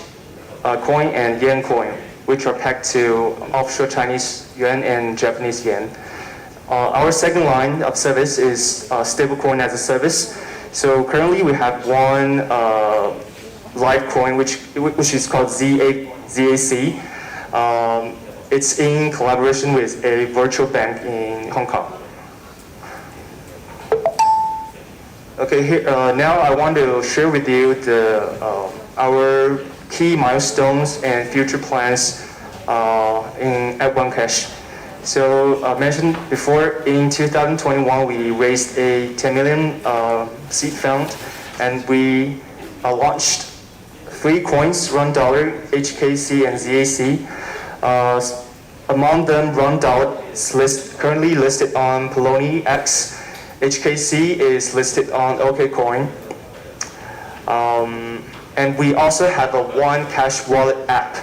S2: Coin and Yen Coin, which are pegged to offshore Chinese yuan and Japanese yen. Our second line of service is stablecoin as a service. So currently we have one live coin which is called ZAC. It's in collaboration with a virtual bank in Hong Kong. Okay, here, now I want to share with you our key milestones and future plans at OneCash. So I mentioned before, in 2021 we raised a 10 million seed fund, and we launched 3 coins: Run Dollar, HKC, and ZAC. Among them, Run Dollar is listed currently listed on Poloni X. HKC is listed on OKCoin. And we also have a One Cash Wallet app.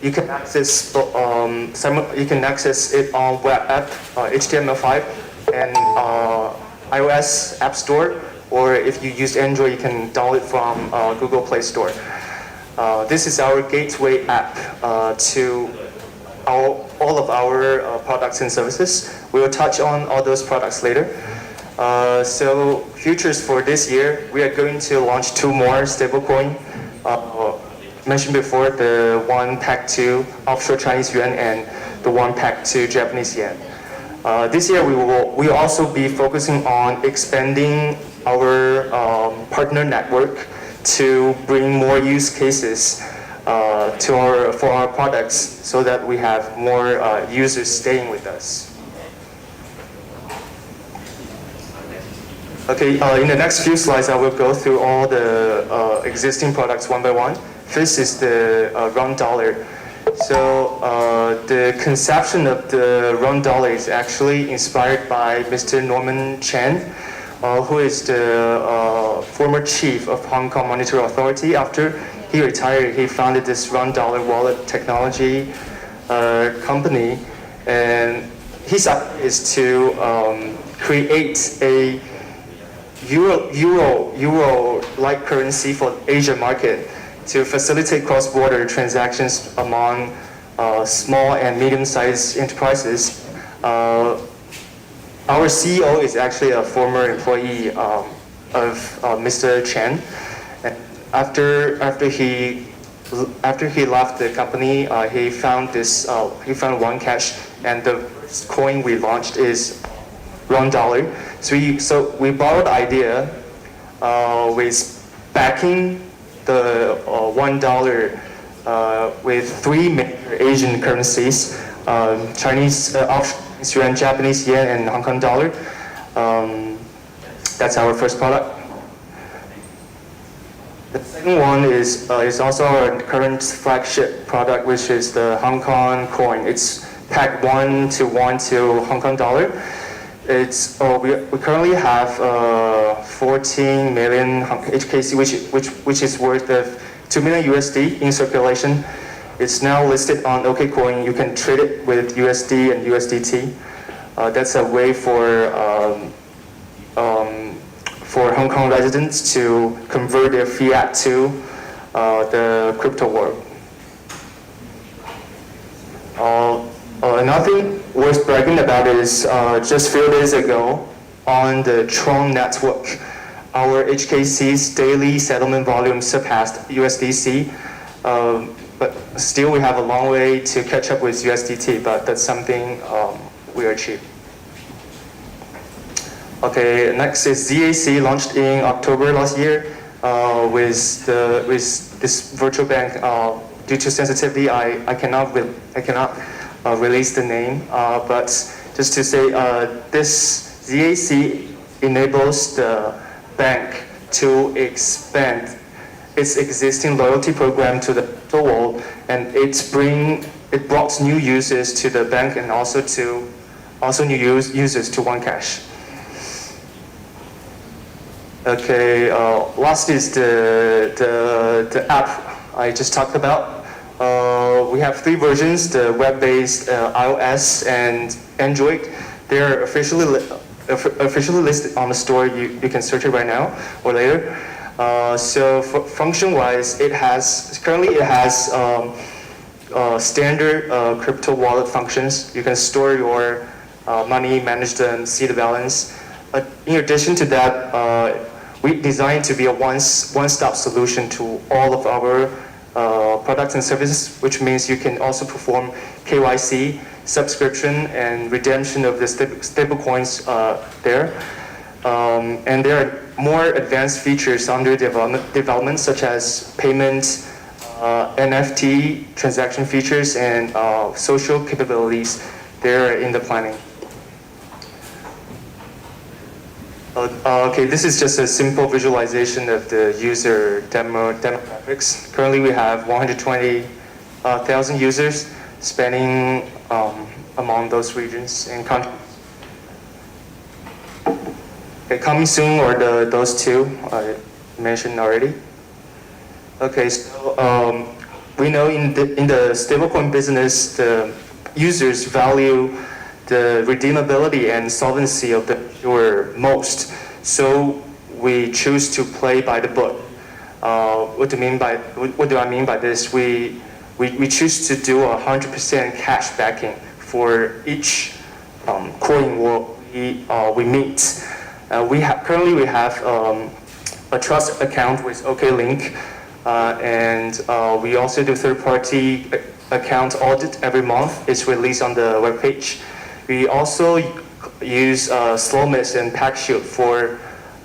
S2: You can access it on web app, HTML5, and iOS App Store, or if you use Android, you can download it from Google Play Store. This is our gateway app to all of our products and services. We will touch on all those products later. So futures for this year, we are going to launch 2 more stablecoin. Mentioned before, the one pegged to offshore Chinese yuan and the one pegged to Japanese yen. This year, we will also be focusing on expanding our partner network to bring more use cases for our products, so that we have more users staying with us. Okay, in the next few slides, I will go through all the existing products one by one. First is the round dollar. So the conception of the round dollar is actually inspired by Mr. Norman Chen, who is the former chief of Hong Kong Monetary Authority. After he retired, he founded this round dollar wallet technology company, and his idea is to create a euro-like currency for Asia market to facilitate cross-border transactions among small and medium-sized enterprises. Our CEO is actually a former employee of Mr. Chen. And after he left the company, he found One Cash, and the coin we launched is round dollar. So we borrowed the idea with backing the $1 with 3 major Asian currencies: Chinese yuan, Japanese yen, and Hong Kong dollar. That's our first product. The second one is also our current flagship product, which is the Hong Kong coin. It's pegged 1-to-1 to Hong Kong dollar. We currently have 14 million HKC, which is worth of $2 million USD in circulation. It's now listed on OKCoin. You can trade it with USD and USDT. That's a way for Hong Kong residents to convert their fiat to the crypto world. Another thing worth bragging about is just a few days ago on the Tron network, our HKC's daily settlement volume surpassed USDC, but still we have a long way to catch up with USDT, but that's something we achieved. Okay, next is ZAC, launched in October last year with this virtual bank. Due to sensitivity, I cannot release the name, but just to say, this ZAC enables the bank to expand its existing loyalty program to the world, and it brought new users to the bank and also new users to One Cash. Okay, last is the app I just talked about. We have 3 versions: the web-based, iOS, and Android. They're officially listed on the store. You can search it right now or later. So function-wise, currently it has standard crypto wallet functions. You can store your money, manage them, see the balance. In addition to that, we designed to be a one-stop solution to all of our products and services, which means you can also perform KYC, subscription, and redemption of the stable coins there. And there are more advanced features under development, such as payment, NFT transaction features, and social capabilities. They're in the planning. Okay, this is just a simple visualization of the user demographics. Currently, we have 120,000 users spanning among those regions and countries. Okay, coming soon or those two I mentioned already. Okay, so we know in the stablecoin business, the users value the redeemability and solvency of the issuer most. So we choose to play by the book. What do I mean by this? We choose to do 100% cash backing for each coin we meet. Currently we have a trust account with OKLink, and we also do third-party account audit every month. It's released on the webpage. We also use Slowmist and PackShield for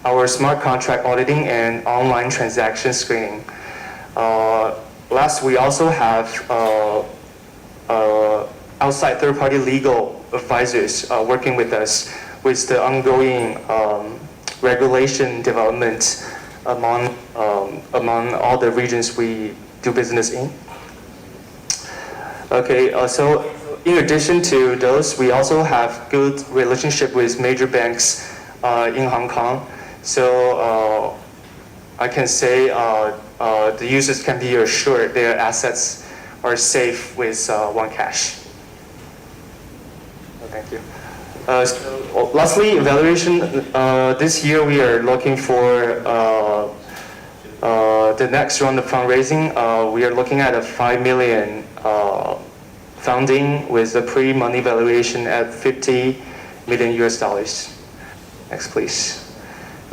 S2: our smart contract auditing and online transaction screening. Last, we also have outside third-party legal advisors working with us with the ongoing regulation development among all the regions we do business in. Okay, so in addition to those, we also have good relationship with major banks in Hong Kong. So I can say the users can be assured their assets are safe with OneCash. Thank you. So, lastly, evaluation. This year we are looking for the next round of fundraising. We are looking at a 5 million funding with a pre-money valuation at $50 million US. Next, please.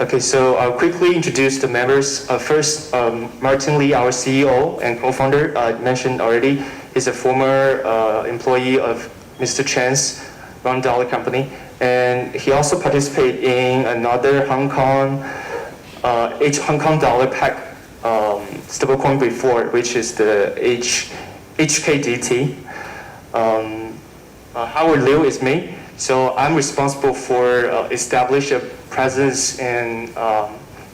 S2: Okay, so I'll quickly introduce the members. First, Martin Lee, our CEO and co-founder, I mentioned already. He's a former employee of Mr. Chen's $1 company, and he also participated in another Hong Kong dollar pack stablecoin before, which is the HKDT. Howard Liu is me, so I'm responsible for establish a presence and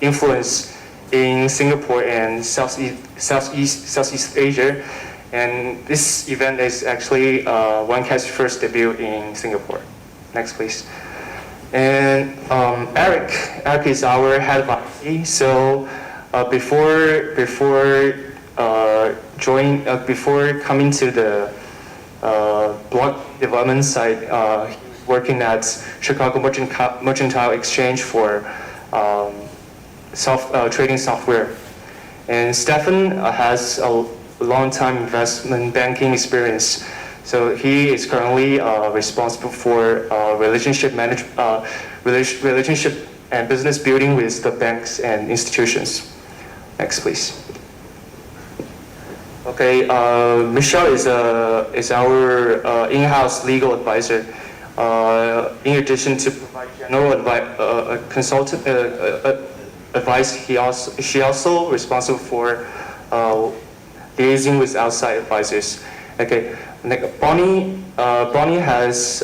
S2: influence in Singapore and Southeast Asia. And this event is actually OneCash's first debut in Singapore. Next, please. And Eric is our head of IT. So before coming to the block development side, working at Chicago Mercantile Exchange for trading software. And Stefan has a long-time investment banking experience. So he is currently responsible for relationship and business building with the banks and institutions. Next, please. Okay, Michelle is our in-house legal advisor. In addition to provide general advice, she also responsible for liaising with outside advisors. Okay, Bonnie has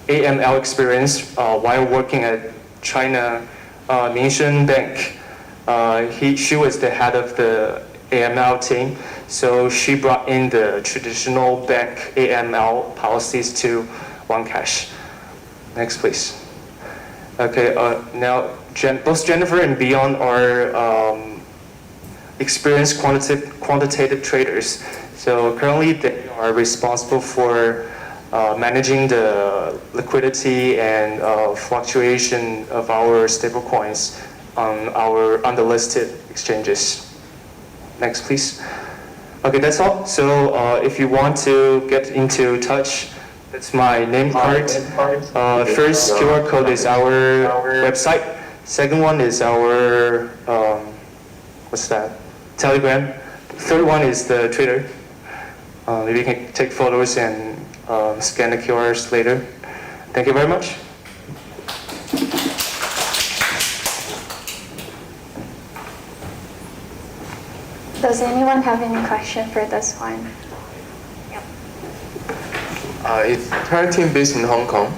S2: AML experience while working at China Minsheng Bank. She was the head of the AML team, so she brought in the traditional bank AML policies to OneCash. Next, please. Okay, now both Jennifer and Beyond are experienced quantitative traders. So currently they are responsible for managing the liquidity and fluctuation of our stablecoins on the listed exchanges. Next, please. Okay, that's all. So if you want to get into touch, that's my name card. First QR code is our website. Second one is our what's that? Telegram. Third one is the Twitter. Maybe you can take photos and scan the QRs later. Thank you very much.
S7: Does anyone have any question for this one?
S14: Is the entire team based in Hong Kong?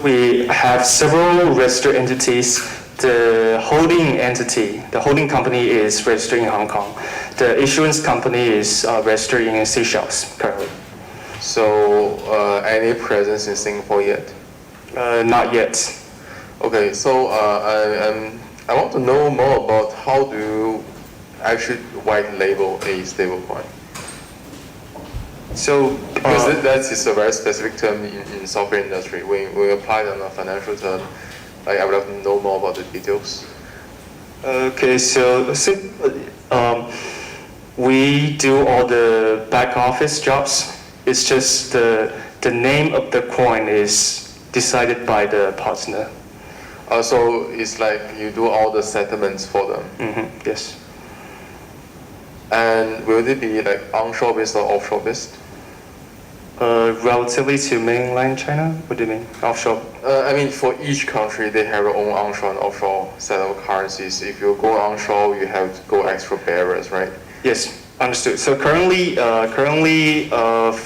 S2: We have several registered entities the holding entity, the holding company is registered in Hong Kong. The issuance company is registered in Seychelles currently.
S14: So, any presence in Singapore yet?
S2: Not yet.
S14: Okay, so I want to know more about how do you actually white label a stablecoin?
S2: So,
S14: because that is a very specific term in software industry. When we apply it on a financial term, I would like to know more about the details.
S2: Okay, so we do all the back office jobs. It's just the name of the coin is decided by the partner.
S14: So it's like you do all the settlements for them?
S2: Mm-hmm, yes.
S14: And will it be like onshore based or offshore based?
S2: Relatively to mainland China? What do you mean, offshore?
S14: I mean, for each country, they have their own onshore and offshore set of currencies. If you go onshore, you have to go extra barriers, right?
S2: Yes, understood. So currently,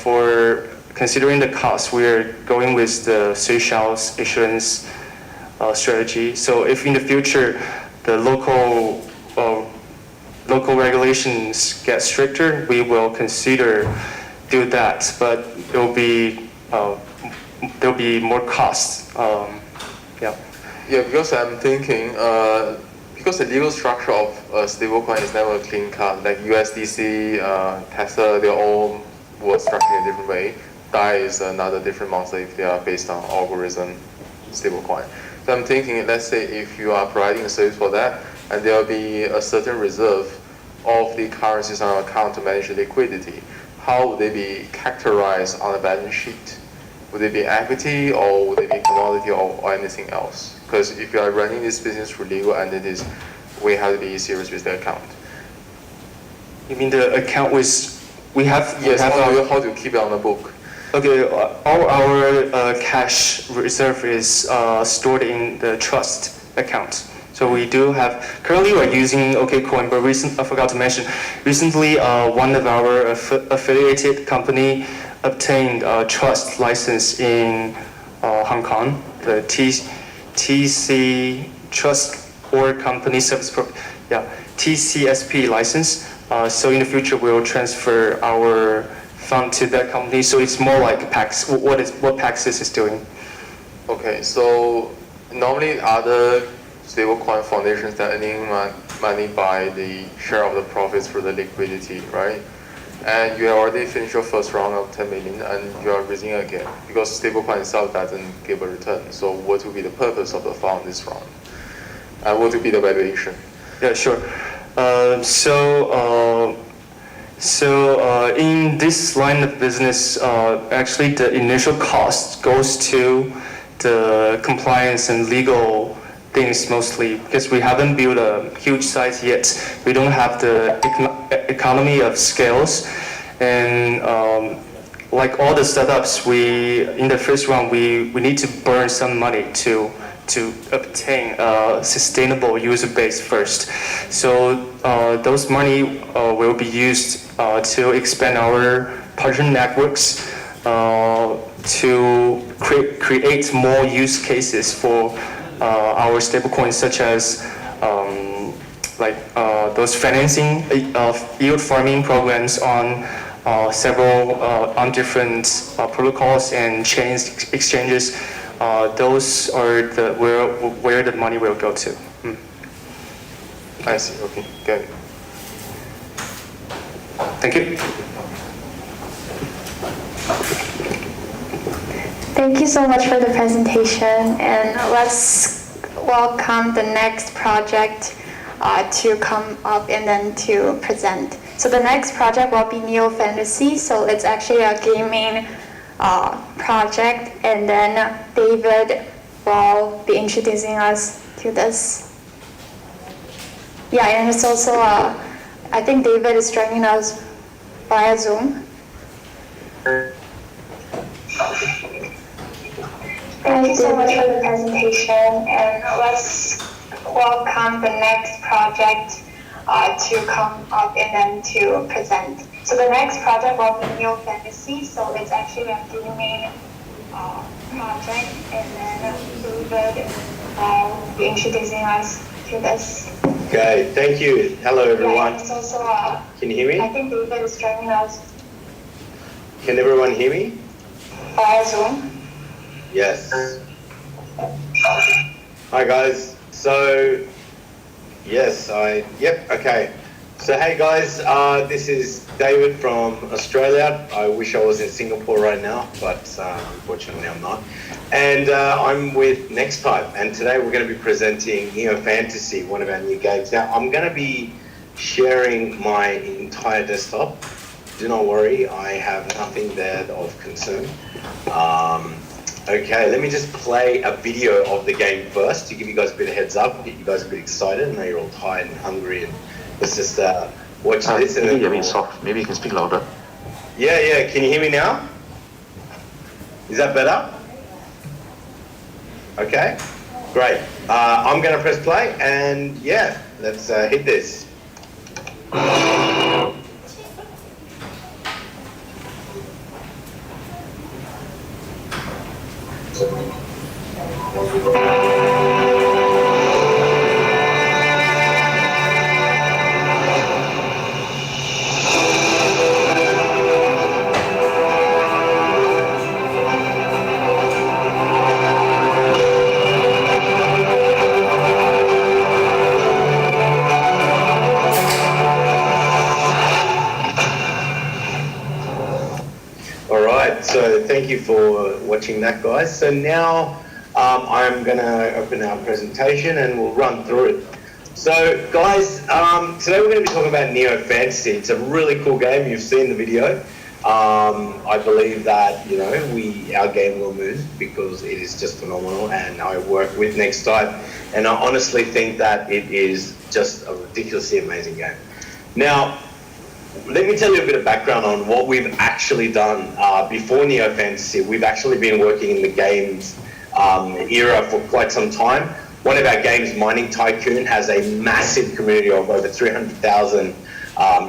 S2: for considering the cost, we're going with the Seychelles issuance strategy. So if in the future the local regulations get stricter, we will consider do that, but there'll be more costs. Yeah.
S14: Yeah, because I'm thinking, because the legal structure of a stablecoin is never clean cut. Like USDC, Tesla, they're all were structured in a different way. DAI is another different monster if they are based on algorithm stablecoin. So I'm thinking, let's say if you are providing a service for that, and there will be a certain reserve of the currencies on account to manage liquidity. How would they be characterized on the balance sheet? Would they be equity or would they be commodity or anything else? Because if you are running this business through legal entities, we have to be serious with the account.
S2: You mean the account we have?
S14: Yes, how do you keep it on the book?
S2: Okay, all our cash reserve is stored in the trust account. So we do have, currently we're using OKCoin, but I forgot to mention, recently one of our affiliated company obtained a trust license in Hong Kong, the TC Trust or Company Service, TCSP license. So in the future we'll transfer our fund to that company. So it's more like Pax, what Paxis is doing.
S14: Okay, so normally other stablecoin foundations that are earning money by the share of the profits for the liquidity, right? And you have already finished your first round of 10 million and you are raising again because stablecoin itself doesn't give a return. So what will be the purpose of the fund this round? And what will be the valuation?
S2: Yeah, sure. So in this line of business, actually the initial cost goes to the compliance and legal things mostly because we haven't built a huge site yet. We don't have the economy of scales, and like all the startups, in the first round we need to burn some money to obtain a sustainable user base first. So those money will be used to expand our partner networks to create more use cases for our stablecoins, such as those financing yield farming programs on several on different protocols and chains exchanges. Those are where the money will go to.
S14: I see. Okay, got it.
S2: Thank you.
S7: Thank you so much for the presentation, and let's welcome the next project to come up and then to present. So the next project will be Neo Fantasy. So it's actually a gaming project, and then David will be introducing us to this. Yeah, and it's also, I think David is joining us via Zoom. Thank you so much for the presentation, and let's welcome the next project to come up and then to present. So the next project will be Neo Fantasy. So it's actually a gaming project, and then David for introducing us to this.
S3: Okay, thank you. Hello, everyone.
S7: Yeah, it's also,
S3: Can you hear me?
S7: I think David is joining us
S3: Can everyone hear me?
S7: via Zoom.
S3: Yes. Hi, guys. So, yes, yep, okay. So, hey, guys, this is David from Australia. I wish I was in Singapore right now, but unfortunately I'm not. And I'm with NextType, and today we're going to be presenting Neo Fantasy, one of our new games. Now, I'm going to be sharing my entire desktop. Do not worry, I have nothing there of concern. Okay, let me just play a video of the game first to give you guys a bit of heads up, get you guys a bit excited. I know you're all tired and hungry, and let's just watch this.
S12: Can you hear me soft? Maybe you can speak louder.
S3: Yeah, can you hear me now? Is that better? Okay, great. I'm going to press play, and yeah, let's hit this. All right, so thank you for watching that, guys. So now I'm going to open our presentation and we'll run through it. So, guys, today we're going to be talking about Neo Fantasy. It's a really cool game. You've seen the video. I believe that, you know, our game will move because it is just phenomenal, and I work with NextType, and I honestly think that it is just a ridiculously amazing game. Now, let me tell you a bit of background on what we've actually done before Neo Fantasy. We've actually been working in the games era for quite some time. One of our games, Mining Tycoon, has a massive community of over 300,000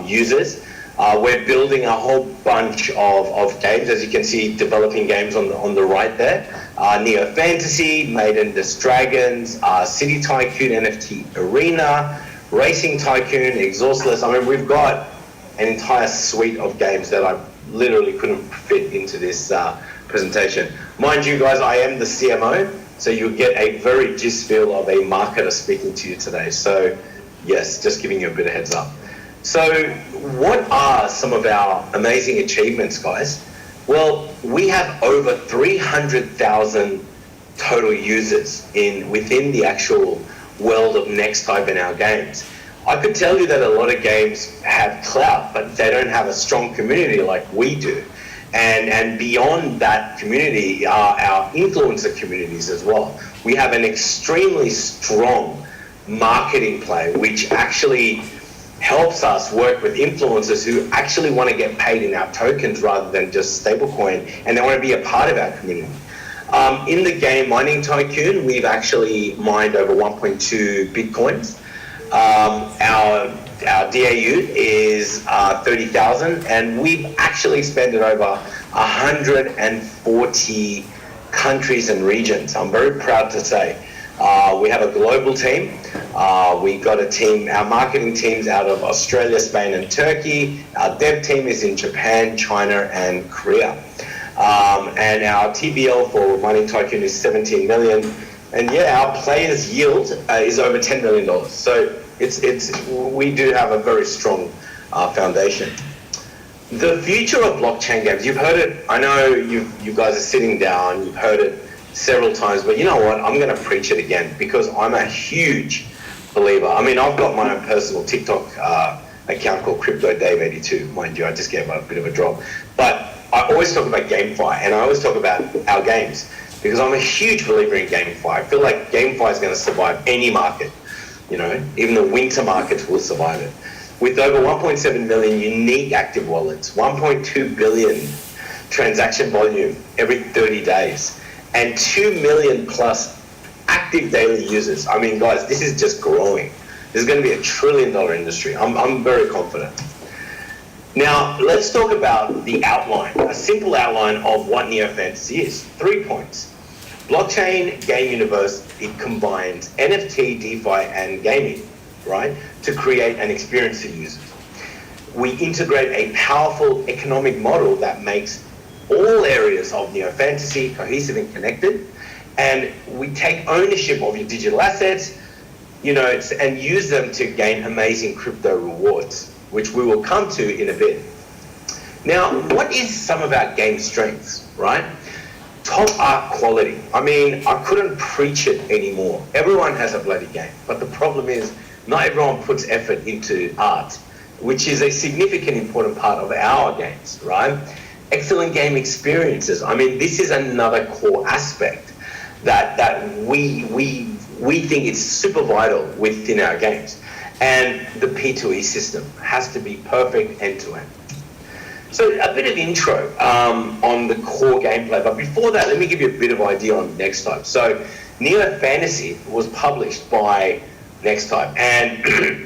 S3: users. We're building a whole bunch of games, as you can see, developing games on the right there. Neo Fantasy, Maiden Des Dragons, City Tycoon, NFT Arena, Racing Tycoon, Exhaustless. I mean, we've got an entire suite of games that I literally couldn't fit into this presentation. Mind you, guys, I am the CMO, so you'll get a very gist feel of a marketer speaking to you today. So, yes, just giving you a bit of heads up. So, what are some of our amazing achievements, guys? Well, we have over 300,000 total users within the actual world of NextType in our games. I could tell you that a lot of games have clout, but they don't have a strong community like we do. And beyond that community are our influencer communities as well. We have an extremely strong marketing play, which actually helps us work with influencers who actually want to get paid in our tokens rather than just stablecoin, and they want to be a part of our community. In the game Mining Tycoon, we've actually mined over 1.2 Bitcoins. Our DAU is 30,000, and we've actually expanded over 140 countries and regions. I'm very proud to say. We have a global team. We got a team, our marketing team's out of Australia, Spain, and Turkey. Our dev team is in Japan, China, and Korea. And our TBL for Mining Tycoon is 17 million. And yeah, our players' yield is over $10 million. So we do have a very strong foundation. The future of blockchain games, you've heard it. I know you guys are sitting down, you've heard it several times, but you know what? I'm going to preach it again because I'm a huge believer. I mean, I've got my own personal TikTok account called CryptoDave82. Mind you, I just gave a bit of a drop. But I always talk about GameFi, and I always talk about our games because I'm a huge believer in GameFi. I feel like GameFi is going to survive any market. You know, even the winter markets will survive it. With over 1.7 million unique active wallets, 1.2 billion transaction volume every 30 days, and 2 million plus active daily users. I mean, guys, this is just growing. This is going to be $1 trillion industry. I'm very confident. Now, let's talk about the outline, a simple outline of what Neo Fantasy is. 3 points. Blockchain game universe, it combines NFT, DeFi, and gaming, right, to create an experience for users. We integrate a powerful economic model that makes all areas of neo-fantasy cohesive and connected, and we take ownership of your digital assets, and use them to gain amazing crypto rewards, which we will come to in a bit. Now, what is some of our game strengths, right? Top art quality. I mean, I couldn't preach it anymore. Everyone has a bloody game, but the problem is not everyone puts effort into art, which is a significant important part of our games, right? Excellent game experiences. I mean, this is another core aspect that we think is super vital within our games. And the P2E system has to be perfect end to end. So a bit of intro on the core gameplay, but before that, let me give you a bit of idea on Next Type. So Neo Fantasy was published by Next Type, and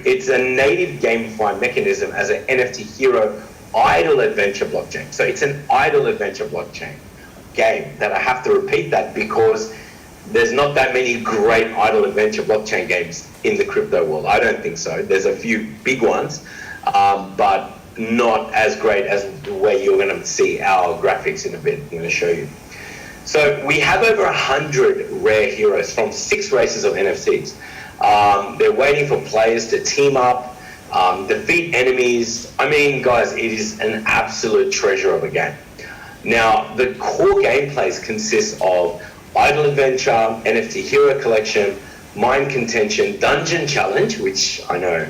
S3: it's a native gamified mechanism as an NFT hero idle adventure blockchain. So it's an idle adventure blockchain game that I have to repeat that because there's not that many great idle adventure blockchain games in the crypto world. I don't think so. There's a few big ones, but not as great as the way you're going to see our graphics in a bit. I'm going to show you. So we have over 100 rare heroes from 6 races of NFTs. They're waiting for players to team up, defeat enemies. I mean, guys, it is an absolute treasure of a game. Now, the core gameplays consist of idle adventure, NFT hero collection, mine contention, dungeon challenge, which I know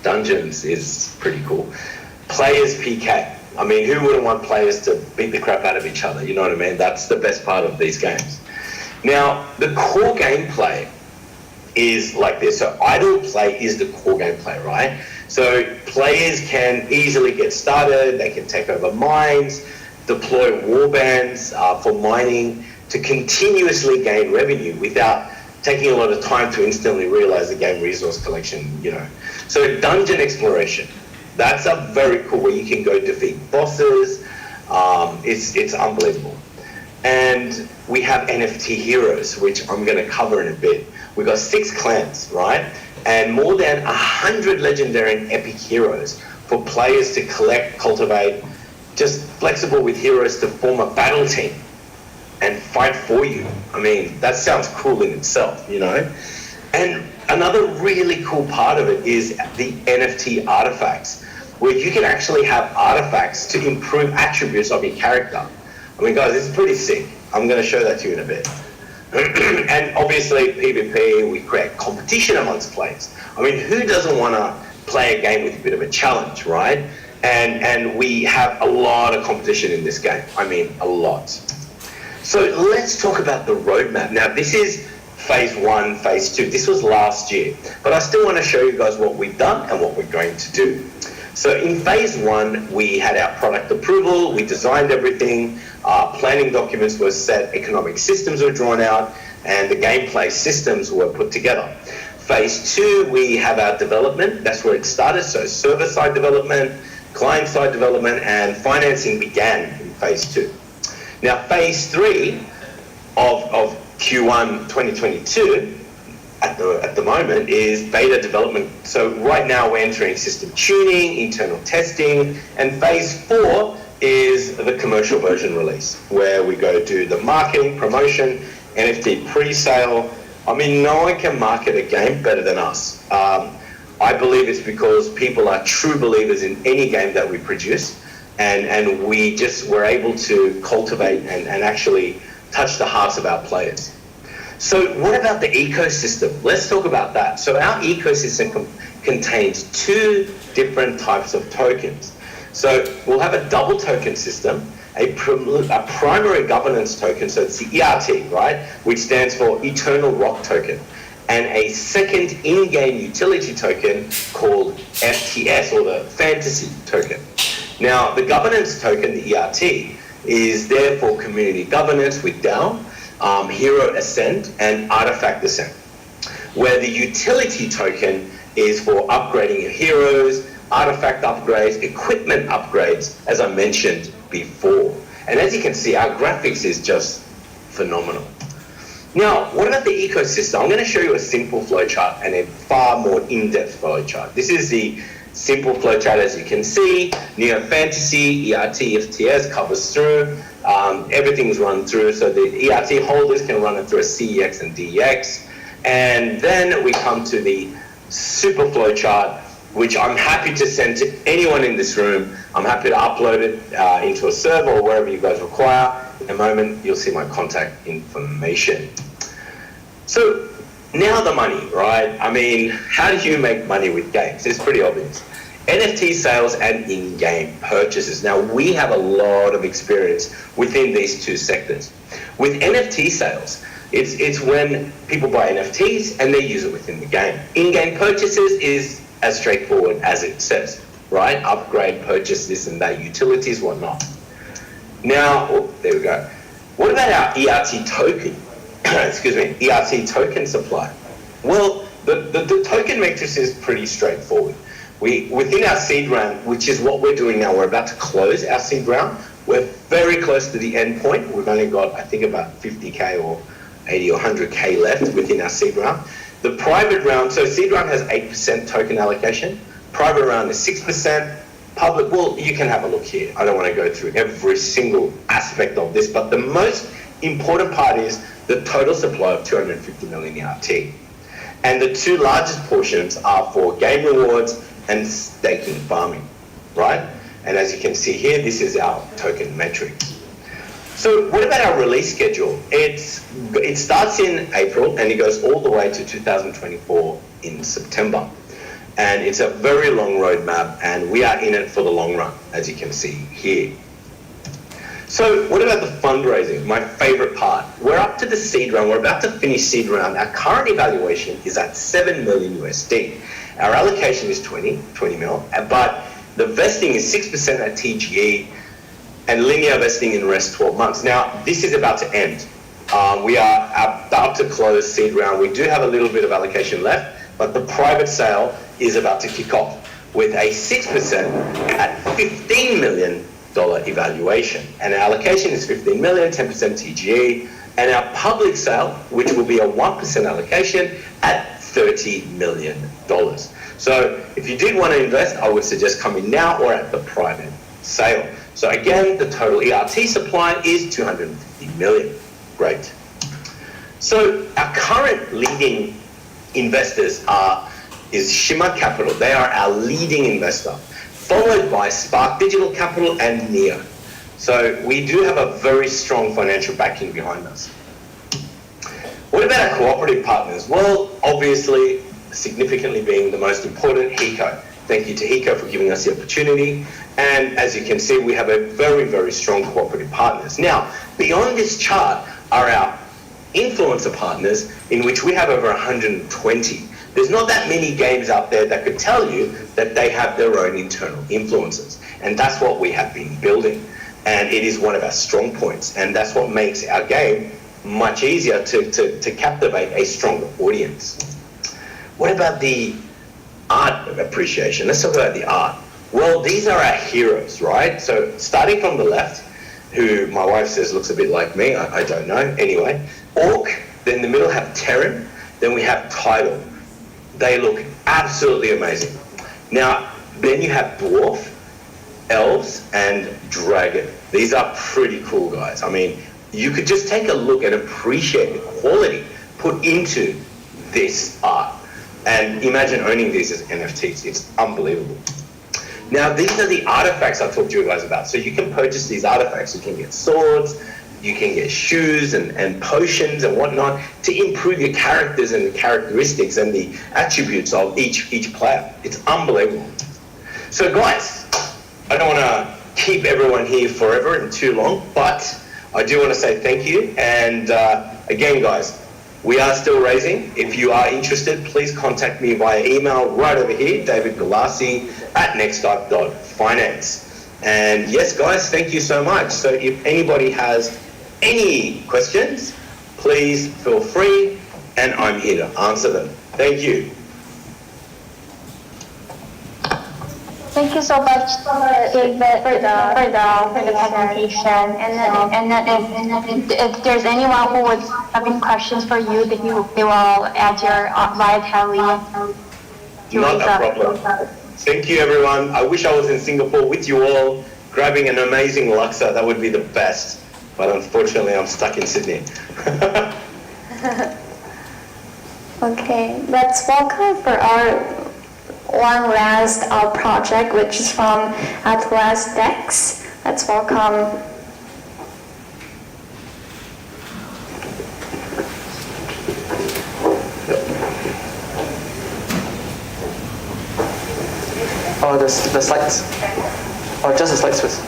S3: dungeons is pretty cool, players PK. I mean, who wouldn't want players to beat the crap out of each other? You know what I mean? That's the best part of these games. Now, the core gameplay is like this. So idle play is the core gameplay, right? So players can easily get started, they can take over mines, deploy warbands for mining to continuously gain revenue without taking a lot of time to instantly realize the game resource collection, So dungeon exploration, that's a very cool where you can go defeat bosses. It's unbelievable. And we have NFT heroes, which I'm going to cover in a bit. We've got 6 clans, right? And more than 100 legendary and epic heroes for players to collect, cultivate, just flexible with heroes to form a battle team and fight for you. I mean, that sounds cool in itself, And another really cool part of it is the NFT artifacts, where you can actually have artifacts to improve attributes of your character. I mean, guys, it's pretty sick. I'm going to show that to you in a bit. And obviously, PvP, we create competition amongst players. I mean, who doesn't want to play a game with a bit of a challenge, right? And we have a lot of competition in this game. I mean, a lot. So let's talk about the roadmap. Now, this is phase 1, phase 2. This was last year, but I still want to show you guys what we've done and what we're going to do. So in phase 1, we had our product approval, we designed everything, planning documents were set, economic systems were drawn out, and the gameplay systems were put together. Phase 2, we have our development, that's where it started, so server-side development, client-side development, and financing began in phase 2. Now, phase 3 of Q1 2022, at the moment, is beta development. So right now we're entering system tuning, internal testing, and phase 4 is the commercial version release, where we go do the marketing, promotion, NFT pre-sale. I mean, no one can market a game better than us. I believe it's because people are true believers in any game that we produce, and we're able to cultivate and actually touch the hearts of our players. So what about the ecosystem? Let's talk about that. So our ecosystem contains 2 different types of tokens. So we'll have a double token system, a primary governance token, so it's the ERT, right, which stands for Eternal Rock Token, and a second in-game utility token called FTS, or the Fantasy Token. Now, the governance token, the ERT, is there for community governance with DAO, Hero Ascent, and Artifact Ascent, where the utility token is for upgrading your heroes, artifact upgrades, equipment upgrades, as I mentioned before. And as you can see, our graphics is just phenomenal. Now, what about the ecosystem? I'm going to show you a simple flowchart and a far more in-depth flowchart. This is the simple flowchart, as you can see. Neo Fantasy, ERT, FTS covers through. Everything's run through, so the ERT holders can run it through a CEX and DEX. And then we come to the super flowchart, which I'm happy to send to anyone in this room. I'm happy to upload it into a server or wherever you guys require. In a moment, you'll see my contact information. So now the money, right? I mean, how do you make money with games? It's pretty obvious. NFT sales and in-game purchases. Now, we have a lot of experience within these two sectors. With NFT sales, it's when people buy NFTs and they use it within the game. In-game purchases is as straightforward as it says, right? Upgrade, purchase this and that, utilities, whatnot. Now, oh, there we go. What about our ERT token? Excuse me, ERT token supply. Well, the token matrix is pretty straightforward. Within our seed round, which is what we're doing now, we're about to close our seed round. We're very close to the end point. We've only got, I think, about 50K or 80 or 100K left within our seed round. The private round, so seed round has 8% token allocation. Private round is 6%. Public, well, you can have a look here. I don't want to go through every single aspect of this, but the most important part is the total supply of 250 million ERT. And the two largest portions are for game rewards and staking farming, right? And as you can see here, this is our token metric. So what about our release schedule? It starts in April and it goes all the way to 2024 in September. And it's a very long roadmap and we are in it for the long run, as you can see here. So what about the fundraising? My favorite part. We're up to the seed round. We're about to finish seed round. Our current evaluation is at 7 million USD. Our allocation is 20 mil, but the vesting is 6% at TGE and linear vesting in the rest 12 months. Now, this is about to end. We are about to close seed round. We do have a little bit of allocation left, but the private sale is about to kick off with a 6% at $15 million evaluation. And our allocation is 15 million, 10% TGE, and our public sale, which will be a 1% allocation at $30 million. So if you did want to invest, I would suggest coming now or at the private sale. So again, the total ERT supply is 250 million. Great. So our current leading investors is Shima Capital. They are our leading investor, followed by Spark Digital Capital and Neo. So we do have a very strong financial backing behind us. What about our cooperative partners? Well, obviously, significantly being the most important, HECO. Thank you to HECO for giving us the opportunity. And as you can see, we have a very, very strong cooperative partners. Now, beyond this chart are our influencer partners, in which we have over 120. There's not that many games out there that could tell you that they have their own internal influencers. And that's what we have been building. And it is one of our strong points. And that's what makes our game much easier to captivate a stronger audience. What about the art appreciation? Let's talk about the art. Well, these are our heroes, right? So starting from the left, who my wife says looks a bit like me, I don't know. Anyway, Orc, then in the middle have Terran, then we have Tidal. They look absolutely amazing. Now, then you have Dwarf, Elves, and Dragon. These are pretty cool, guys. I mean, you could just take a look and appreciate the quality put into this art. And imagine owning these as NFTs. It's unbelievable. Now, these are the artifacts I talked to you guys about. So you can purchase these artifacts. You can get swords, you can get shoes and potions and whatnot to improve your characters and the characteristics and the attributes of each player. It's unbelievable. So guys, I don't want to keep everyone here forever and too long, but I do want to say thank you. And again, guys, we are still raising. If you are interested, please contact me via email right over here, davidgalassi@nexttype.finance. And yes, guys, thank you so much. So if anybody has any questions, please feel free, and I'm here to answer them. Thank you.
S7: Thank you so much, David, for the presentation. And then if there's anyone who would have any questions for you, they will add your via tele.
S3: Not a problem. Thank you, everyone. I wish I was in Singapore with you all, grabbing an amazing laksa. That would be the best. But unfortunately, I'm stuck in Sydney.
S7: Okay, let's welcome for our one last project, which is from Atlas Dex. Let's welcome.
S11: The slides. Just the slides first.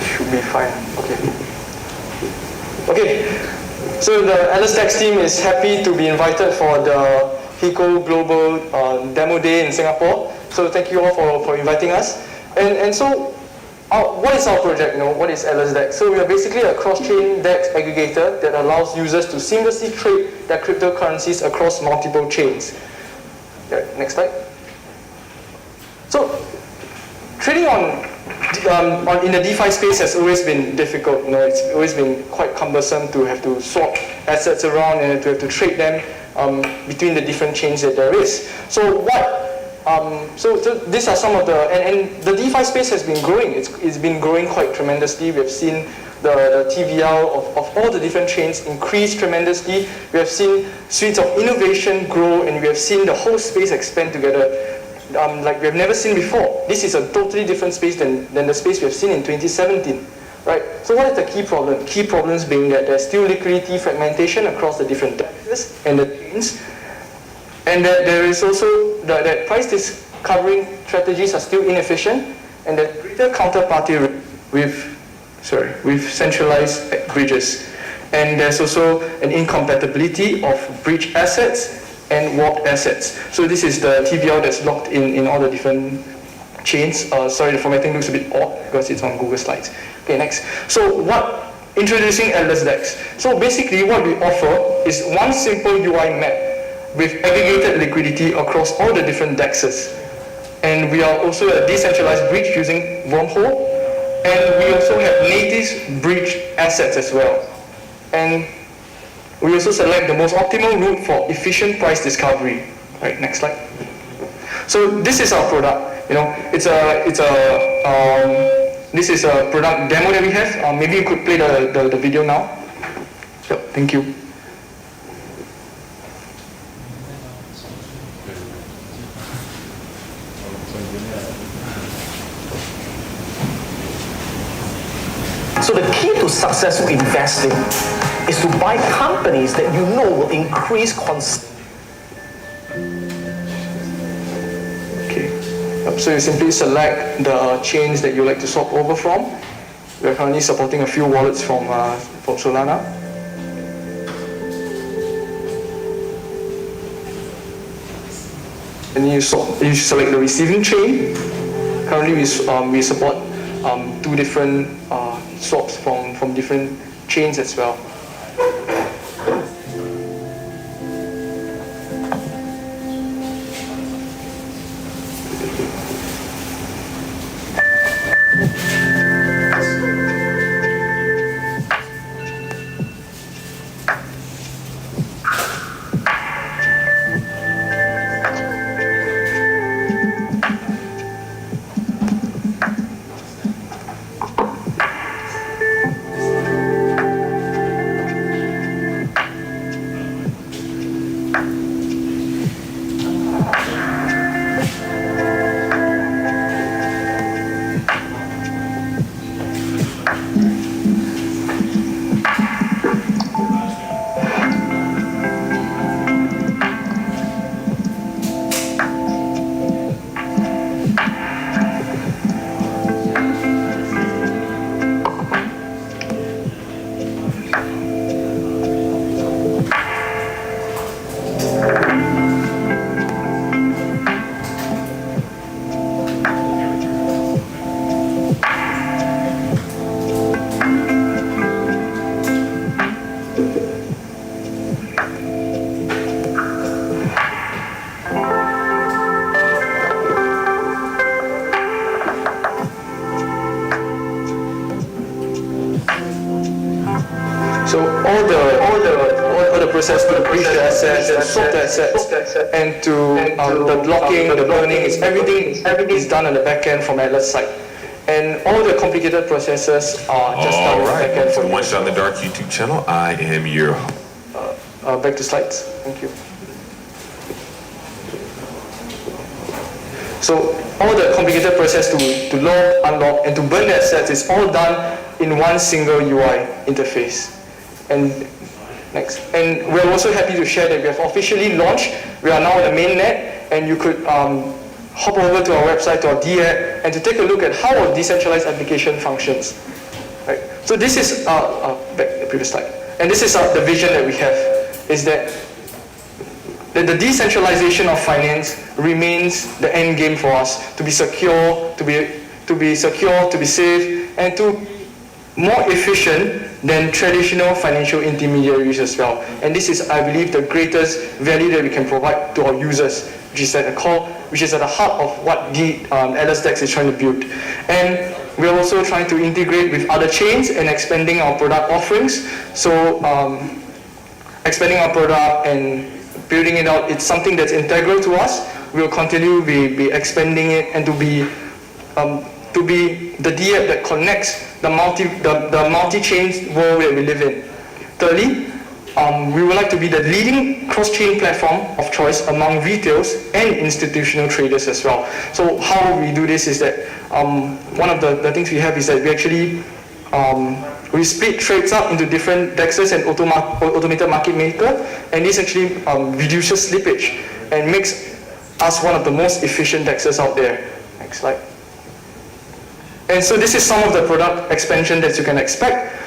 S11: Should be fine. Okay. So the Atlas Dex team is happy to be invited for the HECO Global Demo Day in Singapore. So thank you all for inviting us. And so, what is our project? What is Atlas Dex? So we are basically a cross-chain DEX aggregator that allows users to seamlessly trade their cryptocurrencies across multiple chains. Okay, next slide. So, trading in the DeFi space has always been difficult. It's always been quite cumbersome to have to swap assets around and to have to trade them between the different chains that there is. So these are some of the, and the DeFi space has been growing. It's been growing quite tremendously. We have seen the TVL of all the different chains increase tremendously. We have seen suites of innovation grow, and we have seen the whole space expand together like we have never seen before. This is a totally different space than the space we have seen in 2017. Right? So what is the key problem? Key problems being that there's still liquidity fragmentation across the different DEXs and the chains, and that there is also that price discovering strategies are still inefficient, and that greater counterparty with centralized bridges. And there's also an incompatibility of bridge assets and warped assets. So this is the TVL that's locked in all the different chains. Sorry, the formatting looks a bit odd because it's on Google Slides. Okay, next. So introducing Atlas Dex. So basically what we offer is one simple UI map with aggregated liquidity across all the different DEXs. And we are also a decentralized bridge using Wormhole. And we also have native bridge assets as well. And we also select the most optimal route for efficient price discovery. Right, next slide. So this is our product. This is a product demo that we have. Maybe you could play the video now. Yep, thank you.
S8: So the key to successful investing is to buy companies that you know will increase
S11: So you simply select the chains that you like to swap over from. We are currently supporting a few wallets from Solana. And you select the receiving chain. Currently we support two different swaps from different chains as well. all the process to bridge the assets, to swap the assets, and to the blocking, the burning, everything is done on the back end from Atlas side. And all the complicated processes are just done on the back end.
S9: So One Shot in the Dark YouTube channel, I am your...
S11: Back to slides. Thank you. So all the complicated process to lock, unlock, and to burn the assets is all done in one single UI interface. And next. And we're also happy to share that we have officially launched. We are now on the mainnet, and you could hop over to our website, to our D-app, and to take a look at how a decentralized application functions. Right. So this is back the previous slide. And this is the vision that we have, is that the decentralization of finance remains the end game for us, to be secure, to be secure, to be safe, and to more efficient than traditional financial intermediaries as well. And this is, I believe, the greatest value that we can provide to our users, which is at the core, which is at the heart of what the LSDEX is trying to build. And we're also trying to integrate with other chains and expanding our product offerings. So expanding our product and building it out, it's something that's integral to us. We'll continue be expanding it and to be the D-app that connects the multi-chain world that we live in. Thirdly, we would like to be the leading cross-chain platform of choice among retails and institutional traders as well. So how we do this is that one of the things we have is that we actually we split trades up into different DEXs and automated market maker, and this actually reduces slippage and makes us one of the most efficient DEXs out there. Next slide. And so this is some of the product expansion that you can expect.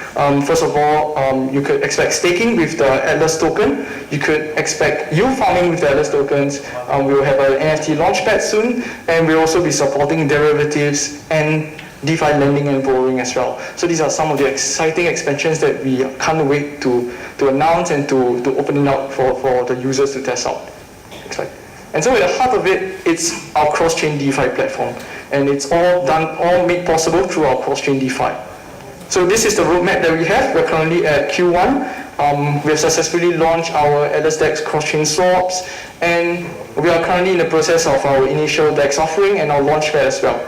S11: First of all, you could expect staking with the Atlas token. You could expect yield farming with the Atlas tokens. We will have an NFT launchpad soon, and we'll also be supporting derivatives and DeFi lending and borrowing as well. So these are some of the exciting expansions that we can't wait to announce and to open it out for the users to test out. Next slide. And so at the heart of it, it's our cross-chain DeFi platform. And it's all made possible through our cross-chain DeFi. So this is the roadmap that we have. We're currently at Q1. We have successfully launched our LSDEX cross-chain swaps, and we are currently in the process of our initial DEX offering and our launchpad as well.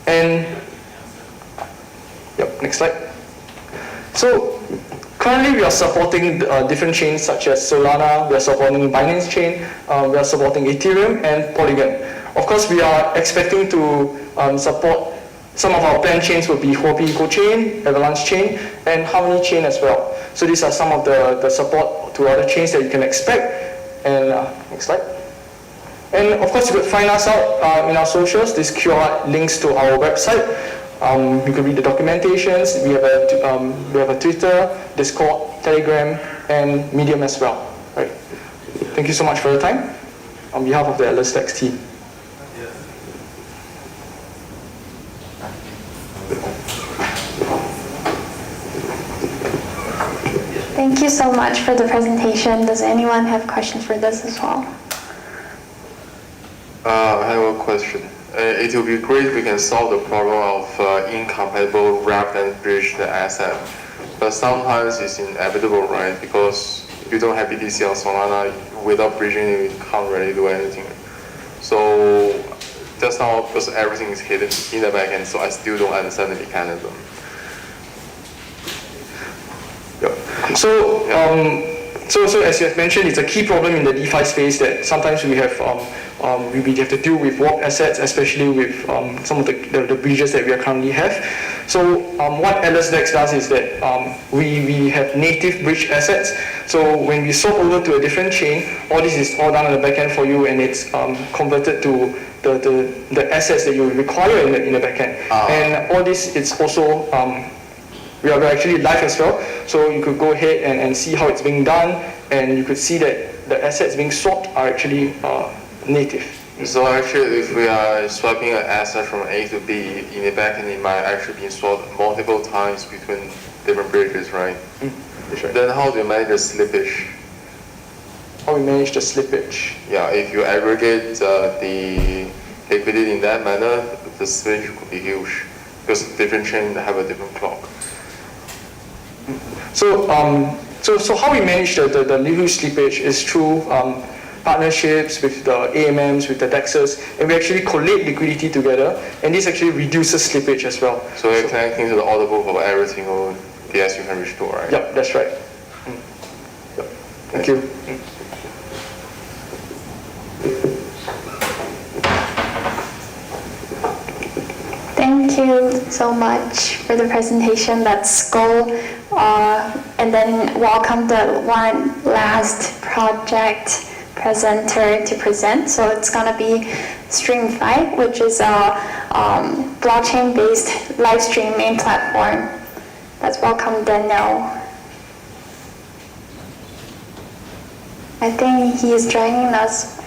S11: And next slide. So currently we are supporting different chains such as Solana, we are supporting Binance Chain, we are supporting Ethereum and Polygon. Of course, we are expecting to support some of our planned chains will be Huobi Eco Chain, Avalanche Chain, and Harmony Chain as well. So these are some of the support to other chains that you can expect. And next slide. And of course, you could find us out in our socials. This QR links to our website. You can read the documentations. We have a Twitter, Discord, Telegram, and Medium as well. Right. Thank you so much for your time. On behalf of the LSDEX team.
S7: Thank you so much for the presentation. Does anyone have questions for this as well?
S14: I have a question. It would be great if we can solve the problem of incompatible wrap and bridge the asset. But sometimes it's inevitable, right? Because if you don't have BTC on Solana, without bridging it, you can't really do anything. So that's now because everything is hidden in the backend, so I still don't understand the mechanism.
S11: So as you have mentioned, it's a key problem in the DeFi space that sometimes we have to deal with warped assets, especially with some of the bridges that we currently have. So what LSDEX does is that we have native bridge assets. So when we swap over to a different chain, all this is all done on the back end for you, and it's converted to the assets that you require in the back end. And all this, it's also we are actually live as well, so you could go ahead and see how it's being done, and you could see that the assets being swapped are actually native.
S14: So actually, if we are swapping an asset from A to B in the backend, it might actually be swapped multiple times between different bridges, right?
S11: That's right.
S14: Then how do you manage the slippage?
S11: How we manage the slippage?
S14: Yeah, if you aggregate the liquidity in that manner, the slippage could be huge because different chains have a different clock.
S11: So
S2: So how we manage the little slippage is through partnerships with the AMMs, with the DEXs, and we actually collate liquidity together, and this actually reduces slippage as well.
S14: So you're connecting to the order book of every single DS you can restore, right?
S2: Yep, that's right. Yep. Thank you.
S7: Thank you so much for the presentation. Let's go and then welcome the one last project presenter to present. So it's gonna be Streamify, which is a blockchain-based live streaming platform. Let's welcome Daniel. I think he is joining us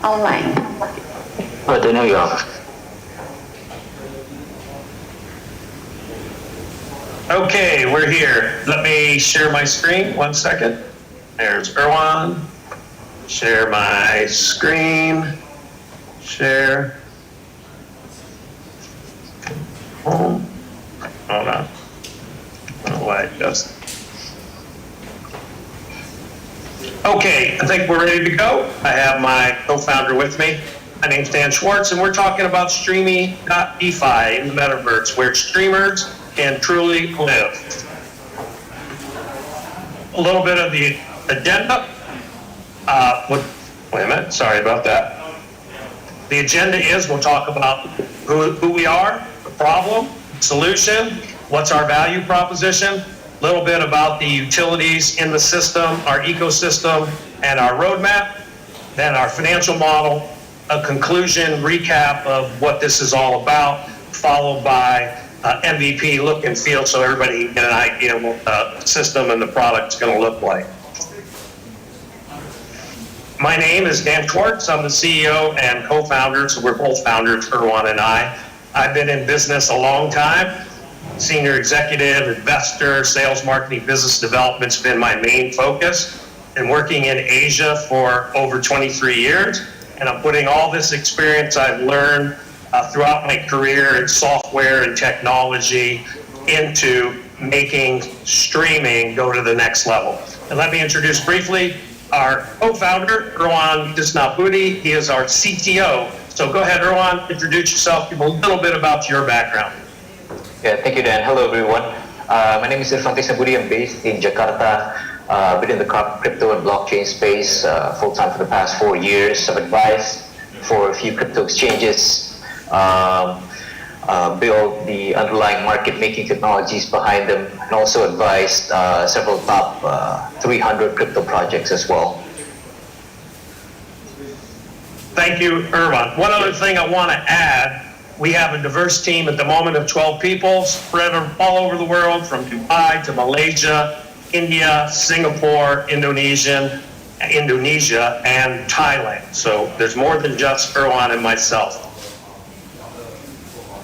S7: online.
S12: Oh, Daniel, you're up.
S10: Okay, we're here. Let me share my screen. 1 second. There's Erwan. Share my screen. Share. Hold on. I don't know why it doesn't. Okay, I think we're ready to go. I have my co-founder with me. My name's Dan Schwartz, and we're talking about Streamy.DeFi in the metaverse, where streamers can truly live. A little bit of the agenda. Wait a minute, sorry about that. The agenda is we'll talk about who we are, the problem, solution, what's our value proposition, a little bit about the utilities in the system, our ecosystem, and our roadmap, then our financial model, a conclusion, recap of what this is all about, followed by MVP look and feel so everybody can get an idea of what the system and the product's going to look like. My name is Dan Schwartz. I'm the CEO and co-founder, so we're both founders, Erwan and I. I've been in business a long time. Senior executive, investor, sales, marketing, business development's been my main focus. Been working in Asia for over 23 years, and I'm putting all this experience I've learned throughout my career in software and technology into making streaming go to the next level. And let me introduce briefly our co-founder, Erwan Disnapudi. He is our CTO. So go ahead, Erwan, introduce yourself, give a little bit about your background.
S12: Yeah, thank you, Dan. Hello, everyone. My name is Irfan Disnapudi. I'm based in Jakarta. Within the crypto and blockchain space full-time for the past 4 years. I've advised for a few crypto exchanges, built the underlying market-making technologies behind them, and also advised several top 300 crypto projects as well.
S10: Thank you, Erwan. One other thing I want to add, we have a diverse team at the moment of 12 people spread all over the world, from Dubai to Malaysia, India, Singapore, Indonesia, and Thailand. So there's more than just Erwan and myself.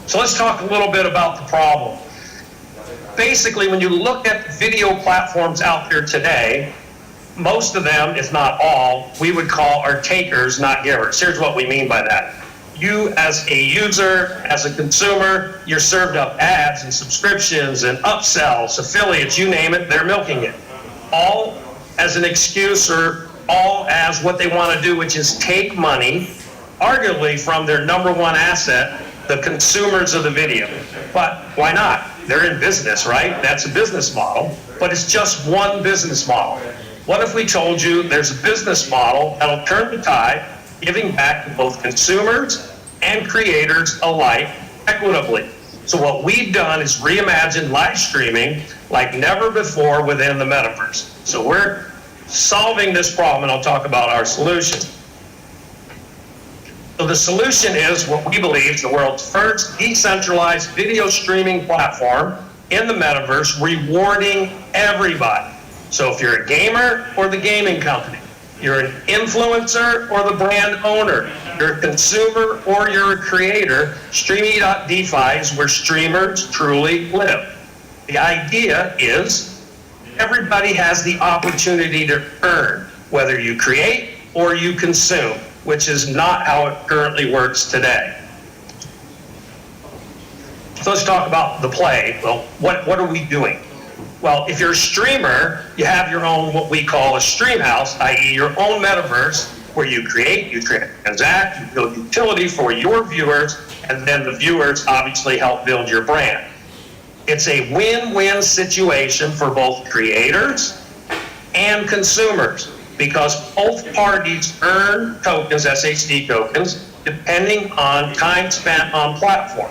S10: So let's talk a little bit about the problem. Basically, when you look at video platforms out there today, most of them, if not all, we would call are takers, not givers. Here's what we mean by that. You as a user, as a consumer, you're served up ads and subscriptions and upsells, affiliates, you name it, they're milking it. All as an excuse or all as what they want to do, which is take money, arguably from their number one asset, the consumers of the video. But why not? They're in business, right? That's a business model, but it's just one business model. What if we told you there's a business model that'll turn the tide, giving back to both consumers and creators alike equitably? So what we've done is reimagined live streaming like never before within the metaverse. So we're solving this problem, and I'll talk about our solution. So the solution is what we believe is the world's first decentralized video streaming platform in the metaverse, rewarding everybody. So if you're a gamer or the gaming company, you're an influencer or the brand owner, you're a consumer or you're a creator, Streamy.DeFi is where streamers truly live. The idea is everybody has the opportunity to earn, whether you create or you consume, which is not how it currently works today. So let's talk about the play. Well, what are we doing? Well, if you're a streamer, you have your own, what we call a stream house, i.e. your own metaverse, where you create, you transact, you build utility for your viewers, and then the viewers obviously help build your brand. It's a win-win situation for both creators and consumers, because both parties earn tokens, SHD tokens, depending on time spent on platform.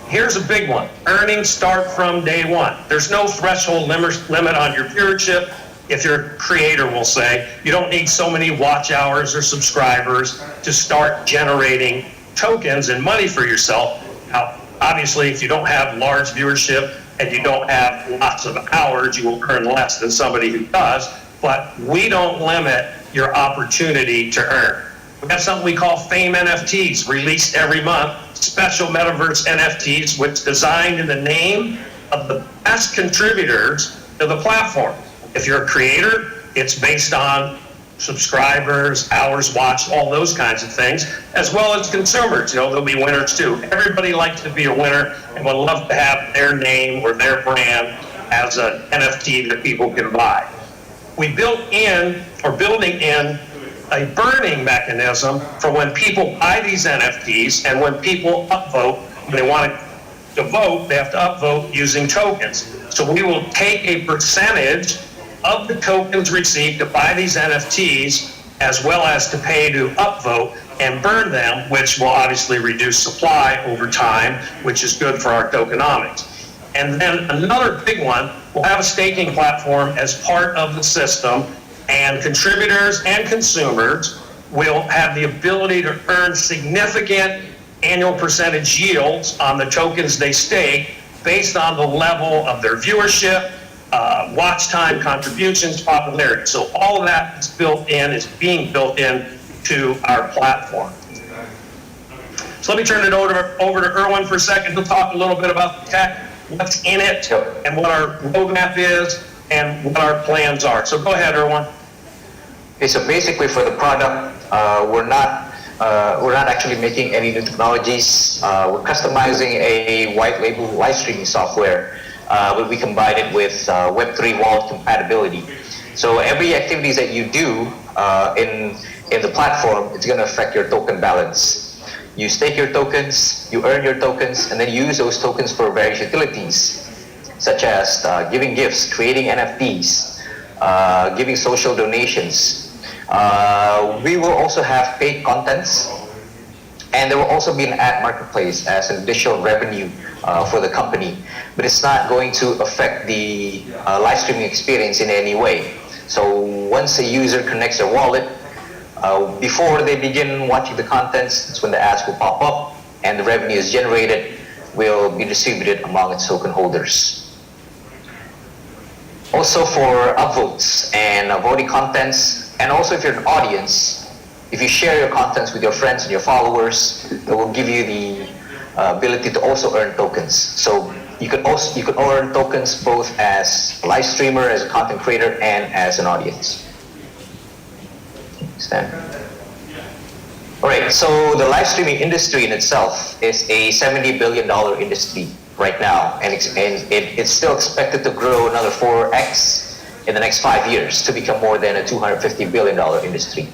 S10: Here's a big one. Earnings start from day one. There's no threshold limit on your viewership. If you're a creator, we'll say, you don't need so many watch hours or subscribers to start generating tokens and money for yourself. Now, obviously, if you don't have large viewership and you don't have lots of hours, you will earn less than somebody who does, but we don't limit your opportunity to earn. We have something we call Fame NFTs, released every month, special metaverse NFTs, which designed in the name of the best contributors to the platform. If you're a creator, it's based on subscribers, hours watched, all those kinds of things, as well as consumers. There'll be winners too. Everybody likes to be a winner and would love to have their name or their brand as an NFT that people can buy. We building in a burning mechanism for when people buy these NFTs and when people upvote, when they want to vote, they have to upvote using tokens. So we will take a percentage of the tokens received to buy these NFTs, as well as to pay to upvote and burn them, which will obviously reduce supply over time, which is good for our tokenomics. And then another big one, we'll have a staking platform as part of the system, and contributors and consumers will have the ability to earn significant annual percentage yields on the tokens they stake based on the level of their viewership, watch time, contributions, popularity. So all of that is being built in to our platform. So let me turn it over to Erwin for a second. He'll talk a little bit about the tech, what's in it, and what our roadmap is, and what our plans are. So go ahead, Erwin.
S12: Okay, so basically for the product, we're not actually making any new technologies. We're customizing a white label live streaming software, but we combine it with Web3 wallet compatibility. So every activities that you do in the platform, it's going to affect your token balance. You stake your tokens, you earn your tokens, and then you use those tokens for various utilities, such as giving gifts, creating NFTs, giving social donations. We will also have paid contents, and there will also be an ad marketplace as an additional revenue for the company, but it's not going to affect the live streaming experience in any way. So once a user connects their wallet, before they begin watching the contents, that's when the ads will pop up, and the revenue is generated will be distributed among its token holders. Also for upvotes and voting contents, and also if you're an audience, if you share your contents with your friends and your followers, that will give you the ability to also earn tokens. So you could earn tokens both as a live streamer, as a content creator, and as an audience. All right, so the live streaming industry in itself is a $70 billion industry right now, and it's still expected to grow another 4x in the next 5 years to become more than a $250 billion industry.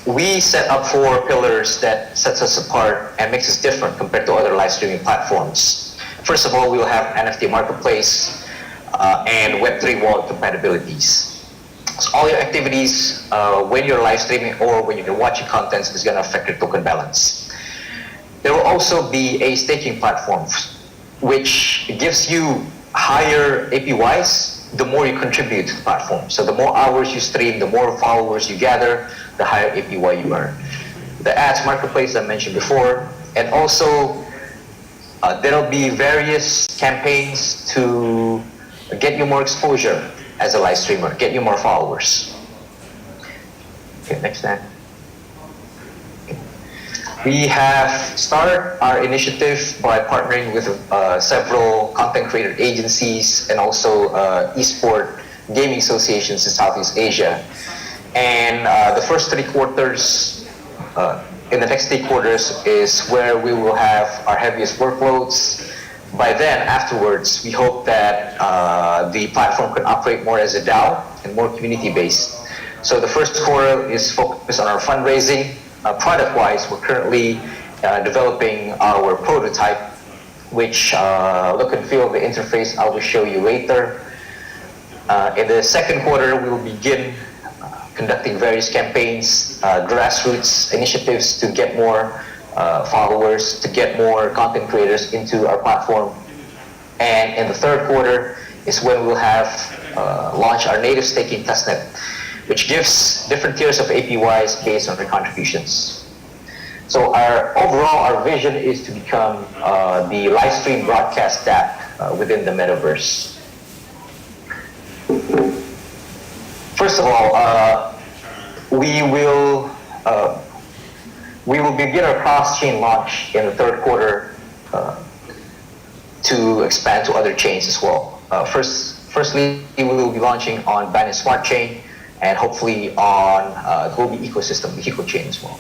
S12: We set up 4 pillars that sets us apart and makes us different compared to other live streaming platforms. First of all, we will have NFT marketplace and Web3 wallet compatibilities. So all your activities, when you're live streaming or when you're watching contents, is going to affect your token balance. There will also be a staking platform, which gives you higher APYs the more you contribute to the platform. So the more hours you stream, the more followers you gather, the higher APY you earn. The ads marketplace I mentioned before, and also there'll be various campaigns to get you more exposure as a live streamer, get you more followers. Okay, next slide. We have started our initiative by partnering with several content creator agencies and also esport gaming associations in Southeast Asia. And the first 3 quarters, in the next 3 quarters is where we will have our heaviest workloads. By then, afterwards, we hope that the platform can operate more as a DAO and more community-based. So the first quarter is focused on our fundraising. Product-wise, we're currently developing our prototype, which look and feel of the interface I will show you later. In the second quarter, we will begin conducting various campaigns, grassroots initiatives to get more followers, to get more content creators into our platform. And in the third quarter is when we'll have launch our native staking testnet, which gives different tiers of APYs based on their contributions. So our vision is to become the live stream broadcast DApp within the metaverse. First of all, we will begin our cross-chain launch in the third quarter to expand to other chains as well. Firstly, we will be launching on Binance Smart Chain and hopefully on the Huobi ecosystem, the HECO chain as well.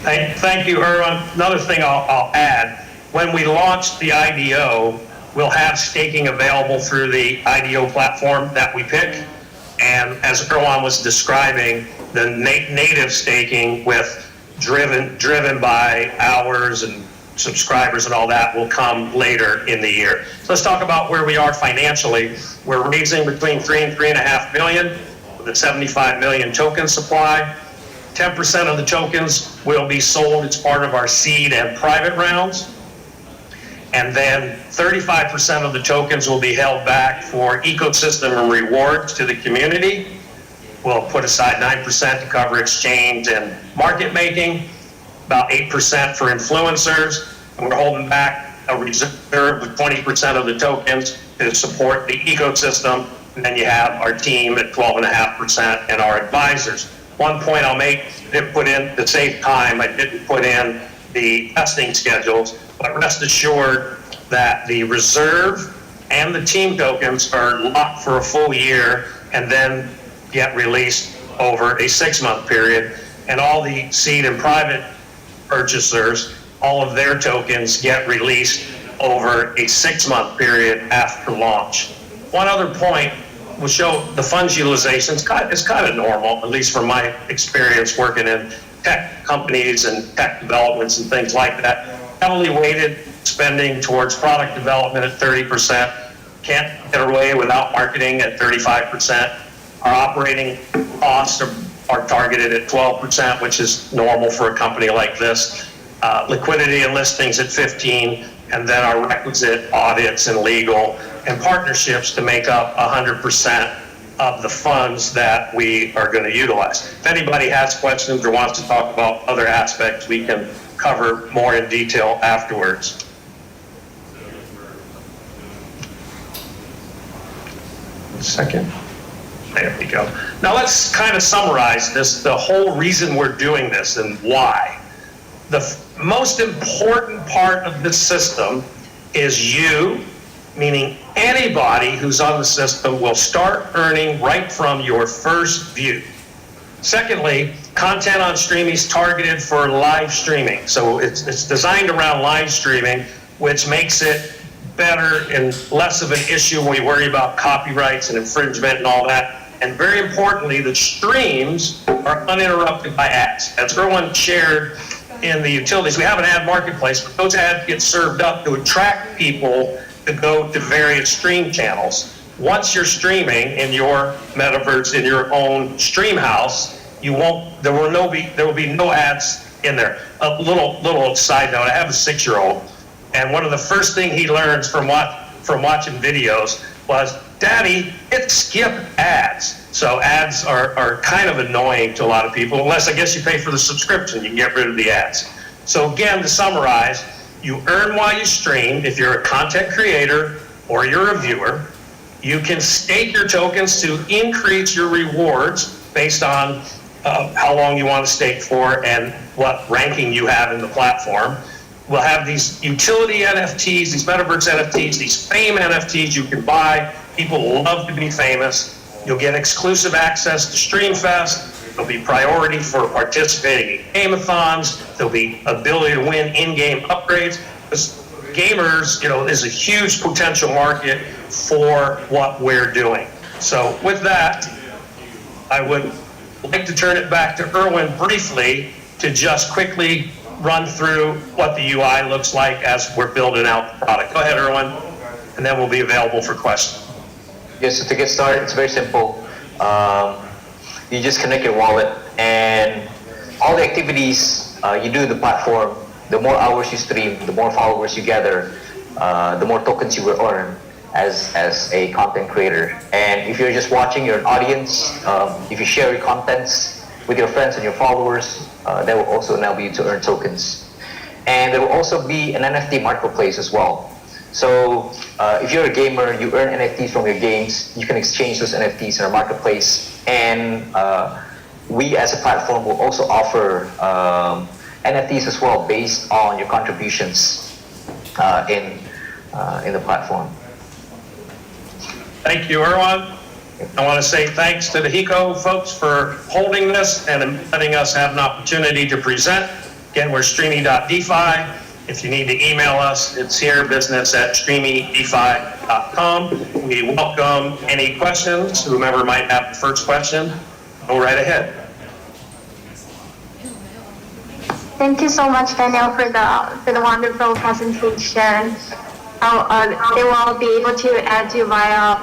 S10: Thank you, Erwin. Another thing I'll add, when we launch the IDO, we'll have staking available through the IDO platform that we pick. And as Erwan was describing, the native staking with driven by hours and subscribers and all that will come later in the year. So let's talk about where we are financially. We're raising between 3 and 3.5 million with a 75 million token supply. 10% of the tokens will be sold as part of our seed and private rounds. And then 35% of the tokens will be held back for ecosystem and rewards to the community. We'll put aside 9% to cover exchange and market making, about 8% for influencers, and we're holding back a reserve of 20% of the tokens to support the ecosystem. And then you have our team at 12.5% and our advisors. One point I'll make, I didn't put in, to save time, I didn't put in the testing schedules, but rest assured that the reserve and the team tokens are locked for a full year and then get released over a 6-month period. And all the seed and private purchasers, all of their tokens get released over a 6-month period after launch. One other point will show the funds utilization is kind of normal, at least from my experience working in tech companies and tech developments and things like that. Heavily weighted spending towards product development at 30%. Can't get away without marketing at 35%. Our operating costs are targeted at 12%, which is normal for a company like this. Liquidity and listings at 15%, and then our requisite audits and legal and partnerships to make up 100% of the funds that we are going to utilize. If anybody has questions or wants to talk about other aspects, we can cover more in detail afterwards. One second. There we go. Now let's kind of summarize this, the whole reason we're doing this and why. The most important part of this system is you, meaning anybody who's on the system will start earning right from your first view. Secondly, content on streaming is targeted for live streaming. So it's designed around live streaming, which makes it better and less of an issue when we worry about copyrights and infringement and all that. And very importantly, the streams are uninterrupted by ads. As Erwin shared in the utilities, we have an ad marketplace, but those ads get served up to attract people to go to various stream channels. Once you're streaming in your metaverse, in your own stream house, there will be no ads in there. A little side note, I have a 6-year-old, and one of the first things he learns from watching videos was, Daddy, it skip ads. So ads are kind of annoying to a lot of people, unless I guess you pay for the subscription, you can get rid of the ads. So again, to summarize, you earn while you stream if you're a content creator or you're a viewer. You can stake your tokens to increase your rewards based on how long you want to stake for and what ranking you have in the platform. We'll have these utility NFTs, these metaverse NFTs, these fame NFTs you can buy. People love to be famous. You'll get exclusive access to StreamFest. There'll be priority for participating in game-a-thons. There'll be ability to win in-game upgrades. Because gamers, is a huge potential market for what we're doing. So with that, I would like to turn it back to Erwin briefly to just quickly run through what the UI looks like as we're building out the product. Go ahead, Erwin, and then we'll be available for questions.
S12: Yes, so to get started, it's very simple. You just connect your wallet, and all the activities you do in the platform, the more hours you stream, the more followers you gather, the more tokens you will earn as a content creator. And if you're just watching, you're an audience, if you share your contents with your friends and your followers, that will also enable you to earn tokens. And there will also be an NFT marketplace as well. So if you're a gamer, you earn NFTs from your games, you can exchange those NFTs in our marketplace. And we as a platform will also offer NFTs as well based on your contributions in the platform.
S10: Thank you, Erwan. I want to say thanks to the HECO folks for holding this and letting us have an opportunity to present. Again, we're streamy.defi. If you need to email us, it's here, business@streamydefi.com. We welcome any questions. Whomever might have the first question, go right ahead.
S7: Thank you so much, Daniel, for the wonderful presentation. They will be able to add you via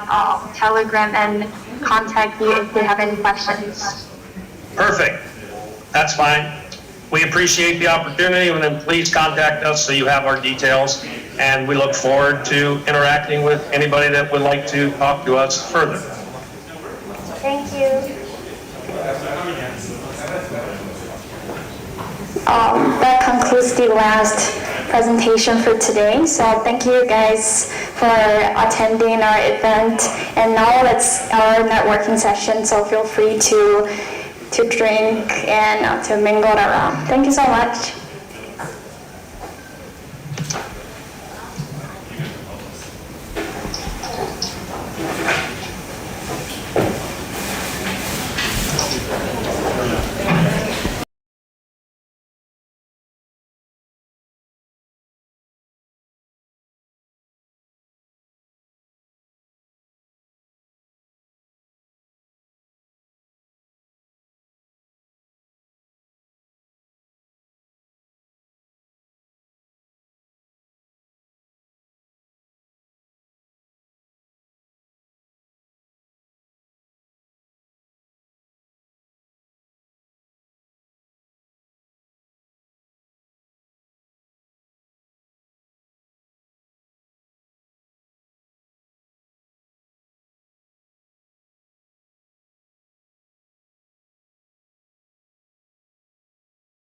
S7: Telegram and contact you if they have any questions.
S10: Perfect. That's fine. We appreciate the opportunity, and then please contact us so you have our details. And we look forward to interacting with anybody that would like to talk to us further.
S7: Thank you. That concludes the last presentation for today. So thank you guys for attending our event. And now it's our networking session, so feel free to drink and to mingle around. Thank you so much.